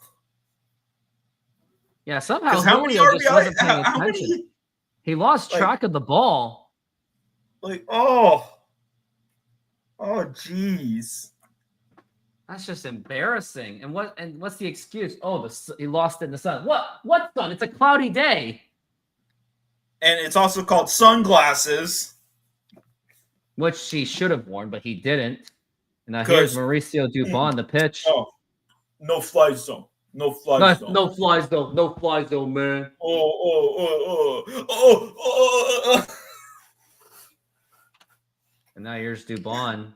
Yeah, somehow Julio just wasn't paying attention. He lost track of the ball. Like, oh, jeez. That's just embarrassing. And what's the excuse? Oh, he lost it in the sun. What sun? It's a cloudy day. And it's also called sunglasses. Which he should have worn, but he didn't. And now here's Mauricio Dubon, the pitch. Oh, no fly zone. No fly zone. No fly zone. No fly zone, man. Oh. And now here's Dubon.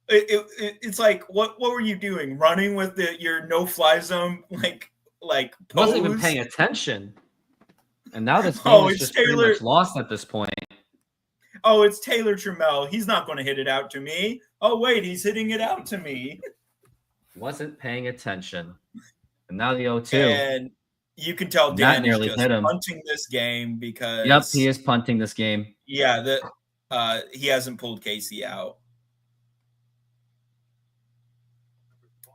It's like, what were you doing? Running with your no fly zone like pose? Wasn't even paying attention. And now this game is just pretty much lost at this point. Oh, it's Taylor Trammell. He's not going to hit it out to me. Oh, wait, he's hitting it out to me. Wasn't paying attention. And now the 0-2. And you can tell Dan is just punting this game because... Yep, he is punting this game. Yeah, he hasn't pulled Casey out.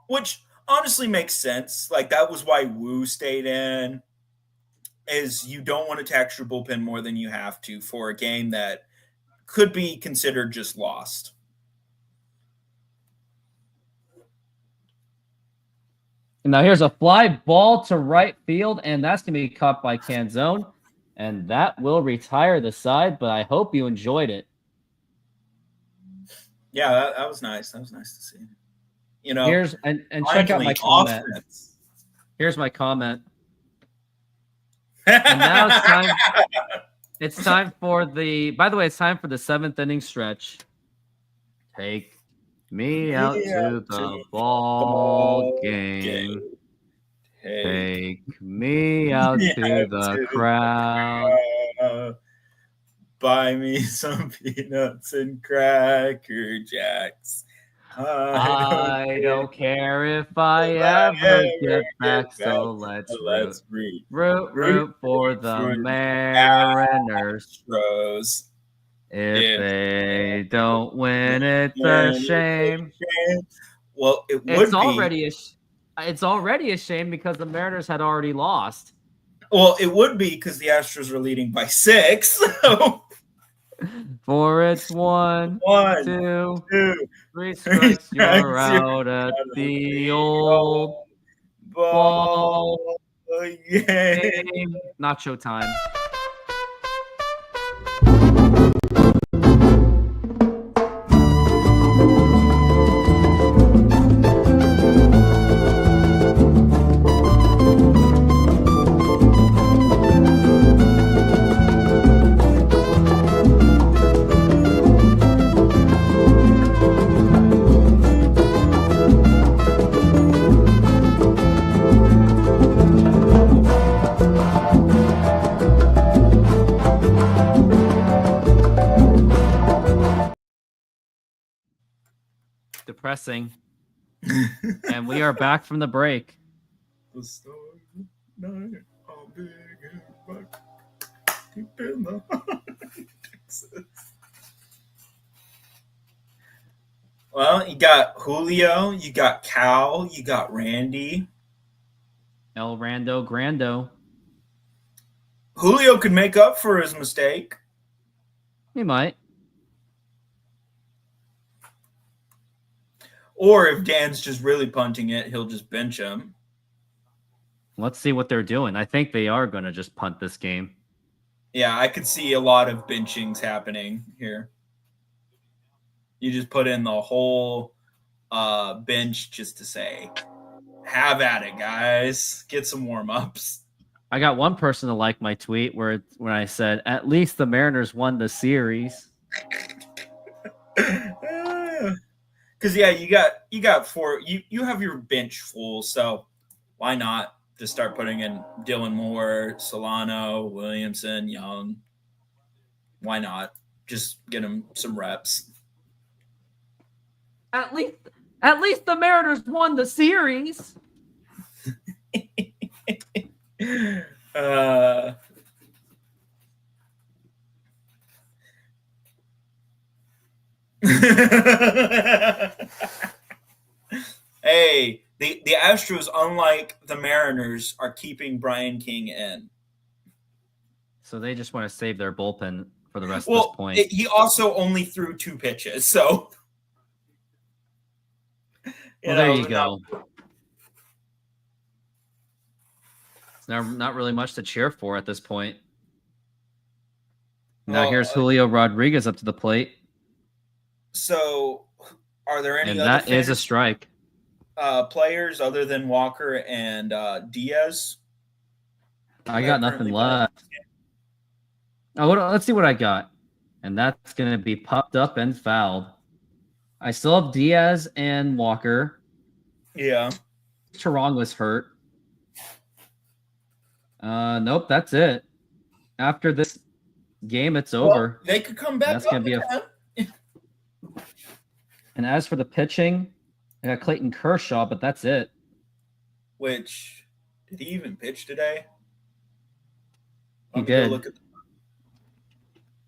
Which honestly makes sense. Like, that was why Wu stayed in, is you don't want to tax your bullpen more than you have to for a game that could be considered just lost. And now here's a fly ball to right field, and that's going to be caught by Canzone. And that will retire the side, but I hope you enjoyed it. Yeah, that was nice. That was nice to see. You know, Here's and check out my comment. offense. Here's my comment. And now it's time. It's time for the. By the way, it's time for the 7th inning stretch. Take me out to the ball game. Take me out to the crowd. Buy me some peanuts and Cracker Jacks. I don't care if I ever get back, so let's root for the Mariners. Astros. If they don't win, it's a shame. Well, it would It's already a shame because the Mariners had already lost. Well, it would be because the Astros are leading by 6. For it's 1, 2, 3 strikes, you're out at the old ball game. Nacho time. Depressing. And we are back from the break. The stars at night are big and bright, deep in the heart of Texas. Well, you got Julio, you got Cal, you got Randy. El Rando Grando. Julio could make up for his mistake. He might. Or if Dan's just really punting it, he'll just bench him. Let's see what they're doing. I think they are going to just punt this game. Yeah, I could see a lot of benchings happening here. You just put in the whole bench just to say, have at it, guys. Get some warm-ups. I got one person to like my tweet when I said, at least the Mariners won the series. Because yeah, you got 4. You have your bench full, so why not just start putting in Dylan Moore, Solano, Williamson, Young? Why not just get them some reps? At least the Mariners won the series. Hey, the Astros, unlike the Mariners, are keeping Brian King in. So they just want to save their bullpen for the rest Well, of this point. He also only threw 2 pitches, so. Well, there you go. It's not really much to cheer for at this point. Now here's Julio Rodriguez up to the plate. So, are there any and other that is a strike. Players other than Walker and Diaz? I got nothing left. Oh, let's see what I got. And that's going to be popped up and fouled. I still have Diaz and Walker. Yeah. Terang was hurt. Nope, that's it. After this game, it's over. They could come back. That's going to be And as for the pitching, I got Clayton Kershaw, but that's it. Which, did he even pitch today? He did.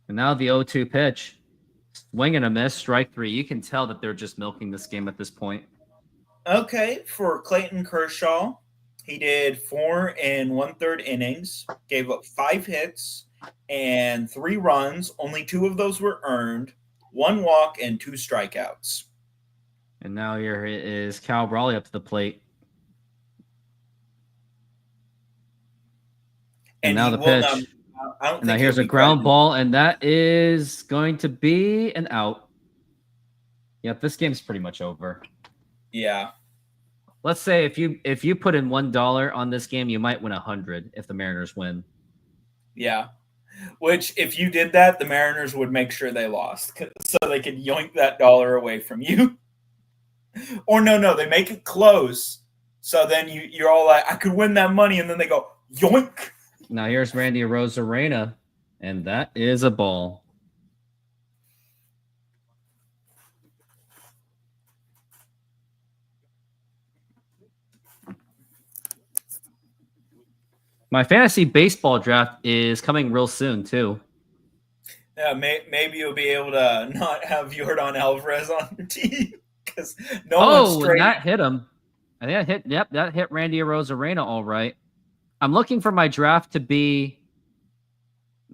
And now the 0-2 pitch. Swing and a miss, strike 3. You can tell that they're just milking this game at this point. Okay, for Clayton Kershaw, he did 4 1/3 innings, gave up 5 hits and 3 runs. Only 2 of those were earned, 1 walk and 2 strikeouts. And now here is Cal Brawley up to the plate. And now he the will pitch. not. I don't And now think here's he'll a be ground credited. ball, and that is going to be an out. Yep, this game's pretty much over. Yeah. Let's say if you put in $1 on this game, you might win 100 if the Mariners win. Yeah. Which, if you did that, the Mariners would make sure they lost, so they could yoink that dollar away from you. Or no, they make it close. So then you're all like, I could win that money, and then they go yoink. Now here's Randy Arozarena, and that is a ball. My fantasy baseball draft is coming real soon too. Yeah, maybe you'll be able to not have Yordan Alvarez on your team because no one's Oh, straight. and that hit him. I think that hit. Yep, that hit Randy Arozarena all right. I'm looking for my draft to be,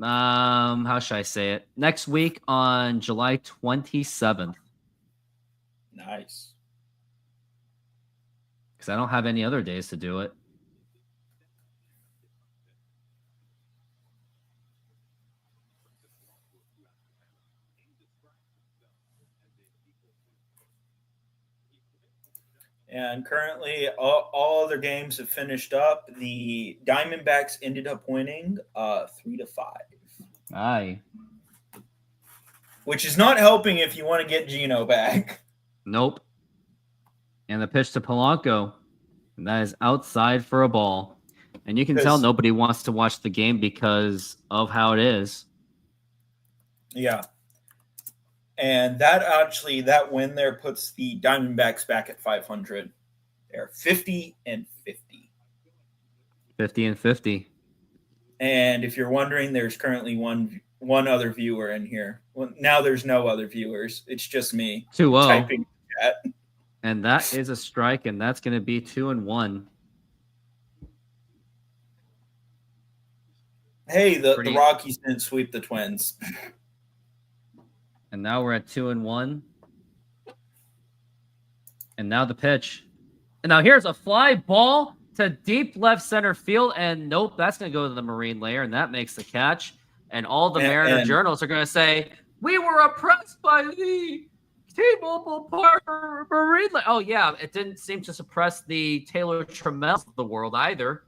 how should I say it? Next week on July 27th, Nice. because I don't have any other days to do it. And currently, all other games have finished up. The Diamondbacks ended up winning 3-5, Aye. which is not helping if you want to get Gino back. Nope. And the pitch to Polanco. And that is outside for a ball. And you can tell nobody wants to watch the game because of how it is. Yeah. And that win there puts the Diamondbacks back at 500. They're 50-50. 50-50. And if you're wondering, there's currently one other viewer in here. Well, now there's no other viewers. It's just me 2-0. typing chat. And that is a strike, and that's going to be 2-1. Hey, the Rockies didn't sweep the Twins. And now we're at 2-1. And now the pitch. And now here's a fly ball to deep left center field. And nope, that's going to go to the Marine layer. And that makes the catch. And all the Mariner journals are going to say, we were oppressed by the T-Mobile Park Marine layer. Oh, yeah. It didn't seem to suppress the Taylor Trammell of the world either.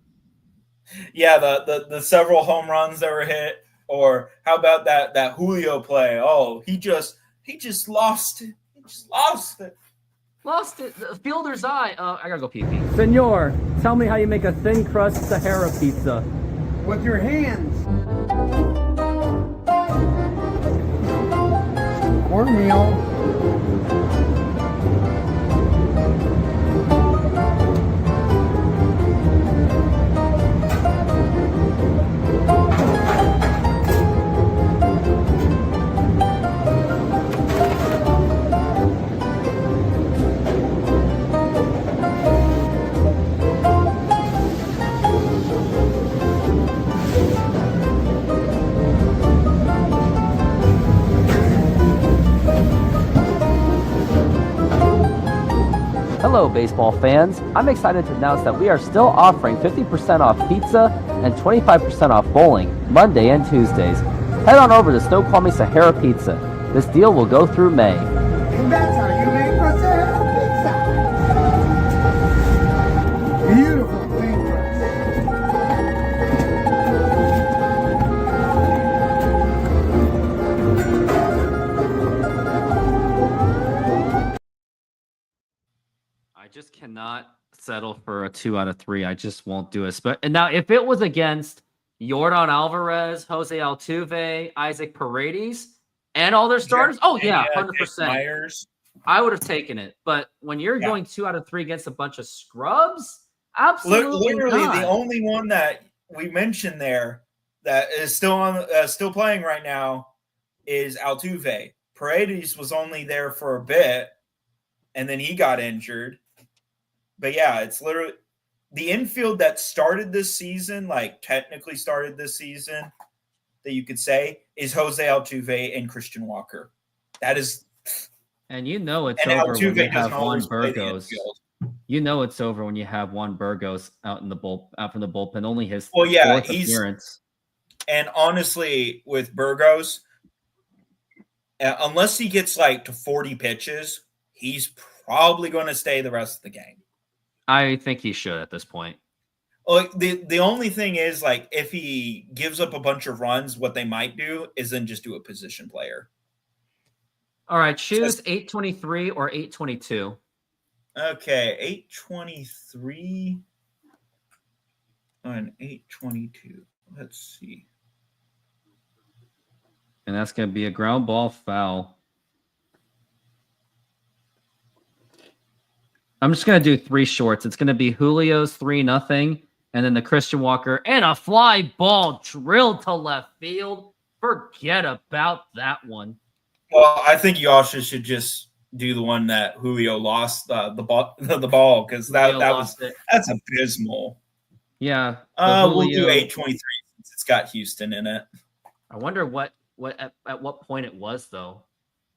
Yeah, the several home runs that were hit. Or how about that Julio play? Oh, he just lost it. He just lost it. Lost it. The fielder's eye. I gotta go pee-pee. Senor, tell me how you make a thin crust Sahara pizza. With your hands. Cornmeal. Hello, baseball fans. I'm excited to announce that we are still offering 50% off pizza and 25% off bowling Monday and Tuesdays. Head on over to Snoqualmie Sahara Pizza. This deal will go through May. And that's how you make a Sahara pizza. Beautiful thin crust. I just cannot settle for a 2 out of 3. I just won't do it. But and now, if it was against Yordan Alvarez, Jose Altuve, Isaac Paredes, and all their starters, 100%. I would have taken it. But when you're going 2 out of 3 against a bunch of scrubs, absolutely literally not. The only one that we mentioned there that is still playing right now is Altuve. Paredes was only there for a bit, and then he got injured. But yeah, it's literally the infield that started this season, like technically started this season, that you could say is Jose Altuve and Christian Walker. That is, and you know it's and over Altuve when they doesn't have Juan always play the Burgos. infield. You know it's over when you have Juan Burgos out from the bullpen. Only his Well, yeah, fourth appearance. And honestly, with Burgos, unless he gets like to 40 pitches, he's probably going to stay the rest of the game. I think he should at this point. Like the only thing is, like, if he gives up a bunch of runs, what they might do is then just do a position player. All right, choose 823 or 822. Okay, 823 and 822. Let's see. And that's going to be a ground ball foul. I'm just going to do 3 shorts. It's going to be Julio's 3-0, and then the Christian Walker and a fly ball drilled to left field. Forget about that one. Well, I think you also should just do the one that Julio lost the ball because that's abysmal. Yeah, we'll do 823 since it's got Houston in it. I wonder at what point it was though.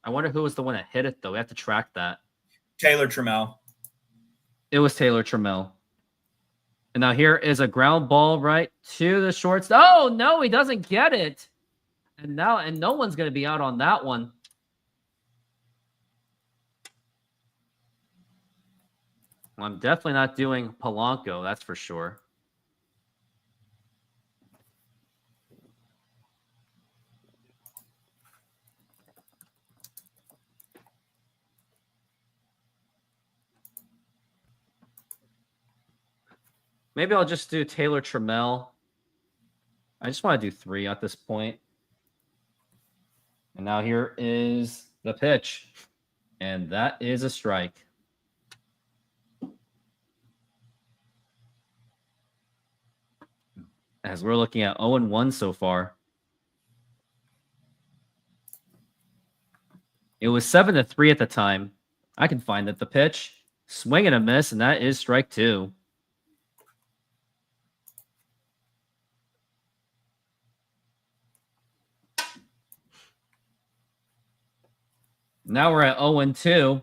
I wonder who was the one that hit it though. We have to track that. Taylor Trammell. It was Taylor Trammell. And now here is a ground ball right to the shorts. Oh no, he doesn't get it. And no one's going to be out on that one. Well, I'm definitely not doing Polanco, that's for sure. Maybe I'll just do Taylor Trammell. I just want to do 3 at this point. And now here is the pitch. And that is a strike. As we're looking at 0-1 so far. It was 7-3 at the time. I can find that the pitch. Swing and a miss, and that is strike 2. Now we're at 0-2.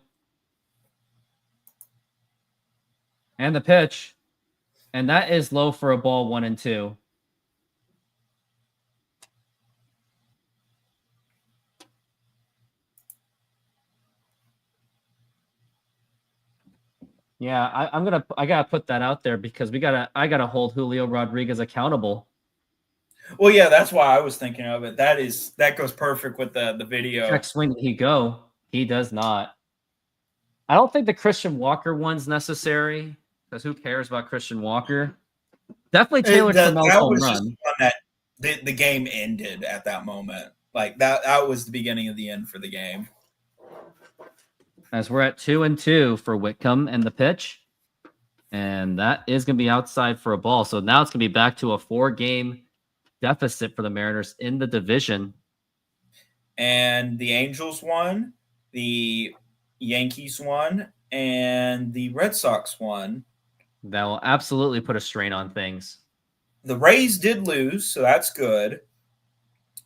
And the pitch. And that is low for a ball, 1-2. Yeah, I gotta put that out there because I gotta hold Julio Rodriguez accountable. Well, yeah, that's why I was thinking of it. That goes perfect with the video. Check swing, did he go? He does not. I don't think the Christian Walker one's necessary because who cares about Christian Walker? Definitely Taylor Trammell's home run. That the game ended at that moment. Like that was the beginning of the end for the game. As we're at 2-2 for Whitcomb and the pitch. And that is going to be outside for a ball. So now it's going to be back to a 4-game deficit for the Mariners in the division. And the Angels won, the Yankees won, and the Red Sox won. That will absolutely put a strain on things. The Rays did lose, so that's good.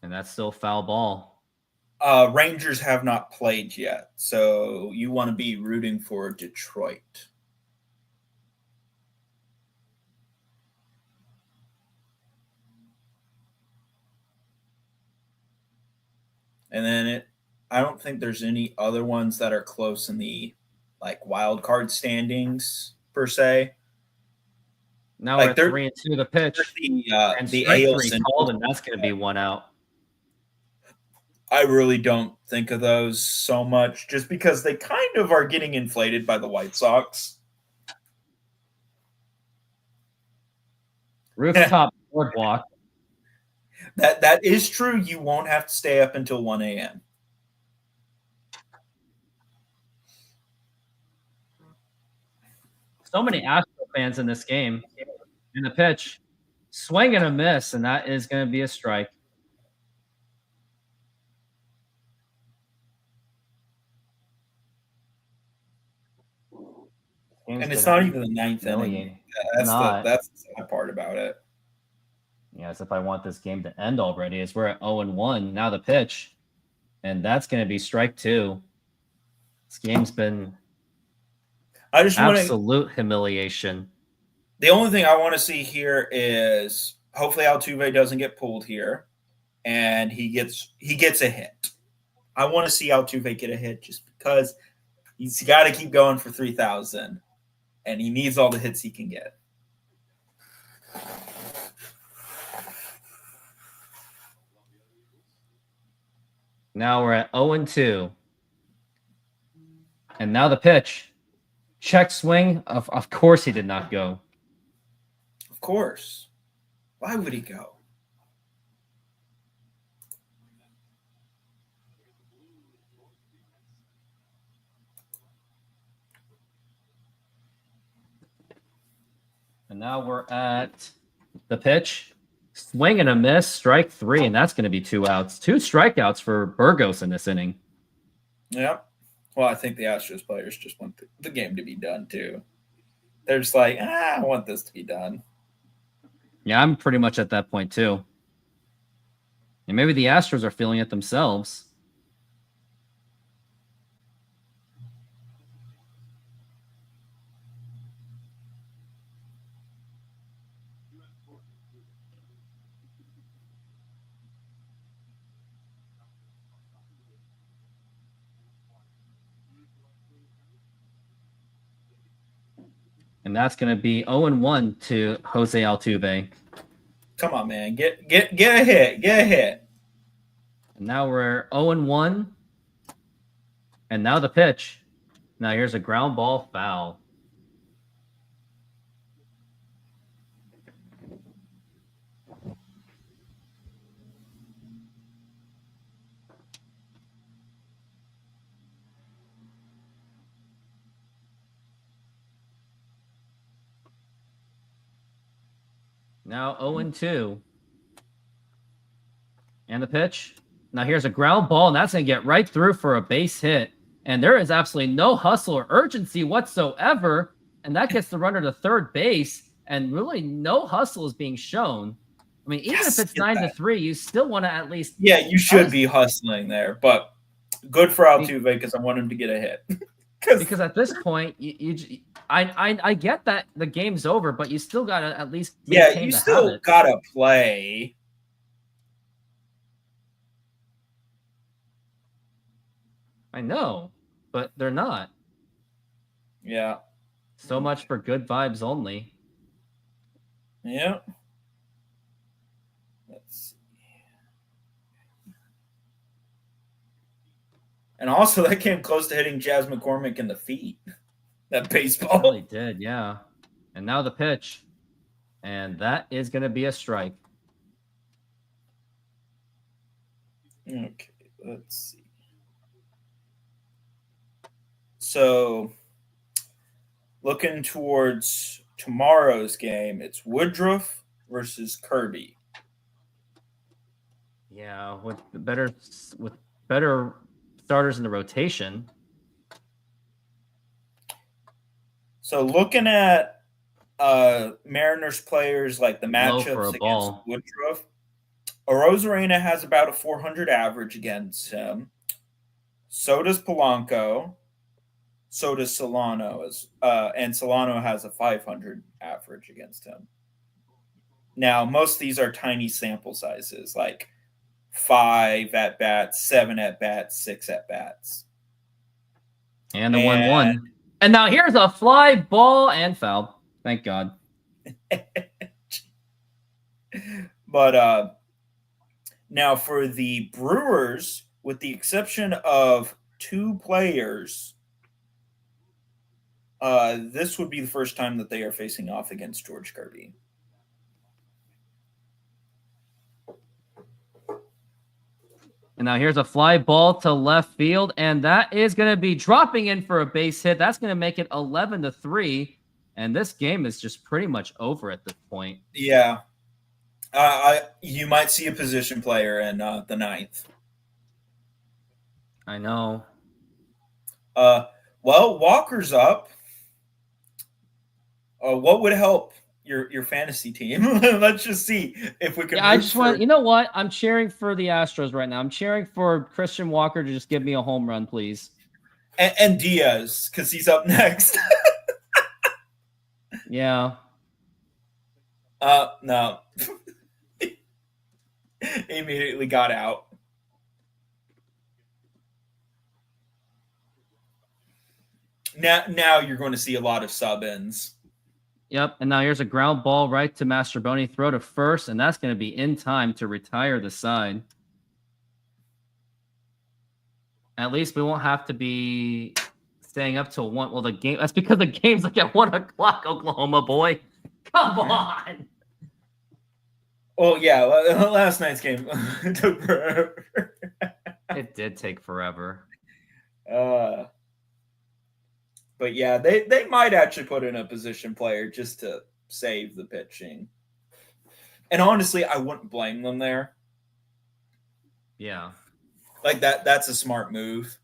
And that's still foul ball. Rangers have not played yet, so you want to be rooting for Detroit. And then I don't think there's any other ones that are close in the like wild card standings per se. Now we're at 3-2 the pitch. And the AL called, and that's going to be 1 out. I really don't think of those so much just because they kind of are getting inflated by the White Sox. Rooftop boardwalk. That is true. You won't have to stay up until 1 a.m. So many Astros fans in this game. In the pitch. Swing and a miss, and that is going to be a strike. And it's not even the 9th inning. That's the sad part about it. Yeah, as if I want this game to end already. As we're at 0-1. Now the pitch. And that's going to be strike 2. This game's been I just want to. Absolute humiliation. The only thing I want to see here is hopefully Altuve doesn't get pulled here, and he gets a hit. I want to see Altuve get a hit just because he's got to keep going for 3,000, and he needs all the hits he can get. Now we're at 0-2. And now the pitch. Check swing. Of course he did not go. Of course. Why would he go? And now we're at the pitch. Swing and a miss, strike 3, and that's going to be 2 outs. 2 strikeouts for Burgos in this inning. Yep. Well, I think the Astros players just want the game to be done, too. They're just like, I want this to be done. Yeah, I'm pretty much at that point, too. And maybe the Astros are feeling it themselves. And that's going to be 0-1 to Jose Altuve. Come on, man. Get a hit. Get a hit. And now we're 0-1. And now the pitch. Now here's a ground ball foul. Now 0-2. And the pitch. Now here's a ground ball, and that's going to get right through for a base hit. And there is absolutely no hustle or urgency whatsoever. And that gets the runner to third base. And really no hustle is being shown. I mean, even if it's 9-3, you still want to at least... Yeah, you should be hustling there. But good for Altuve because I want him to get a hit. Because at this point, I get that the game's over, but you still got to at least maintain you the still habits. got to play. I know, but they're not. Yeah. So much for good vibes only. Yeah. Let's see. And also, that came close to hitting Jazz McCormick in the feet. That baseball. It really did, yeah. And now the pitch. And that is going to be a strike. Okay, let's see. So, looking towards tomorrow's game, it's Woodruff versus Kirby. Yeah, with better starters in the rotation. So, looking at Mariners players like the matchups against Woodruff, Arozarena has about a 400 average against him. So does Polanco. So does Solano, and Solano has a 500 average against him. Now, most of these are tiny sample sizes, like 5 at-bats, 7 at-bats, 6 at-bats. And the 1-1. And now here's a fly ball and foul. Thank God. But now for the Brewers, with the exception of 2 players, this would be the first time that they are facing off against George Kirby. And now here's a fly ball to left field, and that is going to be dropping in for a base hit. That's going to make it 11-3, and this game is just pretty much over at this point. Yeah. You might see a position player in the 9th. I know. Well, Walker's up. What would help your fantasy team? Let's just see if we can. Yeah, I just want. You know what? I'm cheering for the Astros right now. I'm cheering for Christian Walker to just give me a home run, please. And Diaz, because he's up next. Yeah. No. He immediately got out. Now you're going to see a lot of sub-ins. Yep. And now here's a ground ball right to Mastroboni. Throw to first, and that's going to be in time to retire the side. At least we won't have to be staying up till 1. Well, the game. That's because the game's like at 1 o'clock, Oklahoma boy. Come on. Oh yeah, last night's game took forever. It did take forever. But yeah, they might actually put in a position player just to save the pitching. And honestly, I wouldn't blame them there. Yeah. Like that's a smart move.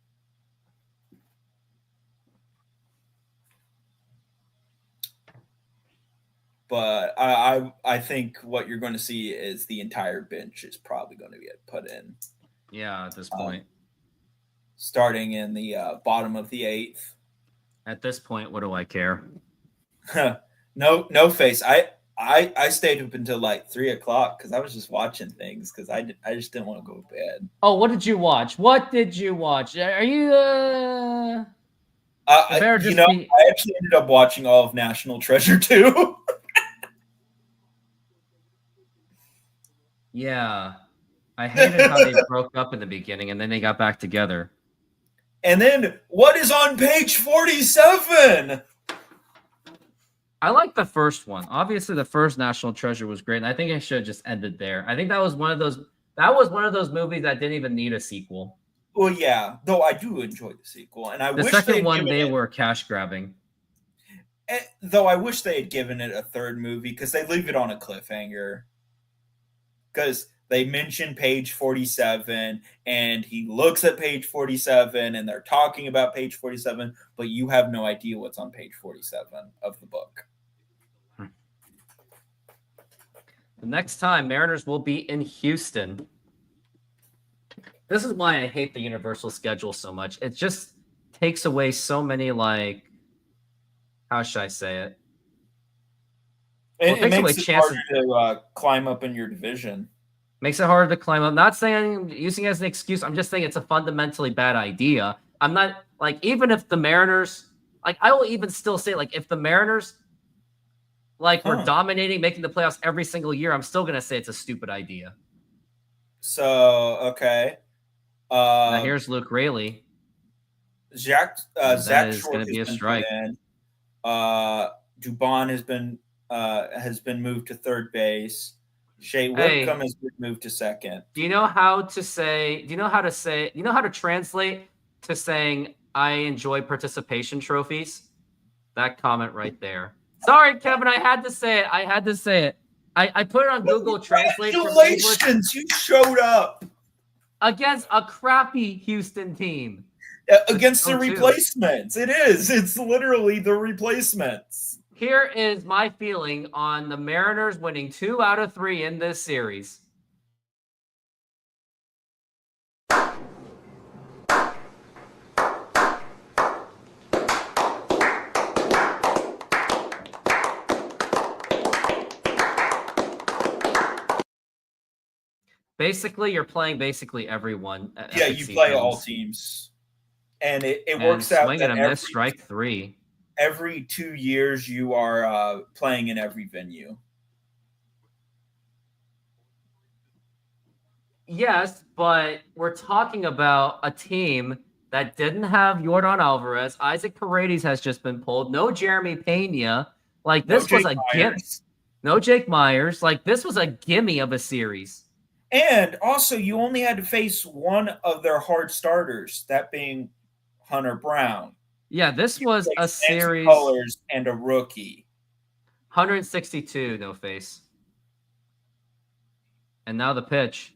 But I think what you're going to see is the entire bench is probably going to get put in. Yeah, at this point. Starting in the bottom of the 8th. At this point, what do I care? No face. I stayed up until like 3 o'clock because I was just watching things because I just didn't want to go to bed. Oh, what did you watch? What did you watch? Are you I actually ended up watching all of National Treasure too. Yeah. I hated how they broke up in the beginning and then they got back together. And then what is on page 47? I like the first one. Obviously, the first National Treasure was great, and I think it should have just ended there. I think that was one of those movies that didn't even need a sequel. Well, yeah, though I do enjoy the sequel, and the second one they were cash grabbing. Though I wish they had given it a third movie because they leave it on a cliffhanger. Because they mention page 47, and he looks at page 47, and they're talking about page 47, but you have no idea what's on page 47 of the book. The next time, Mariners will be in Houston. This is why I hate the universal schedule so much. It just takes away so many, like, how should I say it? Well, it makes it harder to climb up in your division. Makes it harder to climb up. Not saying using it as an excuse. I'm just saying it's a fundamentally bad idea. I'm not, like, even if the Mariners, like, I will even still say, like, if the Mariners, like, were dominating, making the playoffs every single year, I'm still going to say it's a stupid idea. So, okay. Now here's Luke Raley. Zach is Short going to be a strike. Dubon has been moved to third base. Shea Whitcomb has been moved to second. Do you know how to translate to saying I enjoy participation trophies? That comment right there. Sorry, Kevin, I had to say it. I put it on Google Translate. Congratulations, you showed up against a crappy Houston team. Against the replacements. It is. It's literally the replacements. Here is my feeling on the Mariners winning 2 out of 3 in this series. Basically, you're playing everyone. Yeah, you play all teams. And it works out. Swing and a miss, strike 3. Every 2 years, you are playing in every venue. Yes, but we're talking about a team that didn't have Yordan Alvarez. Isaac Paredes has just been pulled. No Jeremy Pena. Like, this was a gimme. No Jake Myers. Like, this was a gimme of a series. And also, you only had to face one of their hard starters, that being Hunter Brown. Yeah, this was a series. Colors and a rookie. 162, no face. And now the pitch.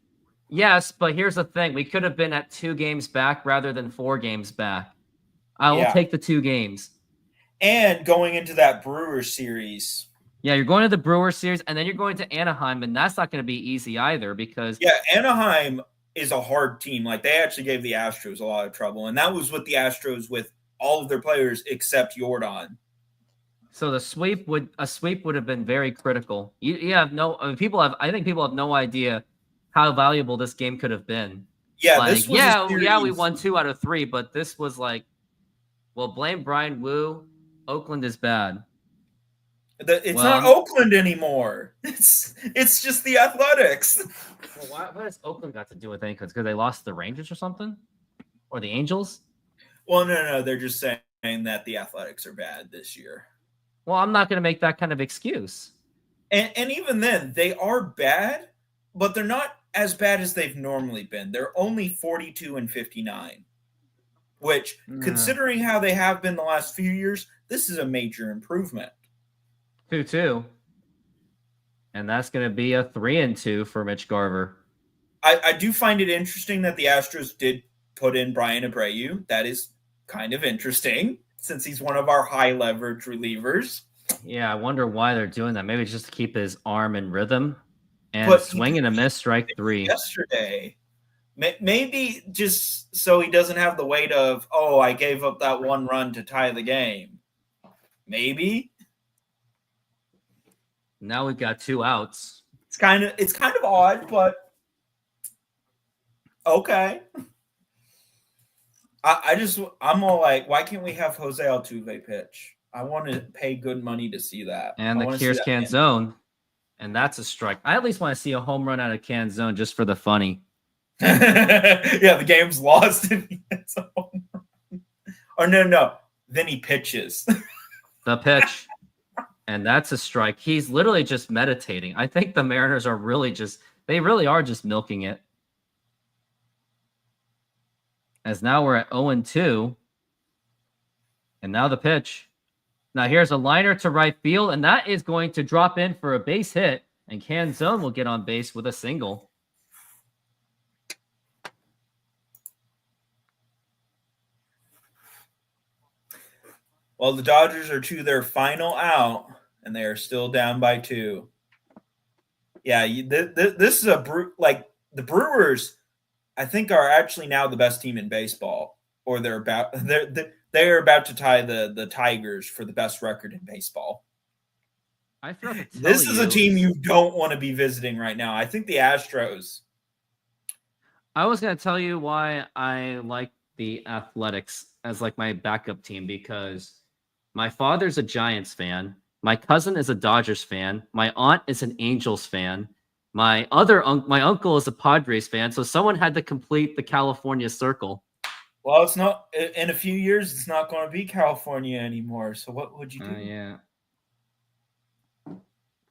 Yes, but here's the thing. We could have been at 2 games back rather than 4 games back. I will take the 2 games. And going into that Brewers series. Yeah, you're going to the Brewers series, and then you're going to Anaheim, and that's not going to be easy either because... Yeah, Anaheim is a hard team. Like, they actually gave the Astros a lot of trouble, and that was with the Astros with all of their players except Yordan. So a sweep would have been very critical. You have no I think people have no idea how valuable this game could have been. Yeah, Like, this was a yeah, we series. won 2 out of 3, but this was like, well, blame Brian Wu. Oakland is bad. It's Well, not Oakland anymore. It's just the Athletics. Well, what has Oakland got to do with anything? Because they lost the Rangers or something, or the Angels? Well, no, they're just saying that the Athletics are bad this year. Well, I'm not going to make that kind of excuse. And even then, they are bad, but they're not as bad as they've normally been. They're only 42-59, which, considering how they have been the last few years, this is a major improvement. 2-2. And that's going to be a 3-2 for Mitch Garver. I do find it interesting that the Astros did put in Brian Abreu. That is kind of interesting, since he's one of our high leverage relievers. Yeah, I wonder why they're doing that. Maybe just to keep his arm in rhythm and But swing and a miss, strike 3. Yesterday, maybe just so he doesn't have the weight of, oh, I gave up that one run to tie the game. Maybe. Now we've got 2 outs. It's kind of odd, but okay. I'm all like, why can't we have Jose Altuve pitch? I want to pay good money to see that. And the Kears Canzone, and that's a strike. I at least want to see a home run out of Canzone just for the funny. Yeah, the game's lost if he hits a home run. Or no. Then he pitches. The pitch. And that's a strike. He's literally just meditating. I think the Mariners are really just milking it. As now we're at 0-2. And now the pitch. Now here's a liner to right field, and that is going to drop in for a base hit. And Canzone will get on base with a single. Well, the Dodgers are to their final out, and they are still down by 2. Yeah, this is like the Brewers, I think, are actually now the best team in baseball, or they're about to tie the Tigers for the best record in baseball. This is a team you don't want to be visiting right now. I think the Astros. I was going to tell you why I like the Athletics as like my backup team, because my father's a Giants fan. My cousin is a Dodgers fan. My aunt is an Angels fan. My uncle is a Padres fan. So someone had to complete the California circle. Well, it's not in a few years. It's not going to be California anymore. So what would you do? Yeah,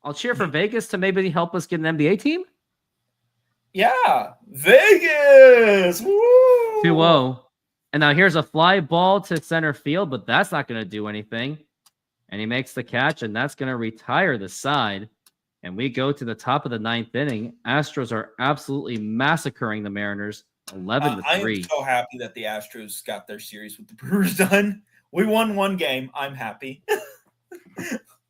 I'll cheer for Vegas to maybe help us get an NBA team. Yeah, Vegas. Woo! 2-0. And now here's a fly ball to center field, but that's not going to do anything. And he makes the catch, and that's going to retire the side. And we go to the top of the 9th inning. Astros are absolutely massacring the Mariners, 11-3. I am so happy that the Astros got their series with the Brewers done. We won one game. I'm happy.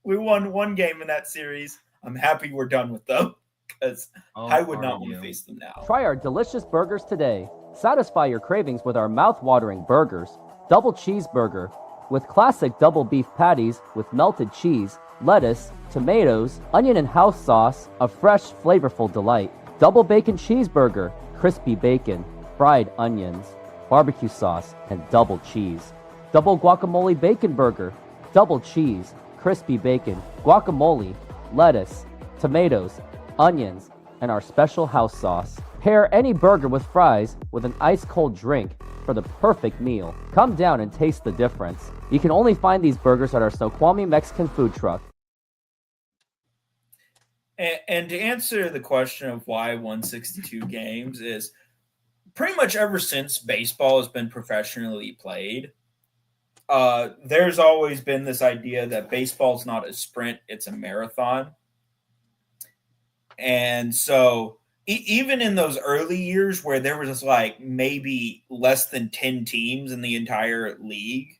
We won one game in that series. I'm happy we're done with them, because I would not want to face them now. Try our delicious burgers today. Satisfy your cravings with our mouth-watering burgers. Double cheeseburger with classic double beef patties with melted cheese, lettuce, tomatoes, onion and house sauce, a fresh, flavorful delight. Double bacon cheeseburger, crispy bacon, fried onions, barbecue sauce, and double cheese. Double guacamole bacon burger, double cheese, crispy bacon, guacamole, lettuce, tomatoes, onions, and our special house sauce. Pair any burger with fries with an ice-cold drink for the perfect meal. Come down and taste the difference. You can only find these burgers at our Snoqualmie Mexican food truck. And to answer the question of why 162 games is pretty much ever since baseball has been professionally played, there's always been this idea that baseball's not a sprint, it's a marathon. And so even in those early years where there was like maybe less than 10 teams in the entire league,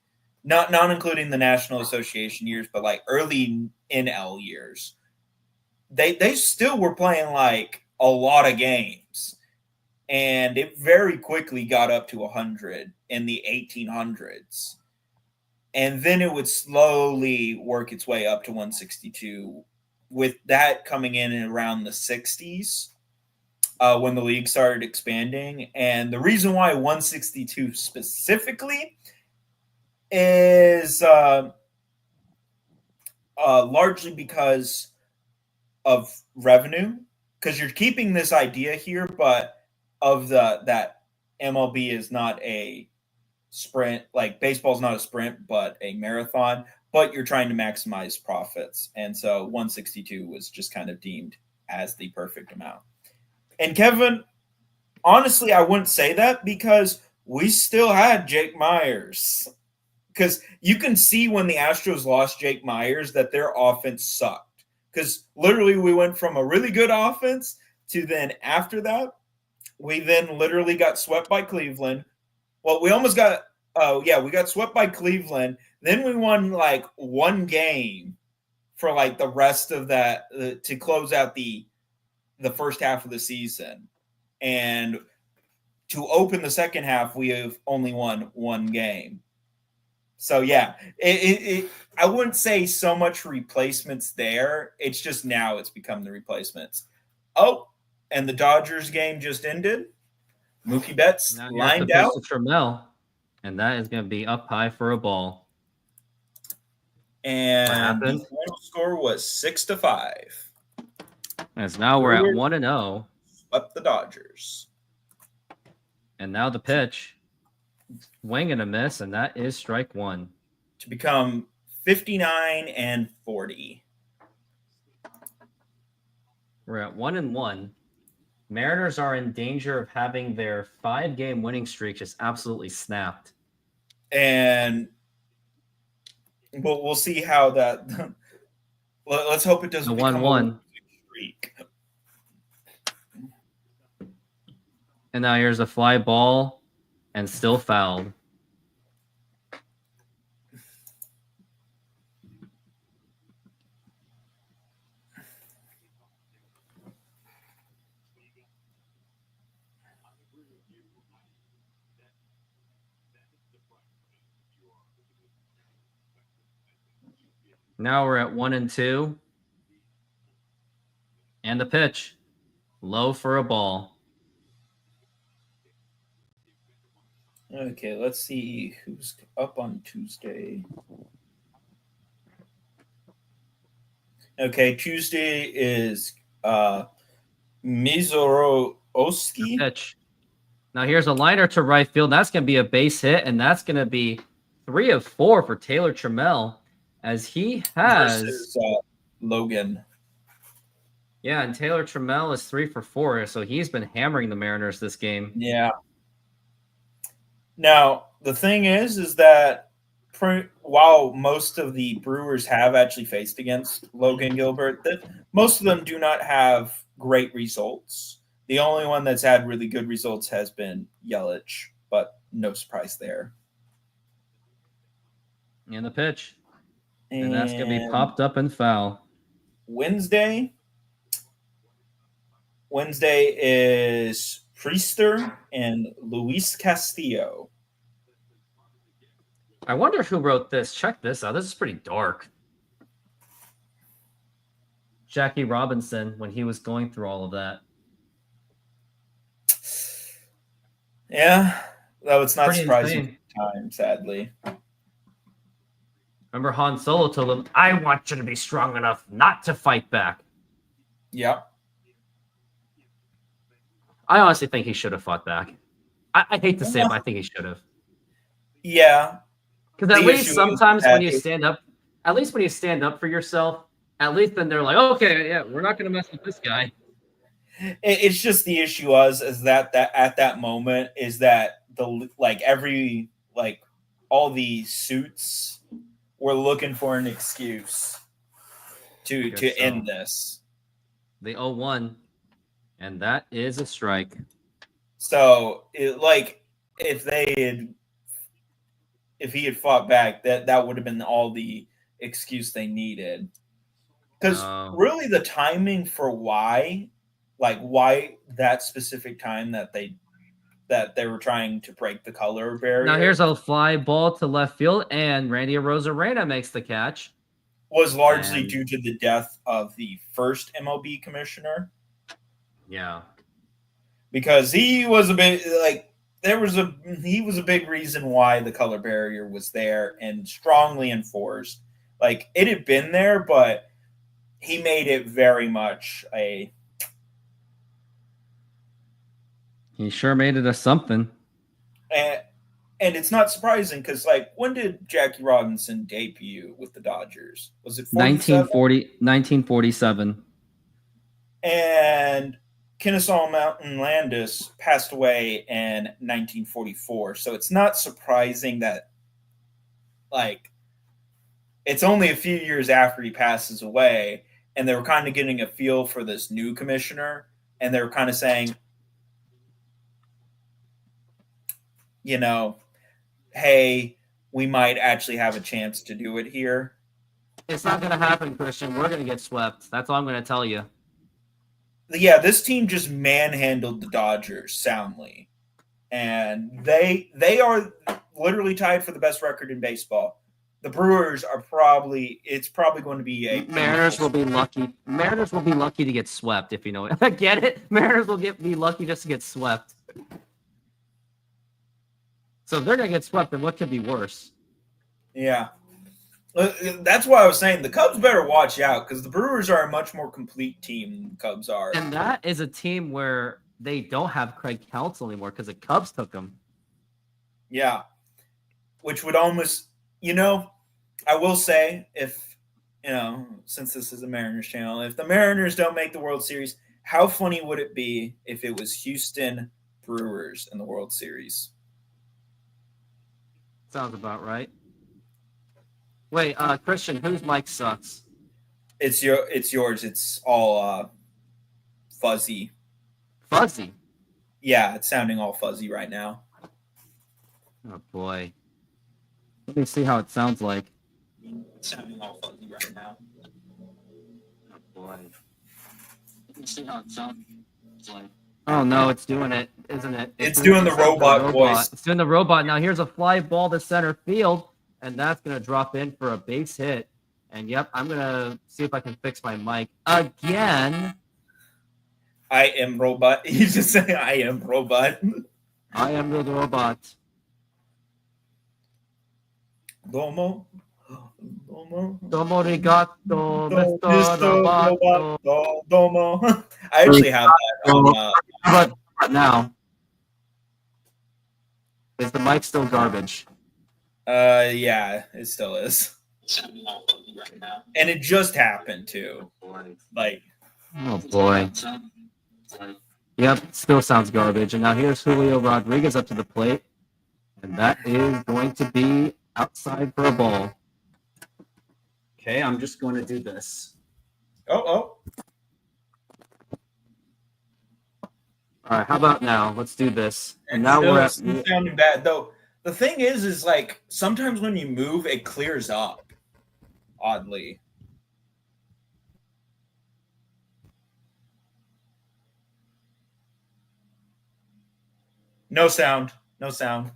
not including the National Association years, but like early NL years, they still were playing like a lot of games. And it very quickly got up to 100 in the 1800s. and then it would slowly work its way up to 162, with that coming in around the 60s when the league started expanding. And the reason why 162 specifically is largely because of revenue, because you're keeping this idea here, but of that MLB is not a sprint, like baseball's not a sprint, but a marathon, but you're trying to maximize profits. And so 162 was just kind of deemed as the perfect amount. And Kevin, honestly, I wouldn't say that because we still had Jake Myers. Because you can see when the Astros lost Jake Myers that their offense sucked. Because literally we went from a really good offense to then after that, we then literally got swept by Cleveland. Well, we almost got we got swept by Cleveland. Then we won like one game for like the rest of that to close out the first half of the season. And to open the second half, we have only won one game. So yeah, I wouldn't say so much replacements there. It's just now it's become the replacements. Oh, and the Dodgers game just ended. Mookie Betts Now lined out. To Trammell, and that is going to be up high for a ball. And what happened? The final score was 6-5. As now we're at 1-0. Swept the Dodgers. And now the pitch. Swing and a miss, and that is strike one. To become 59-40. We're at 1-1. Mariners are in danger of having their 5-game winning streak just absolutely snapped. And we'll see how that. Let's hope it doesn't become 1-1 streak. And now here's a fly ball, and still fouled. Now we're at 1-2. And the pitch. Low for a ball. Okay, let's see who's up on Tuesday. Okay, Tuesday is Mizorowski. Pitch. Now here's a liner to right field. That's going to be a base hit, and that's going to be 3 of 4 for Taylor Trammell, as he has versus, Logan. Yeah, and Taylor Trammell is 3 for 4, so he's been hammering the Mariners this game. Yeah. Now, the thing is that while most of the Brewers have actually faced against Logan Gilbert, most of them do not have great results. The only one that's had really good results has been Yelich, but no surprise there. And the pitch. And that's going to be popped up and foul. Wednesday is Priester and Luis Castillo. I wonder who wrote this. Check this out. This is pretty dark. Jackie Robinson, when he was going through all of that. Yeah, though it's not Pretty surprising insane. at the time, sadly. Remember Han Solo told him, I want you to be strong enough not to fight back. Yep. I honestly think he should have fought back. I hate to say it, but I think he should have. Yeah. Because at least sometimes when you stand up, at least when you stand up for yourself, at least then they're like, okay, yeah, we're not going to mess with this guy. It's just the issue is that at that moment is that all the suits were looking for an excuse to end this. The 0-1, and that is a strike. So if he had fought back, that would have been all the excuse they needed. Because really the timing for why that specific time that they that they were trying to break the color barrier. Now here's a fly ball to left field, and Randy Arozarena makes the catch. Was largely due to the death of the first MLB commissioner. Yeah. Because he was a bit like he was a big reason why the color barrier was there and strongly enforced. Like, it had been there, but he made it very much a. He sure made it a something. And it's not surprising because, like, when did Jackie Robinson debut with the Dodgers? Was it 1947? And Kennesaw Mountain Landis passed away in 1944. So it's not surprising that, like, it's only a few years after he passes away, and they were kind of getting a feel for this new commissioner, and they were kind of saying, you know, hey, we might actually have a chance to do it here. It's not going to happen, Christian. We're going to get swept. That's all I'm going to tell you. Yeah, this team just manhandled the Dodgers soundly. And they are literally tied for the best record in baseball. The Brewers are it's probably going to be a Mariners will be lucky. Mariners will be lucky to get swept, if you know it. Get it? Mariners will be lucky just to get swept. So if they're going to get swept, then what could be worse? Yeah. That's why I was saying the Cubs better watch out because the Brewers are a much more complete team than the Cubs are. And that is a team where they don't have Craig Counsell anymore because the Cubs took him. Yeah. Which would almost, I will say if, since this is a Mariners channel, if the Mariners don't make the World Series, how funny would it be if it was Houston Brewers in the World Series? Sounds about right. Wait, Christian, whose mic sucks? It's yours. It's all fuzzy. Fuzzy? Yeah, it's sounding all fuzzy right now. Oh, boy. Let me see how it sounds like. It's sounding all fuzzy right now. Oh, boy. Let me see how it sounds like. Oh, no, it's doing it, isn't it? It's doing the robot voice. It's doing the robot. Now, here's a fly ball to center field, and that's going to drop in for a base hit. And, yep, I'm going to see if I can fix my mic again. I am robot. He's just saying, I am robot. I am the robot. Domo Arigato, Mr. Roboto. Domo. I actually have that on. But now, is the mic still garbage? Yeah, it still is. And it just happened too. Like, oh boy. Yep, still sounds garbage. And now here's Julio Rodriguez up to the plate, and that is going to be outside for a ball. Okay, I'm just going to do this. Oh. All right, how about now? Let's do this. And now we're at sounding bad though. The thing is like sometimes when you move, it clears up. Oddly. No sound. No sound.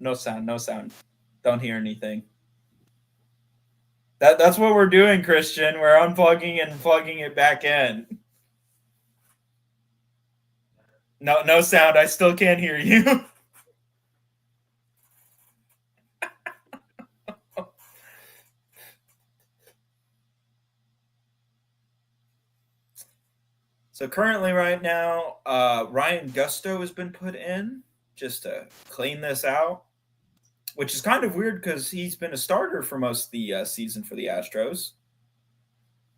No sound. No sound. Don't hear anything. That's what we're doing, Christian. We're unplugging and plugging it back in. No sound. I still can't hear you. So currently right now, Ryan Gusto has been put in just to clean this out, which is kind of weird because he's been a starter for most of the season for the Astros.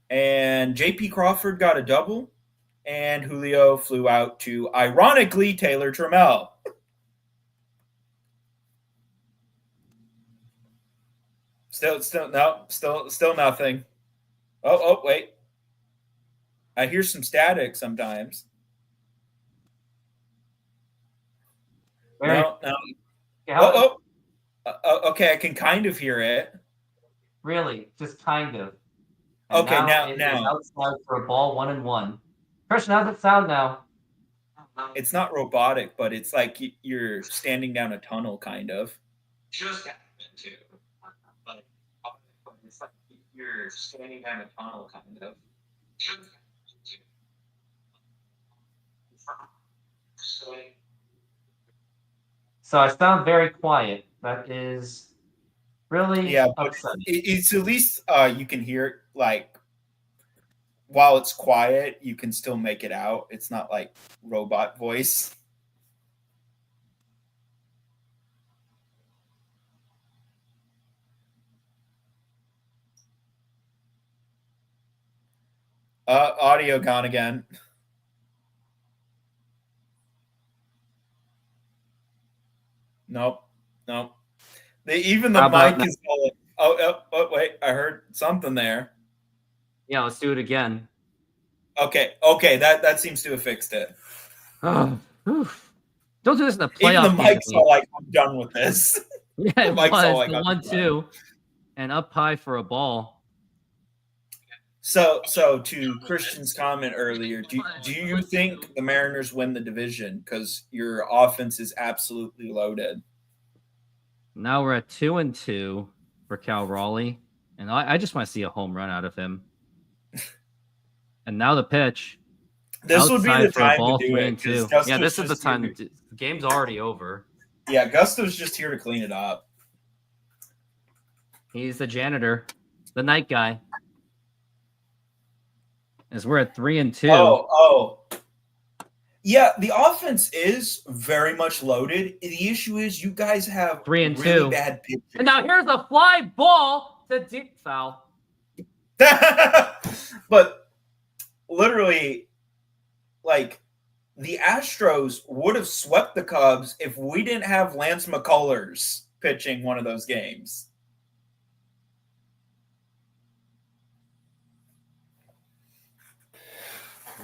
And J.P. Crawford got a double, and Julio flew out to, ironically, Taylor Trammell. Still nothing. Oh, wait. I hear some static sometimes. No. Okay, I can kind of hear it. Really, just kind of. And okay, now outside for a ball, 1-1. Christian, how's it sound now? It's not robotic, but it's like you're standing down a tunnel, kind of. Just happened to. Like, it's like you're standing down a tunnel, kind of. So I sound very quiet. That is really but upsetting. it's at least you can hear it, like while it's quiet, you can still make it out. It's not like robot voice. Audio gone again. Nope. Even the mic is all, oh, wait, I heard something there. Yeah, let's do it again. Okay, that seems to have fixed it. Don't do this in the playoff. Even the mic's all like, I'm done with this. Yeah, it was like, the 1-2 and up high for a ball. So to Christian's comment earlier, do you think the Mariners win the division because your offense is absolutely loaded? Now we're at 2-2 for Cal Raleigh, and I just want to see a home run out of him. And now the pitch. This would be the time to do it. 3-2. Yeah, this is the time. The game's already over. Yeah, Gusto's just here to clean it up. He's the janitor, the night guy. As we're at 3-2. Oh. Yeah, the offense is very much loaded. The issue is you guys have 3-2. Really bad pitching. And now here's a fly ball to deep foul. But literally, like, the Astros would have swept the Cubs if we didn't have Lance McCullers pitching one of those games.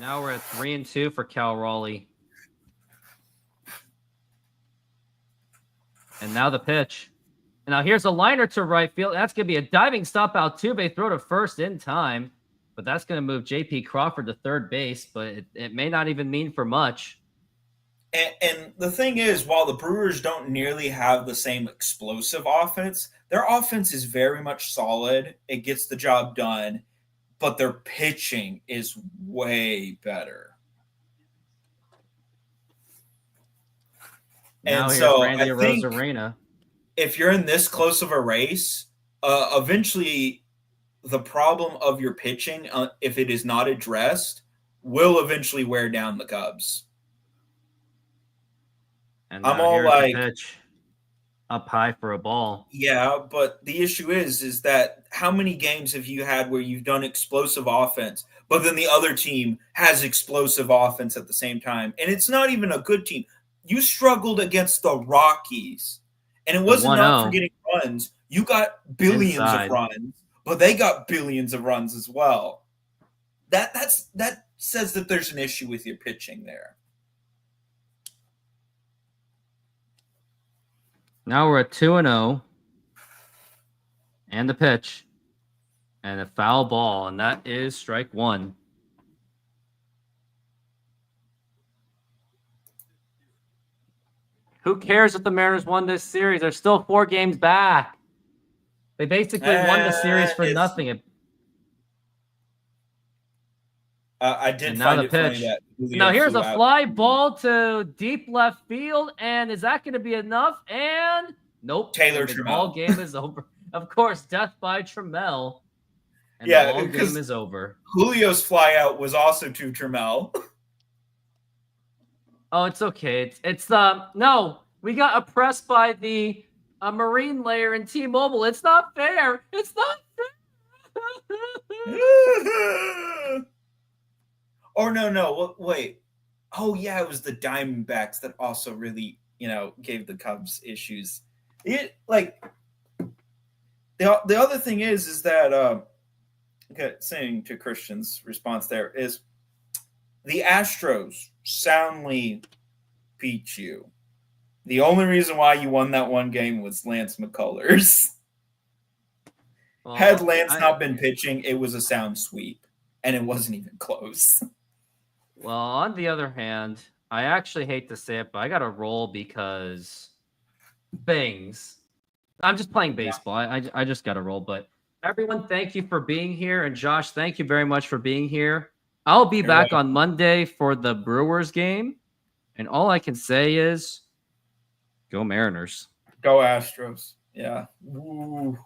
Now we're at 3-2 for Cal Raleigh. And now the pitch. And now here's a liner to right field. That's going to be a diving stop out Altuve, throw to first in time. But that's going to move J.P. Crawford to third base. But it may not even mean for much. And the thing is, while the Brewers don't nearly have the same explosive offense, their offense is very much solid. It gets the job done. But their pitching is way better. Now and here's so Randy I think Arozarena. if you're in this close of a race, eventually the problem of your pitching, if it is not addressed, will eventually wear down the Cubs. And I'm all like, pitch up high for a ball. Yeah, but the issue is that how many games have you had where you've done explosive offense, but then the other team has explosive offense at the same time, and it's not even a good team. You struggled against the Rockies, and it wasn't not for getting runs. You got billions of runs, but they got billions of runs as well. That says that there's an issue with your pitching there. Now we're at 2-0. And the pitch. And a foul ball. And that is strike one. Who cares if the Mariners won this series? They're still 4 games back. They basically won the series for nothing. I did find it funny that now here's a fly ball to deep left field, and is that going to be enough? And nope. Taylor the Trammell. Ball game is over. Of course, death by Trammell. And the ball game is over. Julio's fly out was also to Trammell. Oh, it's okay. It's no. We got oppressed by the Marine layer in T-Mobile. It's not fair. It's not fair. Or no, wait. Oh, yeah, it was the Diamondbacks that also really, gave the Cubs issues. The other thing is that, saying to Christian's response there, is the Astros soundly beat you. The only reason why you won that one game was Lance McCullers. Well, had Lance not been pitching, it was a sound sweep, and it wasn't even close. Well, on the other hand, I actually hate to say it, but I got to roll because things. I'm just playing baseball. I just got to roll. But everyone, thank you for being here. And Josh, thank you very much for being here. I'll be back on Monday for the Brewers game. And all I can say is go Mariners. Go Astros. Yeah. Ooh.